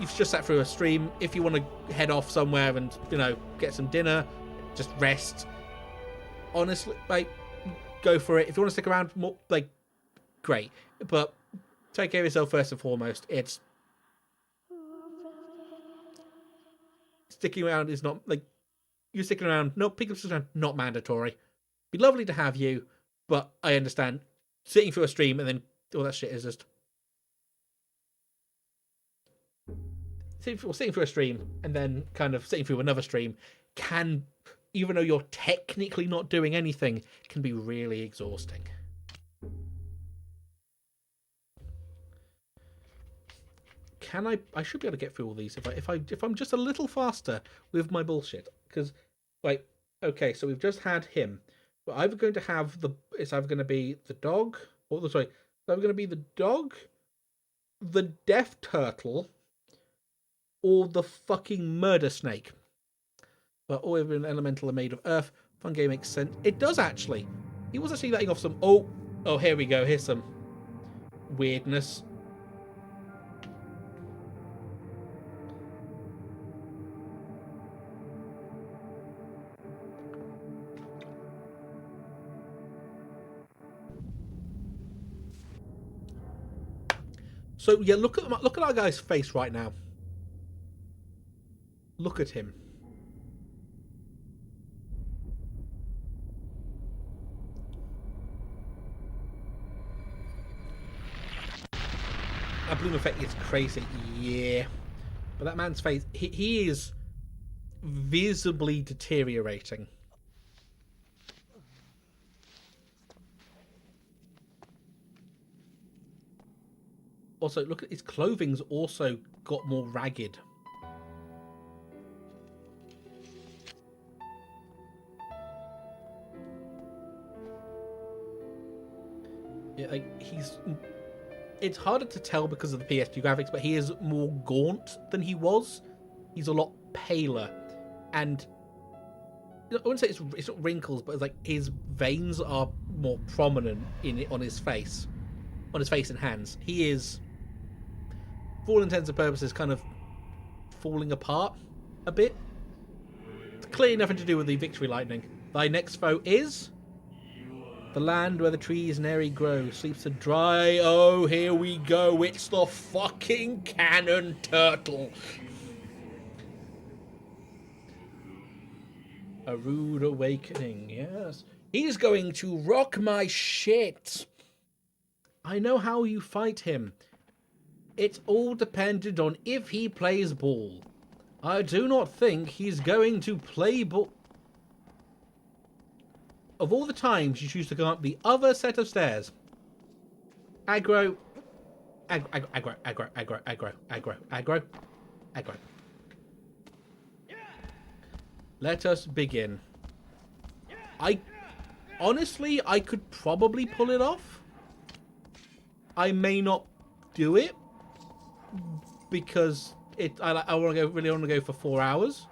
you've just sat through a stream. If you want to head off somewhere and, you know, get some dinner, just rest. Honestly, like, go for it. If you want to stick around more, like, great. But take care of yourself first and foremost. It's sticking around is not like you sticking around. No, picking up around not mandatory. Be lovely to have you, but I understand sitting through a stream and then all that shit is just sitting through a stream and then kind of sitting through another stream can, even though you're technically not doing anything, can be really exhausting. Can I should be able to get through all these if I'm just a little faster with my bullshit. Because, like, okay, so we've just had him. We're either going to have it's either going to be the dog, or sorry, it's either going to be the dog, the death turtle, or the fucking murder snake. But all of an elemental are made of earth. Fun game makes sense. It does actually. He was actually letting off some. Oh, here we go. Here's some weirdness. So yeah, look at our guy's face right now. Look at him. That bloom effect is crazy, yeah. But that man's face, he is visibly deteriorating. Also, look at his clothing's also got more ragged. Yeah, like it's harder to tell because of the PS2 graphics, but he is more gaunt than he was. He's a lot paler, and I wouldn't say it's not wrinkles, but it's like his veins are more prominent on his face and hands. He is, for all intents and purposes, kind of falling apart a bit. It's clearly nothing to do with the victory lightning. Thy next foe is the land where the trees nary grow, sleeps to dry. Oh, here we go. It's the fucking cannon turtle. A rude awakening, yes. He's going to rock my shit. I know how you fight him. It's all dependent on if he plays ball. I do not think he's going to play ball. Of all the times you choose to go up the other set of stairs. Aggro. Aggro. Let us begin. Honestly, I could probably pull it off. I may not do it because I really want to go for 4 hours.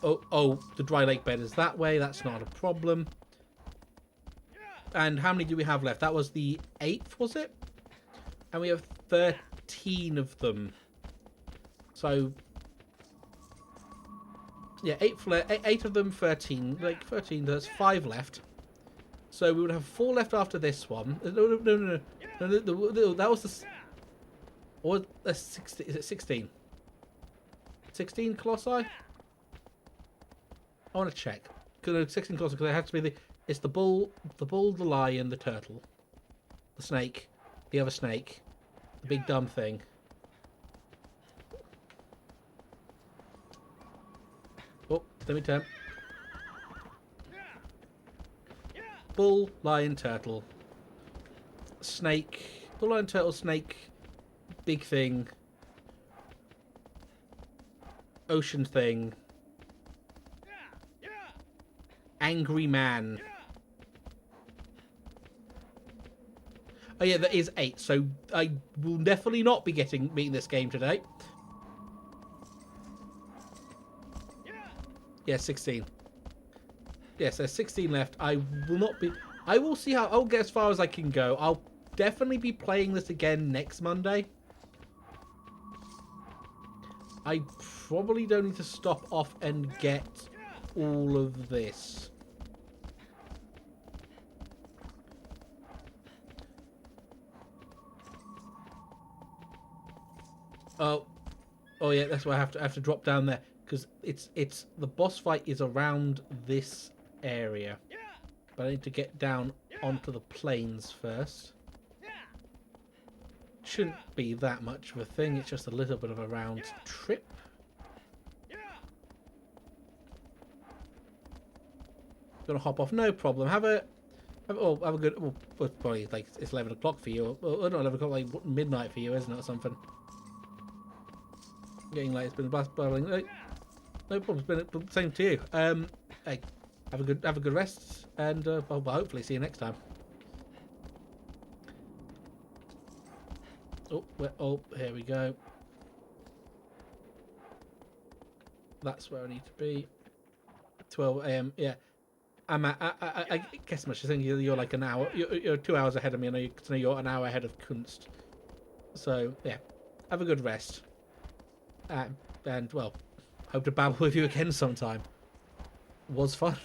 Oh, the dry lake bed is that way. That's not a problem. And how many do we have left? That was the 8th, was it? And we have 13 of them. So yeah, 8 of them, 13. Like 13, there's 5 left. So we would have 4 left after this one. No. That was the... Or 16. Is it 16? 16 Colossi? I want to check. Because 16 Colossi, because it has to be the... It's the bull, the lion, the turtle. The snake. The other snake. The big dumb thing. Oh, let me turn. bull, lion, turtle, snake, bull, lion, turtle, snake, big thing, ocean thing, angry man. Oh yeah, that is 8. So I will definitely not be beating this game today. Yeah, 16. Yes, there's 16 left. I will not be. I will see how. I'll get as far as I can go. I'll definitely be playing this again next Monday. I probably don't need to stop off and get all of this. Oh, oh yeah, that's why I have to drop down there because it's the boss fight is around this area, but I need to get down onto the plains first. Shouldn't be that much of a thing. It's just a little bit of a round trip. Gonna hop off, no problem. Have a good. Well, probably like it's 11 o'clock for you, or not 11 o'clock, like midnight for you, isn't it, or something? Getting late. It's been babbling. No problem. It's been same to you. Hey, have a good rest, and I'll hopefully see you next time. Oh, here we go. That's where I need to be. 12 a.m. Yeah, I guess much. I think you're like an hour. You're 2 hours ahead of me, and you're an hour ahead of Kunst. So yeah, have a good rest. And well, hope to babble with you again sometime. Was fun.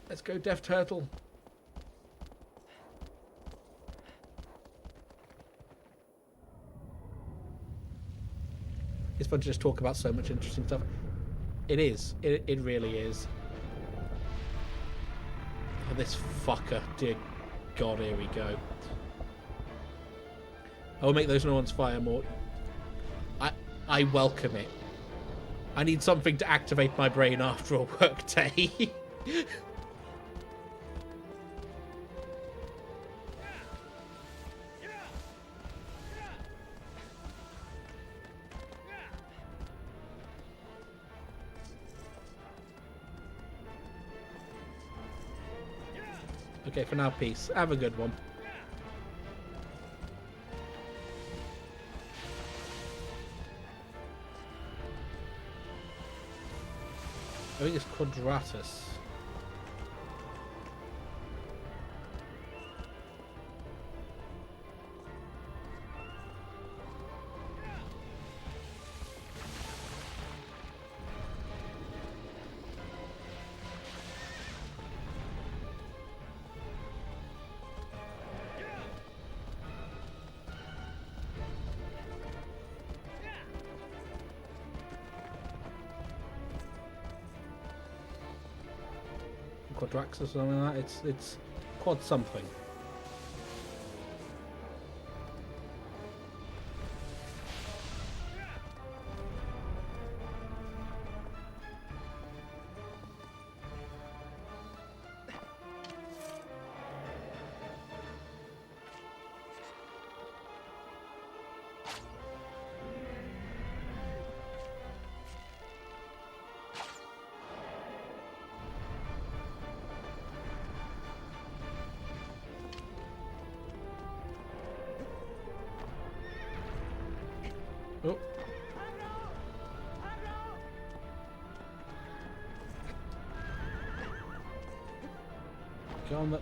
Let's go, Death Turtle. It's fun to just talk about so much interesting stuff. It is. It really is. Oh, this fucker. Dear God, here we go. I will make those no ones fire more. I welcome it. I need something to activate my brain after a work day. Okay, for now, peace. Have a good one. I think it's Quadratus. Quadrax or something like that. It's quad something. Oh. Go on,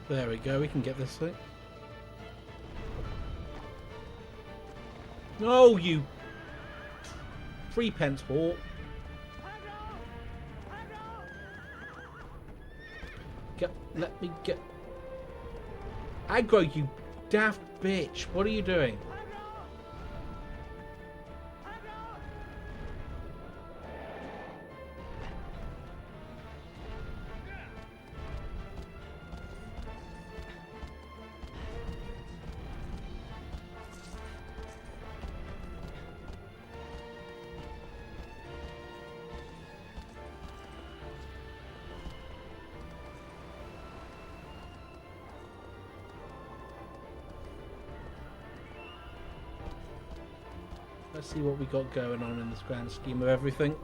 There we go. We can get this thing. No, you 3p whore. Let me get aggro, you daft bitch. What are you doing? Let's see what we got going on in this grand scheme of everything.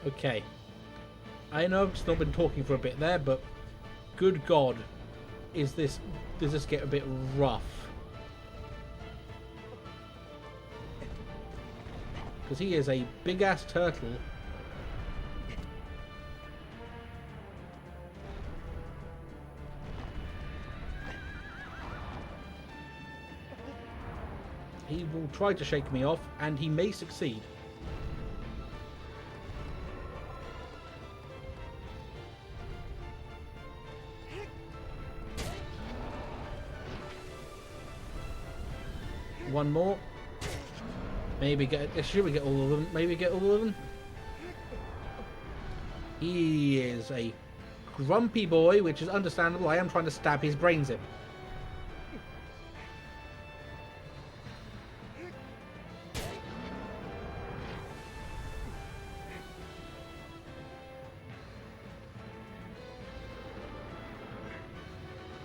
Okay. I know I've still been talking for a bit there, but good God, does this get a bit rough? Because he is a big ass turtle. He will try to shake me off, and he may succeed. One more. Maybe get. Should we get all of them? Maybe get all of them. He is a grumpy boy, which is understandable. I am trying to stab his brains in.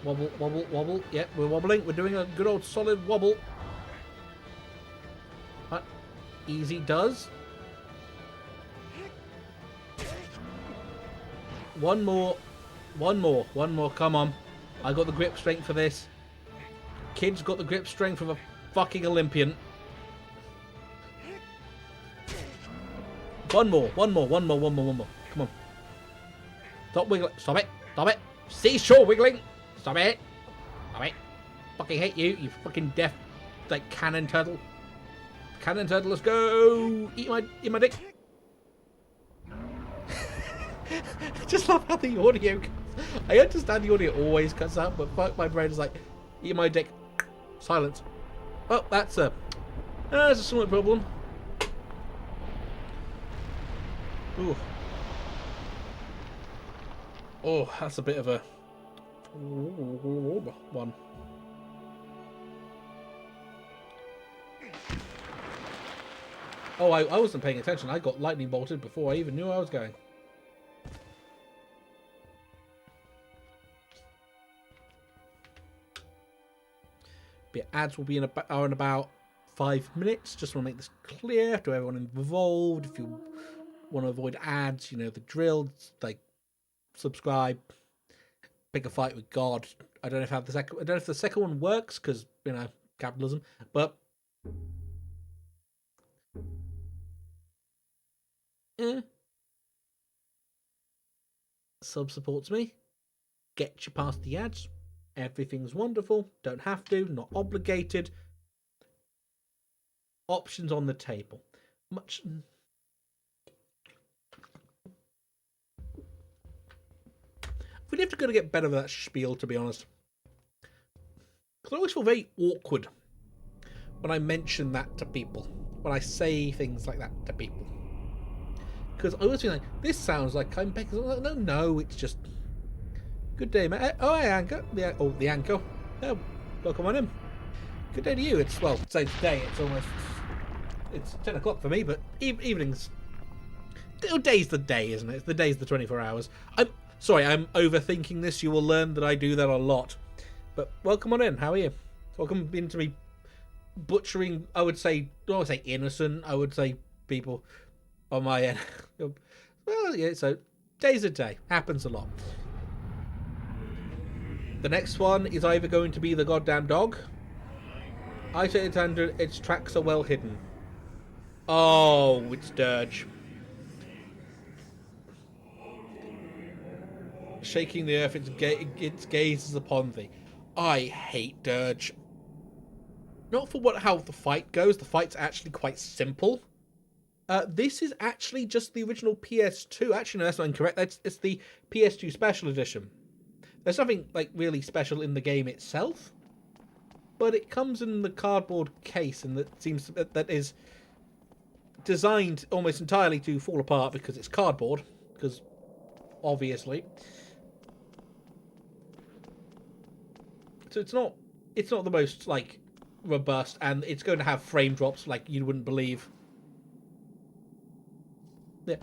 Wobble, wobble, wobble. Yep, we're wobbling. We're doing a good old solid wobble. Easy does. One more. One more. One more. Come on. I got the grip strength for this. Kid's got the grip strength of a fucking Olympian. One more. One more. One more. One more. One more. Come on. Stop wiggling. Stop it. Stop it. Seashore wiggling. Stop it. Stop it. Fucking hate you. You fucking deaf, like, cannon turtle. Cannon turtle, let's go! Eat my dick! I just love how the audio cuts. I understand the audio always cuts out, but fuck, my brain is like, eat my dick. Silence. Well, that's a somewhat problem. Ooh. Oh, that's a bit of a one. Oh, I wasn't paying attention. I got lightning bolted before I even knew I was going. But ads will be in about 5 minutes. Just want to make this clear to everyone involved. If you want to avoid ads, you know the drill. Like, subscribe. Pick a fight with God. I don't know if the second one works because, you know, capitalism. But sub supports me. Get you past the ads. Everything's wonderful. Don't have to. Not obligated. Options on the table. much. We have to go to get better with that spiel, to be honest. Because I always feel very awkward when I mention that to people. When I say things like that to people. Because I always feel like, this sounds like I'm begging. No, it's just... Good day, mate. Oh, hey, Anchor. The Anchor. Oh, welcome on in. Good day to you. It's, well, say today, it's almost... It's 10 o'clock for me, but evenings... Day's the day, isn't it? The day's the 24 hours. Sorry, I'm overthinking this. You will learn that I do that a lot. But welcome on in. How are you? Welcome into me butchering, I would say innocent. I would say people on my end. Well, yeah, so day's a day. Happens a lot. The next one is either going to be the goddamn dog. I say it's under, its tracks are well hidden. Oh, it's Dirge. Shaking the earth, its gazes upon thee. I hate Dirge. Not for how the fight goes. The fight's actually quite simple. This is actually just the original PS2. Actually, no, that's not incorrect. It's the PS2 Special Edition. There's nothing like really special in the game itself, but it comes in the cardboard case, and that is designed almost entirely to fall apart because it's cardboard. Because obviously. So it's not the most like robust, and it's going to have frame drops like you wouldn't believe. Yeah,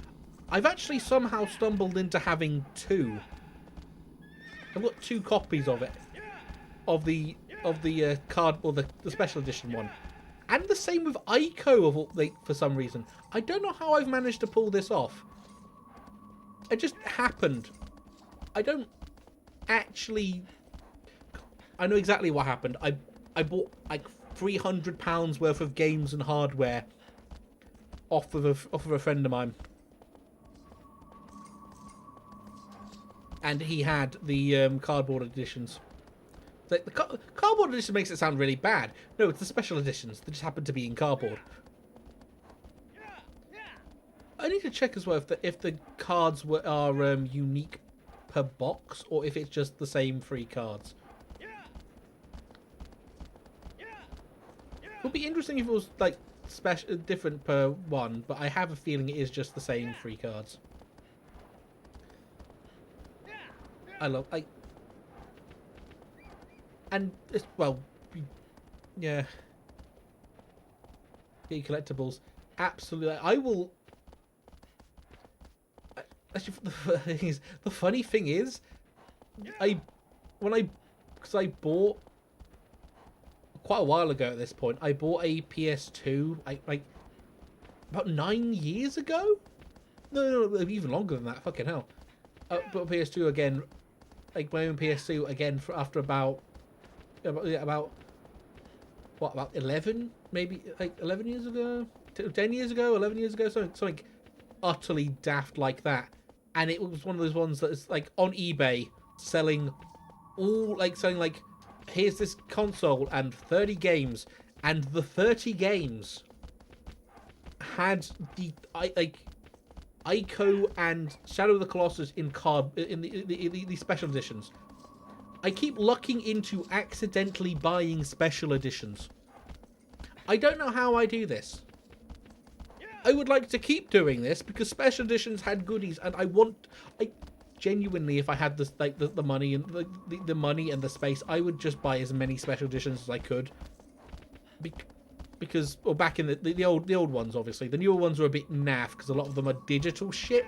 I've actually somehow stumbled into having two. I've got 2 copies of it, of the card or the special edition one, and the same with Ico for some reason. I don't know how I've managed to pull this off. It just happened. I don't actually. I know exactly what happened. I bought like £300 worth of games and hardware off of a friend of mine, and he had the cardboard editions. The cardboard edition makes it sound really bad. No, it's the special editions that just happen to be in cardboard. I need to check as well if the cards are unique per box, or if it's just the same 3 cards. It would be interesting if it was like different per one, but I have a feeling it is just the same 3 cards. And it's, well, yeah, get collectibles. Absolutely, I will. Actually, the funny thing is, because I bought quite a while ago at this point, I bought a PS2 like about 9 years ago. No, even longer than that. Fucking hell. But a PS2 again, like my own PS2 again after about what, about 11, maybe like 11 years ago, 10 years ago, 11 years ago, something utterly daft like that. And it was one of those ones that is like on eBay selling here's this console and 30 games, and the 30 games had the Ico and Shadow of the Colossus in the special editions. I keep lucking into accidentally buying special editions. I don't know how I do this. I would like to keep doing this because special editions had goodies, and I genuinely, if I had this the money and the money and the space, I would just buy as many special editions as I could. Because back in the old ones, obviously the newer ones were a bit naff because a lot of them are digital shit.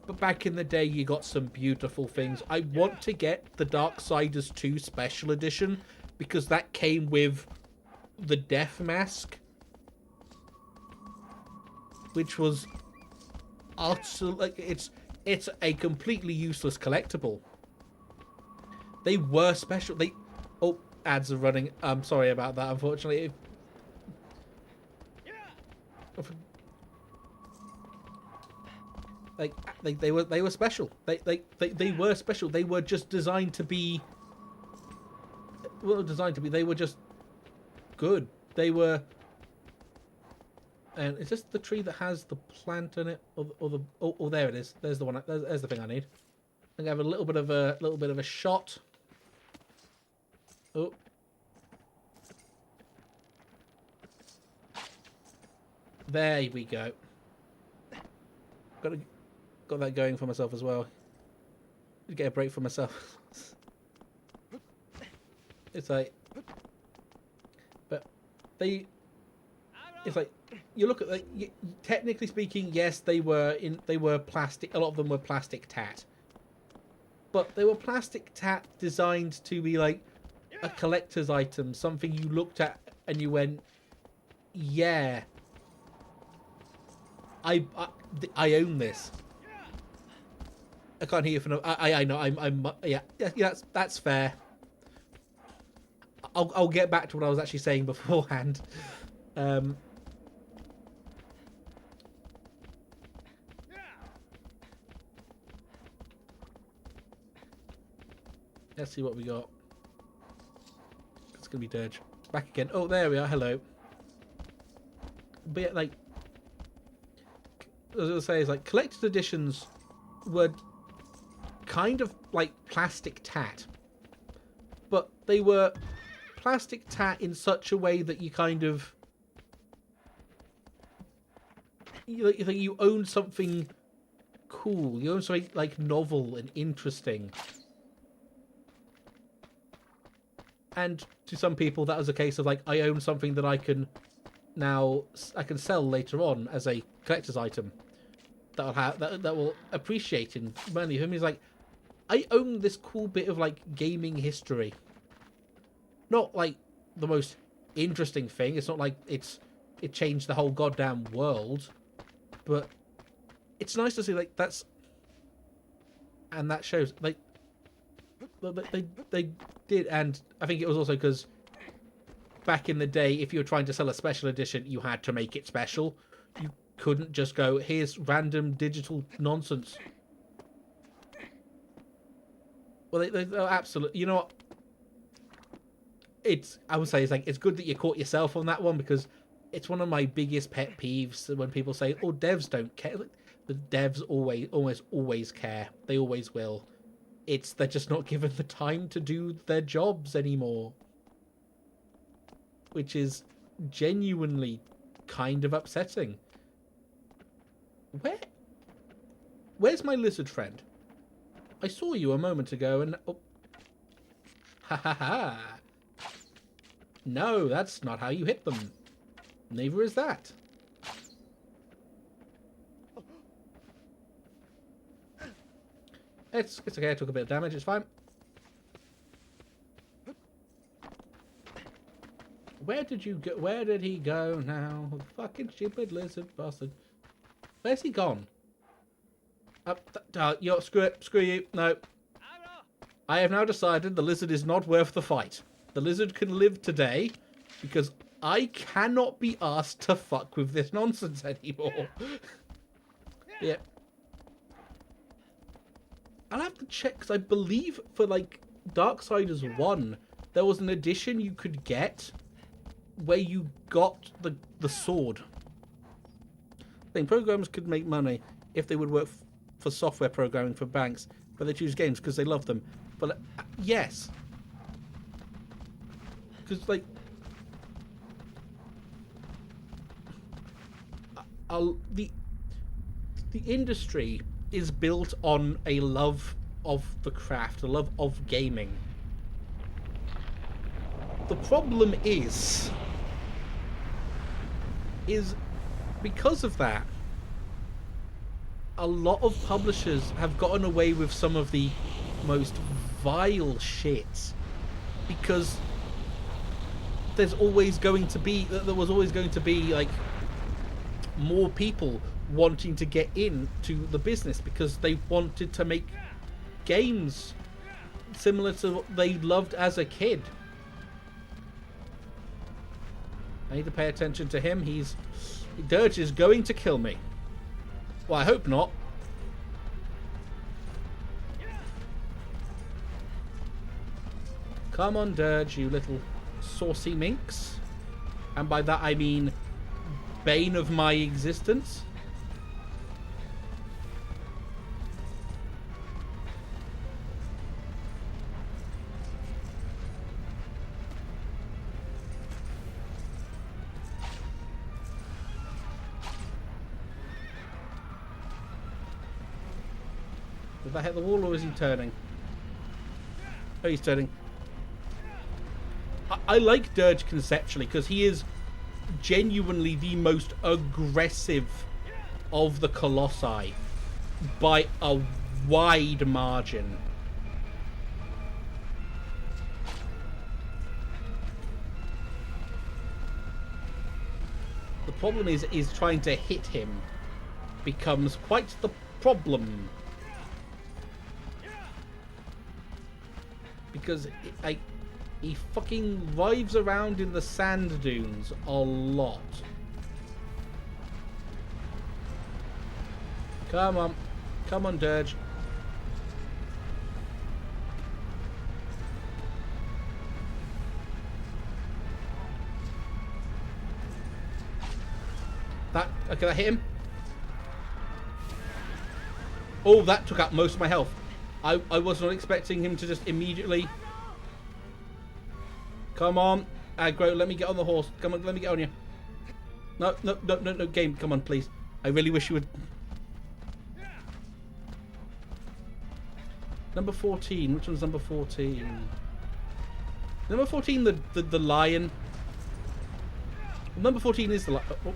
But back in the day, you got some beautiful things. I want to get the Darksiders 2 Special Edition because that came with the Death Mask, which was it's a completely useless collectible. They were special. Ads are running. I'm sorry about that. Unfortunately. They were special. They were special. They were just designed to be. Well, designed to be. They were just good. They were. And is this the tree that has the plant in it, or the? Oh, there it is. There's the one. There's the thing I need. I'm gonna have a little bit of a shot. Oh. There we go. Got that going for myself as well. Get a break for myself. It's like, but it's like you look at like technically speaking, yes, they were plastic. A lot of them were plastic tat, but they were plastic tat designed to be like a collector's item, something you looked at and you went, yeah, I own this. I can't hear you from. I know. Yeah. That's fair. I'll get back to what I was actually saying beforehand. Let's see what we got. It's gonna be Dirge. Back again. Oh, there we are. Hello. But yeah, like, as I was gonna say, is like collector's editions were kind of like plastic tat, but they were plastic tat in such a way that you kind of you own something cool. You own something like novel and interesting. And to some people, that was a case of like, I own something that I can sell later on as a collector's item that will appreciate in money. For me, it's like, I own this cool bit of like gaming history. Not like the most interesting thing. It's not like it changed the whole goddamn world, but it's nice to see like that's, and that shows like they did. And I think it was also because back in the day, if you were trying to sell a special edition, you had to make it special. You couldn't just go, here's random digital nonsense. Well, they absolutely. You know what? I would say it's good that you caught yourself on that one, because it's one of my biggest pet peeves when people say, "Oh, devs don't care." The devs always care. They always will. They're just not given the time to do their jobs anymore, which is genuinely kind of upsetting. Where's my lizard friend? I saw you a moment ago, and oh, ha ha ha. No, that's not how you hit them. Neither is that. It's okay, I took a bit of damage, it's fine. Where did you go? Where did he go now? Fucking stupid lizard bastard. Where's he gone? Screw it. Screw you. No. I have now decided the lizard is not worth the fight. The lizard can live today, because I cannot be asked to fuck with this nonsense anymore. Yeah. I'll have to check, because I believe for, like, Darksiders 1, there was an edition you could get where you got the sword. I think programmers could make money if they would work for software programming for banks, but they choose games because they love them. But, yes. Because, like, the industry is built on a love of the craft, a love of gaming. The problem is because of that, a lot of publishers have gotten away with some of the most vile shit, because there was always going to be like more people wanting to get into the business because they wanted to make games similar to what they loved as a kid. I need to pay attention to him. Dirge is going to kill me. Well, I hope not. Come on, Dirge, you little saucy minx. And by that I mean bane of my existence. Did that hit the wall or is he turning? Oh, he's turning. I like Dirge conceptually because he is genuinely the most aggressive of the Colossi by a wide margin. The problem is trying to hit him becomes quite the problem. Because he fucking writhes around in the sand dunes a lot. Come on. Come on, Dirge. Okay, that hit him. Oh, that took out most of my health. I was not expecting him to just immediately... Come on, aggro, let me get on the horse. Come on, let me get on you. No, game, come on, please. I really wish you would... Number 14, which one's number 14? Number 14, the lion. Number 14 is the lion. Oh.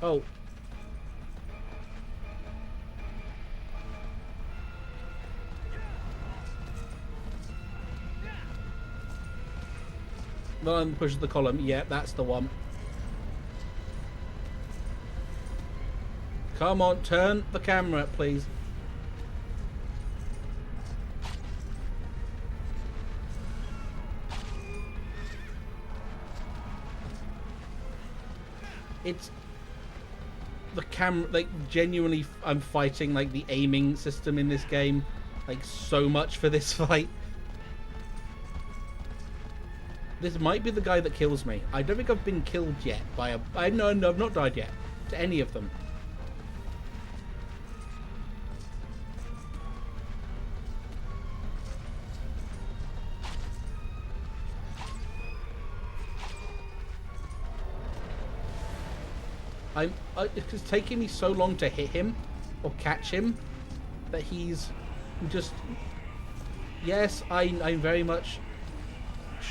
Oh. The one pushes the column. Yeah, that's the one. Come on, turn the camera, please. It's... the camera, like, genuinely, I'm fighting, like, the aiming system in this game, like, so much for this fight. This might be the guy that kills me. I don't think I've been killed yet by a... No, I've not died yet to any of them. It's taking me so long to hit him or catch him that he's just... Yes, I'm very much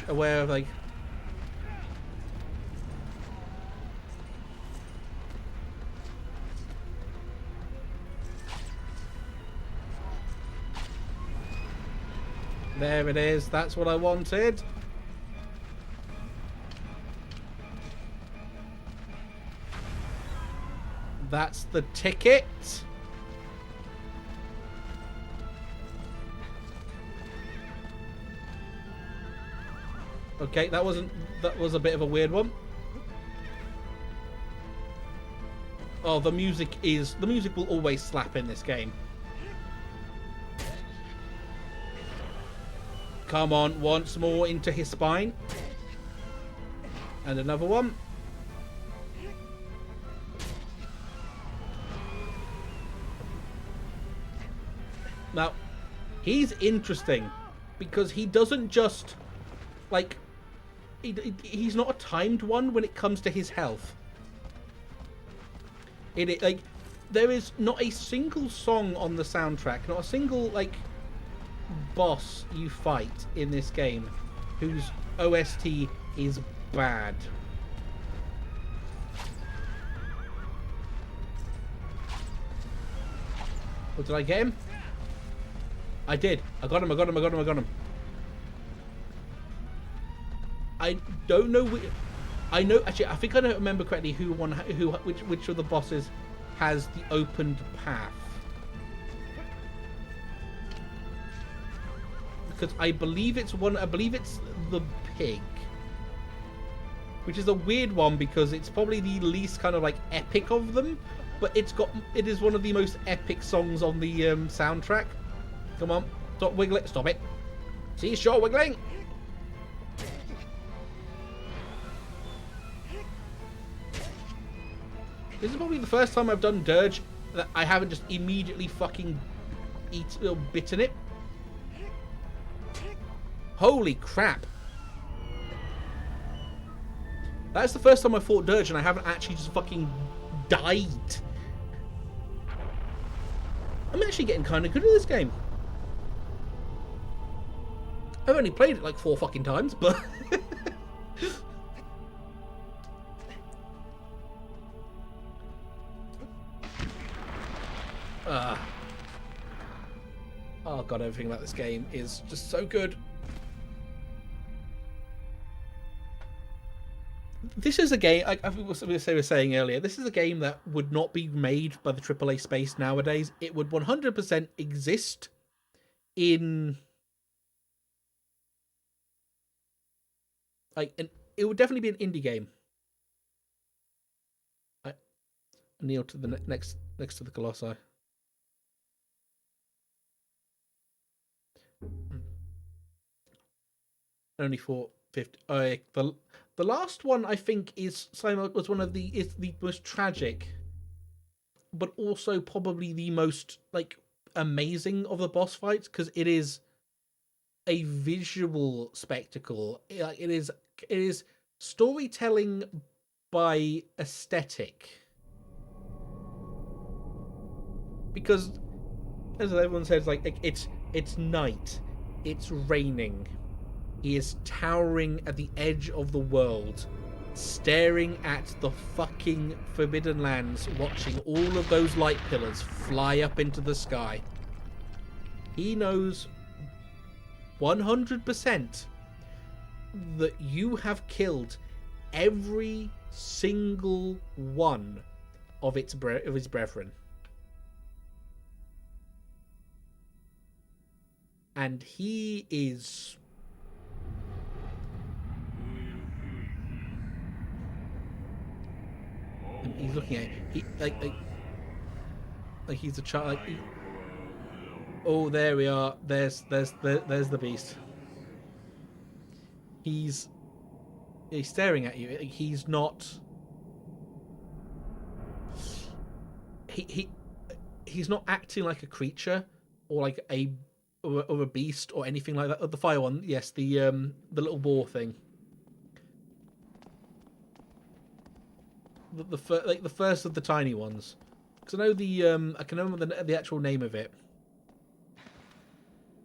aware of, like... There it is. That's what I wanted. That's the ticket. Okay, that was a bit of a weird one. Oh, the music will always slap in this game. Come on, once more into his spine. And another one. Now, he's interesting because he doesn't just, like, he's not a timed one when it comes to his health. Like, there is not a single song on the soundtrack, not a single, like, boss you fight in this game whose OST is bad. What, did I get him? I did. I got him. I don't know. I know. Actually, I think I don't remember correctly which of the bosses has the opened path. Because I believe it's one. I believe it's the pig. which is a weird one because it's probably the least kind of like epic of them, but it is one of the most epic songs on the soundtrack. Come on, stop wiggling, stop it. Seashore wiggling. This is probably the first time I've done Dirge that I haven't just immediately fucking bitten it. Holy crap. That's the first time I fought Dirge and I haven't actually just fucking died. I'm actually getting kind of good at this game. I've only played it like 4 fucking times, but... Oh god, everything about this game is just so good. This is a game, I was saying earlier, this is a game that would not be made by the AAA space nowadays. It would 100% exist in... it would definitely be an indie game. I kneel to the next to the Colossi. Only for 50. The last one I think was one of the most tragic, but also probably the most like amazing of the boss fights because it is a visual spectacle. It is storytelling by aesthetic. Because as everyone says, like it's night, it's raining. He is towering at the edge of the world, staring at the fucking Forbidden Lands, watching all of those light pillars fly up into the sky. He knows 100% that you have killed every single one of his brethren. And he is... And he's looking at it. Like he's a child. Oh, there we are. There's the beast. He's staring at you. He's not. He's not acting like a creature or like a beast or anything like that. The fire one, yes, the little boar thing. The first of the tiny ones, because I know the I can remember the actual name of it.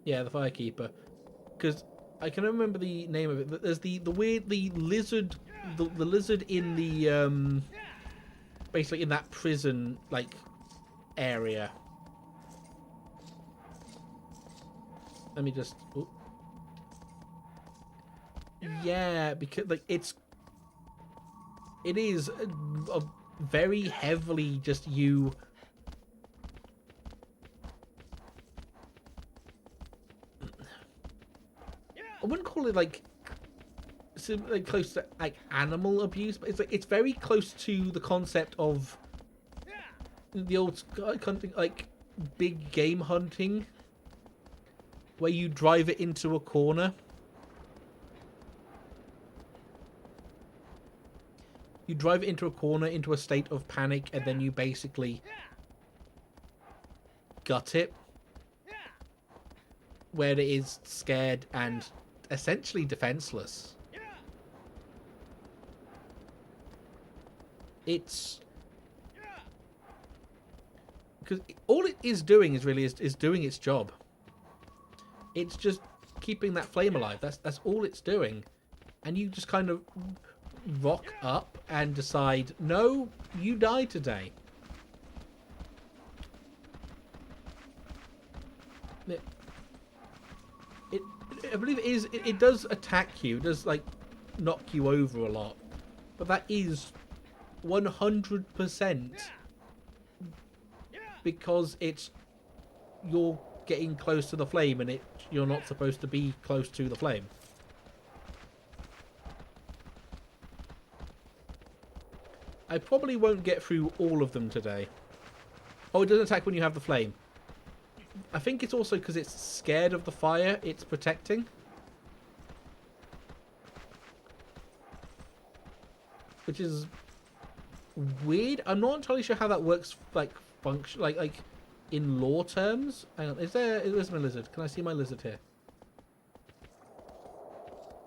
Yeah, the Firekeeper, because I can remember the name of it. There's the lizard, the lizard in the basically in that prison like area. Let me just. Ooh. Yeah, because like it is a very heavily just you. I wouldn't call it like close to like animal abuse, but it's very close to the concept of the old hunting, like big game hunting, where you drive it into a corner. You drive it into a corner, into a state of panic, and then you basically gut it. Where it is scared and essentially defenseless. It's... because all it is doing is really is doing its job. It's just keeping that flame alive. That's all it's doing. And you just kind of rock up and decide, no, you die today. I believe it does attack you. It does like knock you over a lot, but that is 100% because you're getting close to the flame, and you're not supposed to be close to the flame. I probably won't get through all of them today. Oh, it doesn't attack when you have the flame. I think it's also because it's scared of the fire it's protecting. Which is weird. I'm not entirely sure how that works, like, function, like in lore terms. Hang on, where's my lizard? Can I see my lizard here?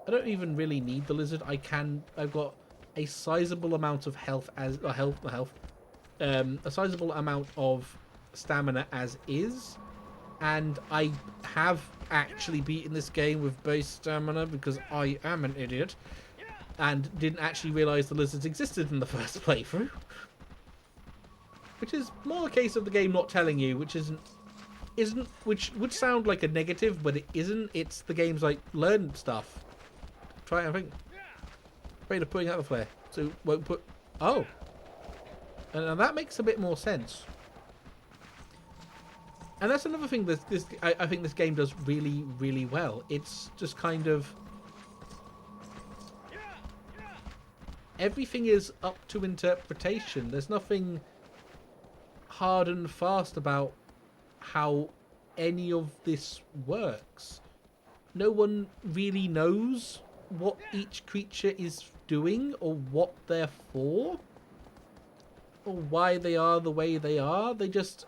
I don't even really need the lizard. I've got a sizable amount of health a sizable amount of stamina as is, and I have actually beaten this game with base stamina because I am an idiot and didn't actually realise the lizards existed in the first playthrough. Which is more a case of the game not telling you, which which would sound like a negative, but it isn't. It's the game's like, learn stuff. Try it, I think. Afraid of putting out the flare. So won't put... Oh. And that makes a bit more sense. And that's another thing I think this game does really, really well. It's just kind of... Everything is up to interpretation. There's nothing hard and fast about how any of this works. No one really knows what each creature is doing or what they're for or why they are the way they are. They just...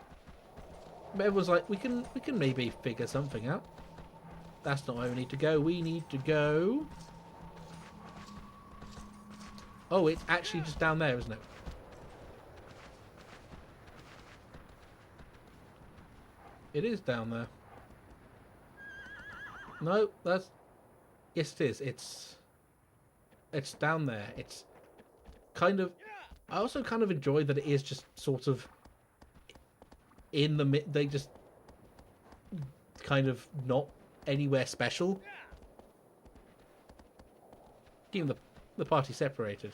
Everyone's like, we can maybe figure something out. That's not where we need to go. We need to go... Oh, it's actually just down there, isn't it? It is down there. No, that's... Yes, it is. It's down there. It's kind of... I also kind of enjoy that it is just sort of in the mid... They just kind of not anywhere special. Keeping the party separated.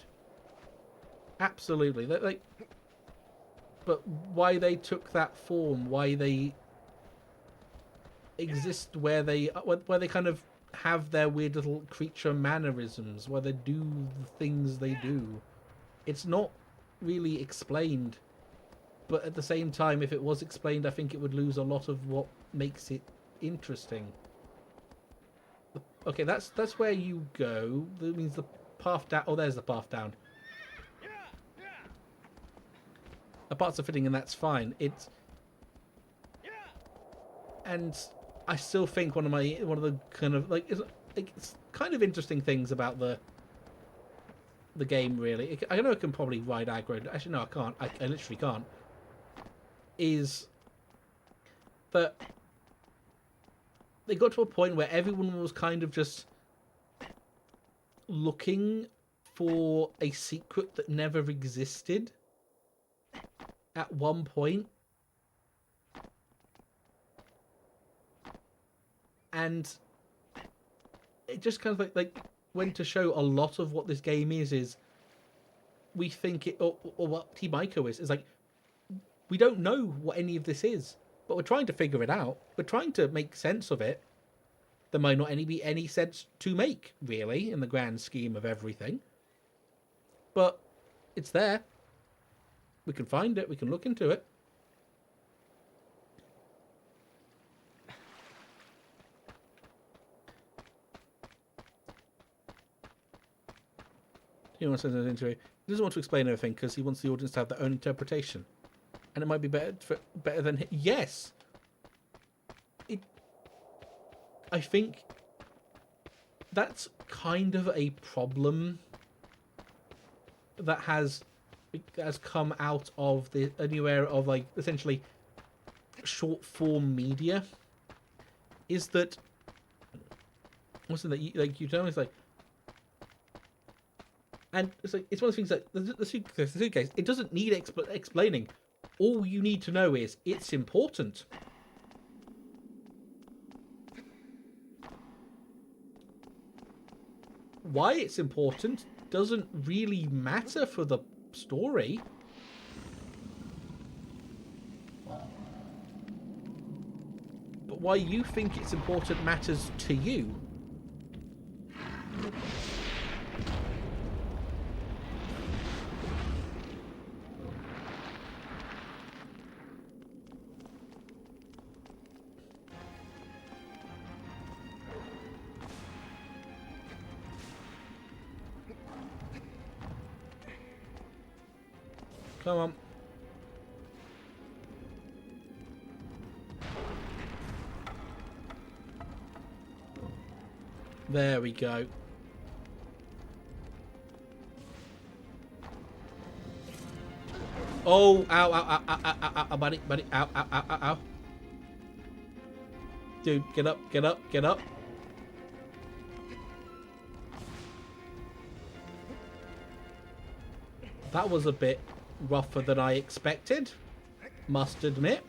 Absolutely. Like, but why they took that form, why they exist where they kind of have their weird little creature mannerisms, where they do the things they do. It's not really explained, but at the same time, if it was explained, I think it would lose a lot of what makes it interesting. Okay, that's where you go. That means the path down. Oh, there's the path down. The parts are fitting, and that's fine. And I still think one of the kind of it's kind of interesting things about the game. Really, I know I can probably ride aggro. Actually, no, I can't. I literally can't. Is that they got to a point where everyone was kind of just looking for a secret that never existed at one point. And it just kind of like went to show a lot of what this game is we think it, or what Team Ico is like, we don't know what any of this is, but we're trying to figure it out. We're trying to make sense of it. There might not be any sense to make, really, in the grand scheme of everything. But it's there. We can find it. We can look into it. He wants to into it. He doesn't want to explain everything because he wants the audience to have their own interpretation, and it might be better than yes. I think that's kind of a problem that has come out of a new era of like essentially short form media. Is that what's it that you tell me? It's like. And it's like it's one of the things that the suitcase, it doesn't need explaining. All you need to know is it's important. Why it's important doesn't really matter for the story. But why you think it's important matters to you. Come on. There we go. Oh, ow, ow, ow, ow, ow, ow, ow, buddy, buddy, ow, ow, ow, ow, ow. Dude, get up, get up, get up. That was a bit rougher than I expected, must admit.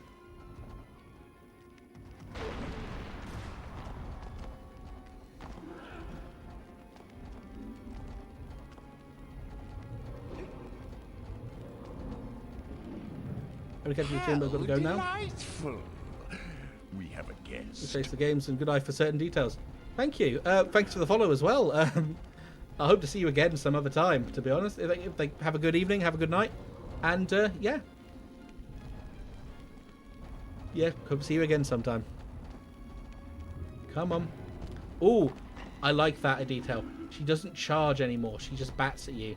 Got to go now. Delightful. We have a guest. Chase the games and good eye for certain details. Thank you. Thanks for the follow as well. I hope to see you again some other time, to be honest. If they have a good evening, have a good night. And, yeah. Yeah, hope to see you again sometime. Come on. Ooh, I like that detail. She doesn't charge anymore. She just bats at you.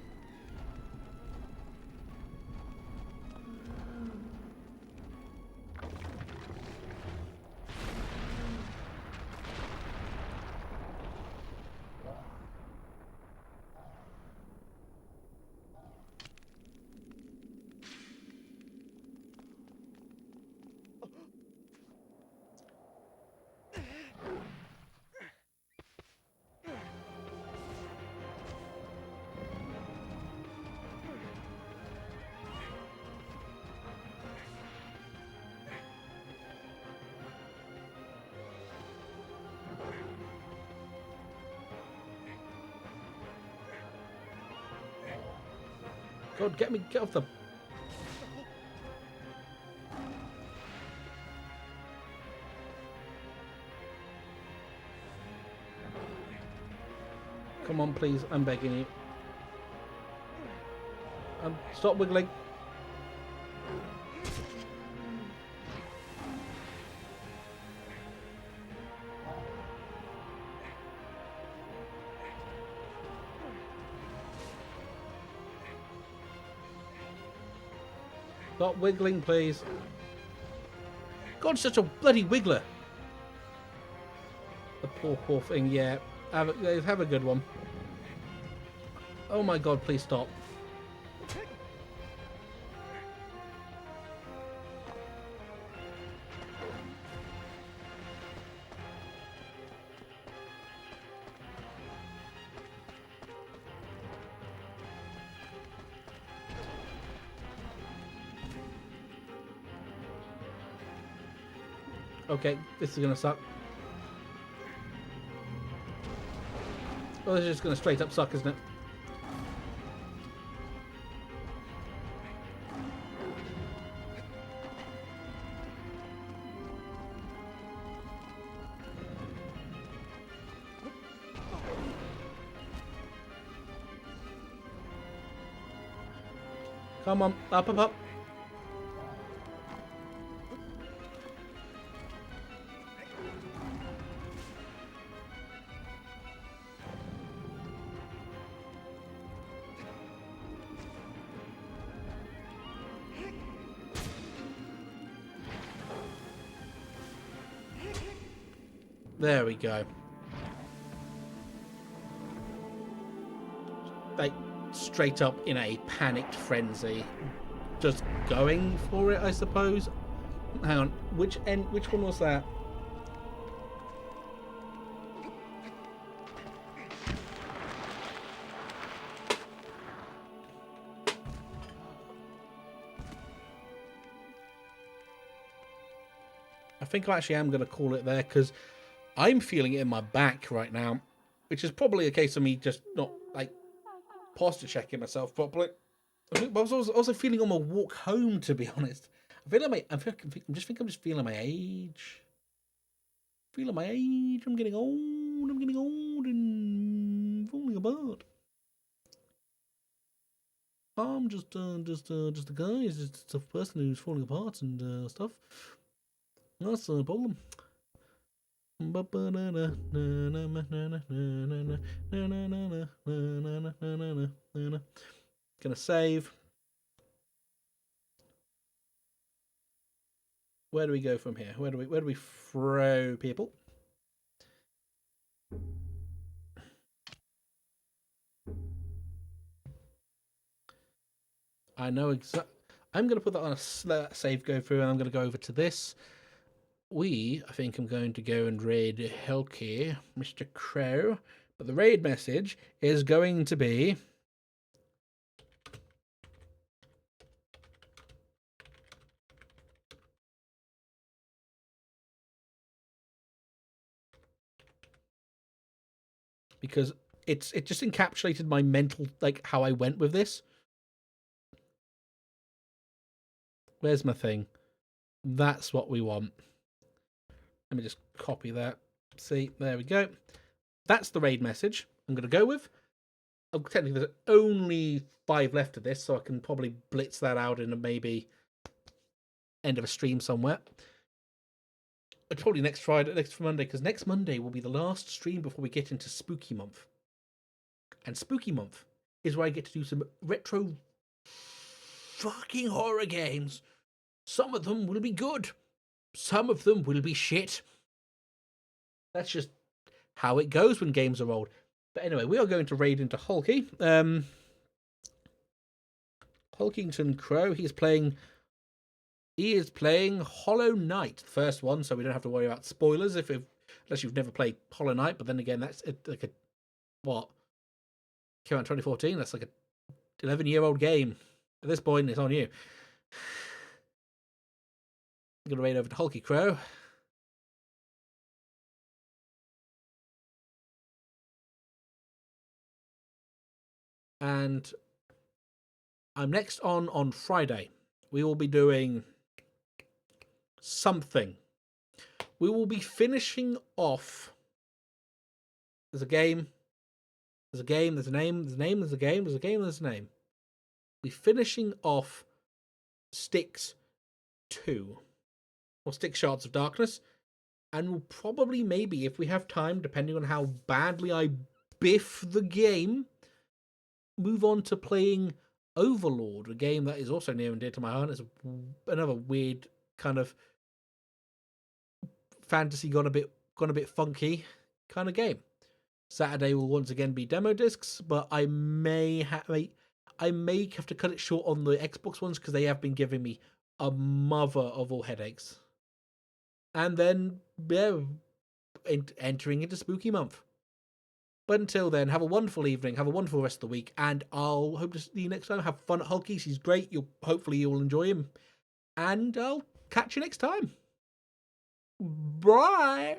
God, get off the... Come on, please, I'm begging you. Stop wiggling. Stop wiggling, please. God, such a bloody wiggler. The poor thing, yeah. Have a good one. Oh my God, please stop. Okay, this is gonna suck. Well, this is just gonna straight up suck, isn't it? Come on, up. There we go. Like, straight up in a panicked frenzy. Just going for it, I suppose. Hang on, which one was that? I think I actually am going to call it there, because I'm feeling it in my back right now, which is probably a case of me just not, like, posture checking myself properly. I was also feeling on my walk home, to be honest. I'm just feeling my age. I'm getting old. And falling apart. I'm just a guy. He's just a person who's falling apart and stuff. That's the problem. Gonna save. where do we go from here? Where do we throw people? I know exactly. I'm going to put that on a save go through, and I'm going to go over to this. I think I'm going to go and raid Helki, Mr. Crow. But the raid message is going to be... because it just encapsulated my mental, like, how I went with this. Where's my thing? That's what we want. Let me just copy that. See, there we go. That's the raid message I'm going to go with. Technically, there's only 5 left of this, so I can probably blitz that out in a maybe end of a stream somewhere. It's probably next Friday, next Monday, because next Monday will be the last stream before we get into Spooky Month. And Spooky Month is where I get to do some retro fucking horror games. Some of them will be good. Some of them will be shit. That's just how it goes when games are old. But anyway, we are going to raid into Hulky. Hulkington Crow, he is playing Hollow Knight, the first one, so we don't have to worry about spoilers unless you've never played Hollow Knight. But then again, that's like what came out in 2014. That's like a 11-year-old game. At this point, it's on you. I'm gonna raid over to Hulky Crow. And I'm next on Friday. We will be doing something. We will be finishing off. There's a game. There's a game. There's a name. There's a name. There's a game. There's a game. There's a name. We're finishing off Styx 2. Or Styx Shards of Darkness. And we'll probably, maybe, if we have time, depending on how badly I biff the game, move on to playing Overlord, a game that is also near and dear to my heart. It's another weird kind of fantasy gone a bit funky kind of game. Saturday will once again be demo discs, but I may have to cut it short on the Xbox ones because they have been giving me a mother of all headaches. And then entering into Spooky Month. But until then, have a wonderful evening, have a wonderful rest of the week, and I'll hope to see you next time. Have fun at Hulky. He's great. Hopefully you'll enjoy him. And I'll catch you next time. Bye.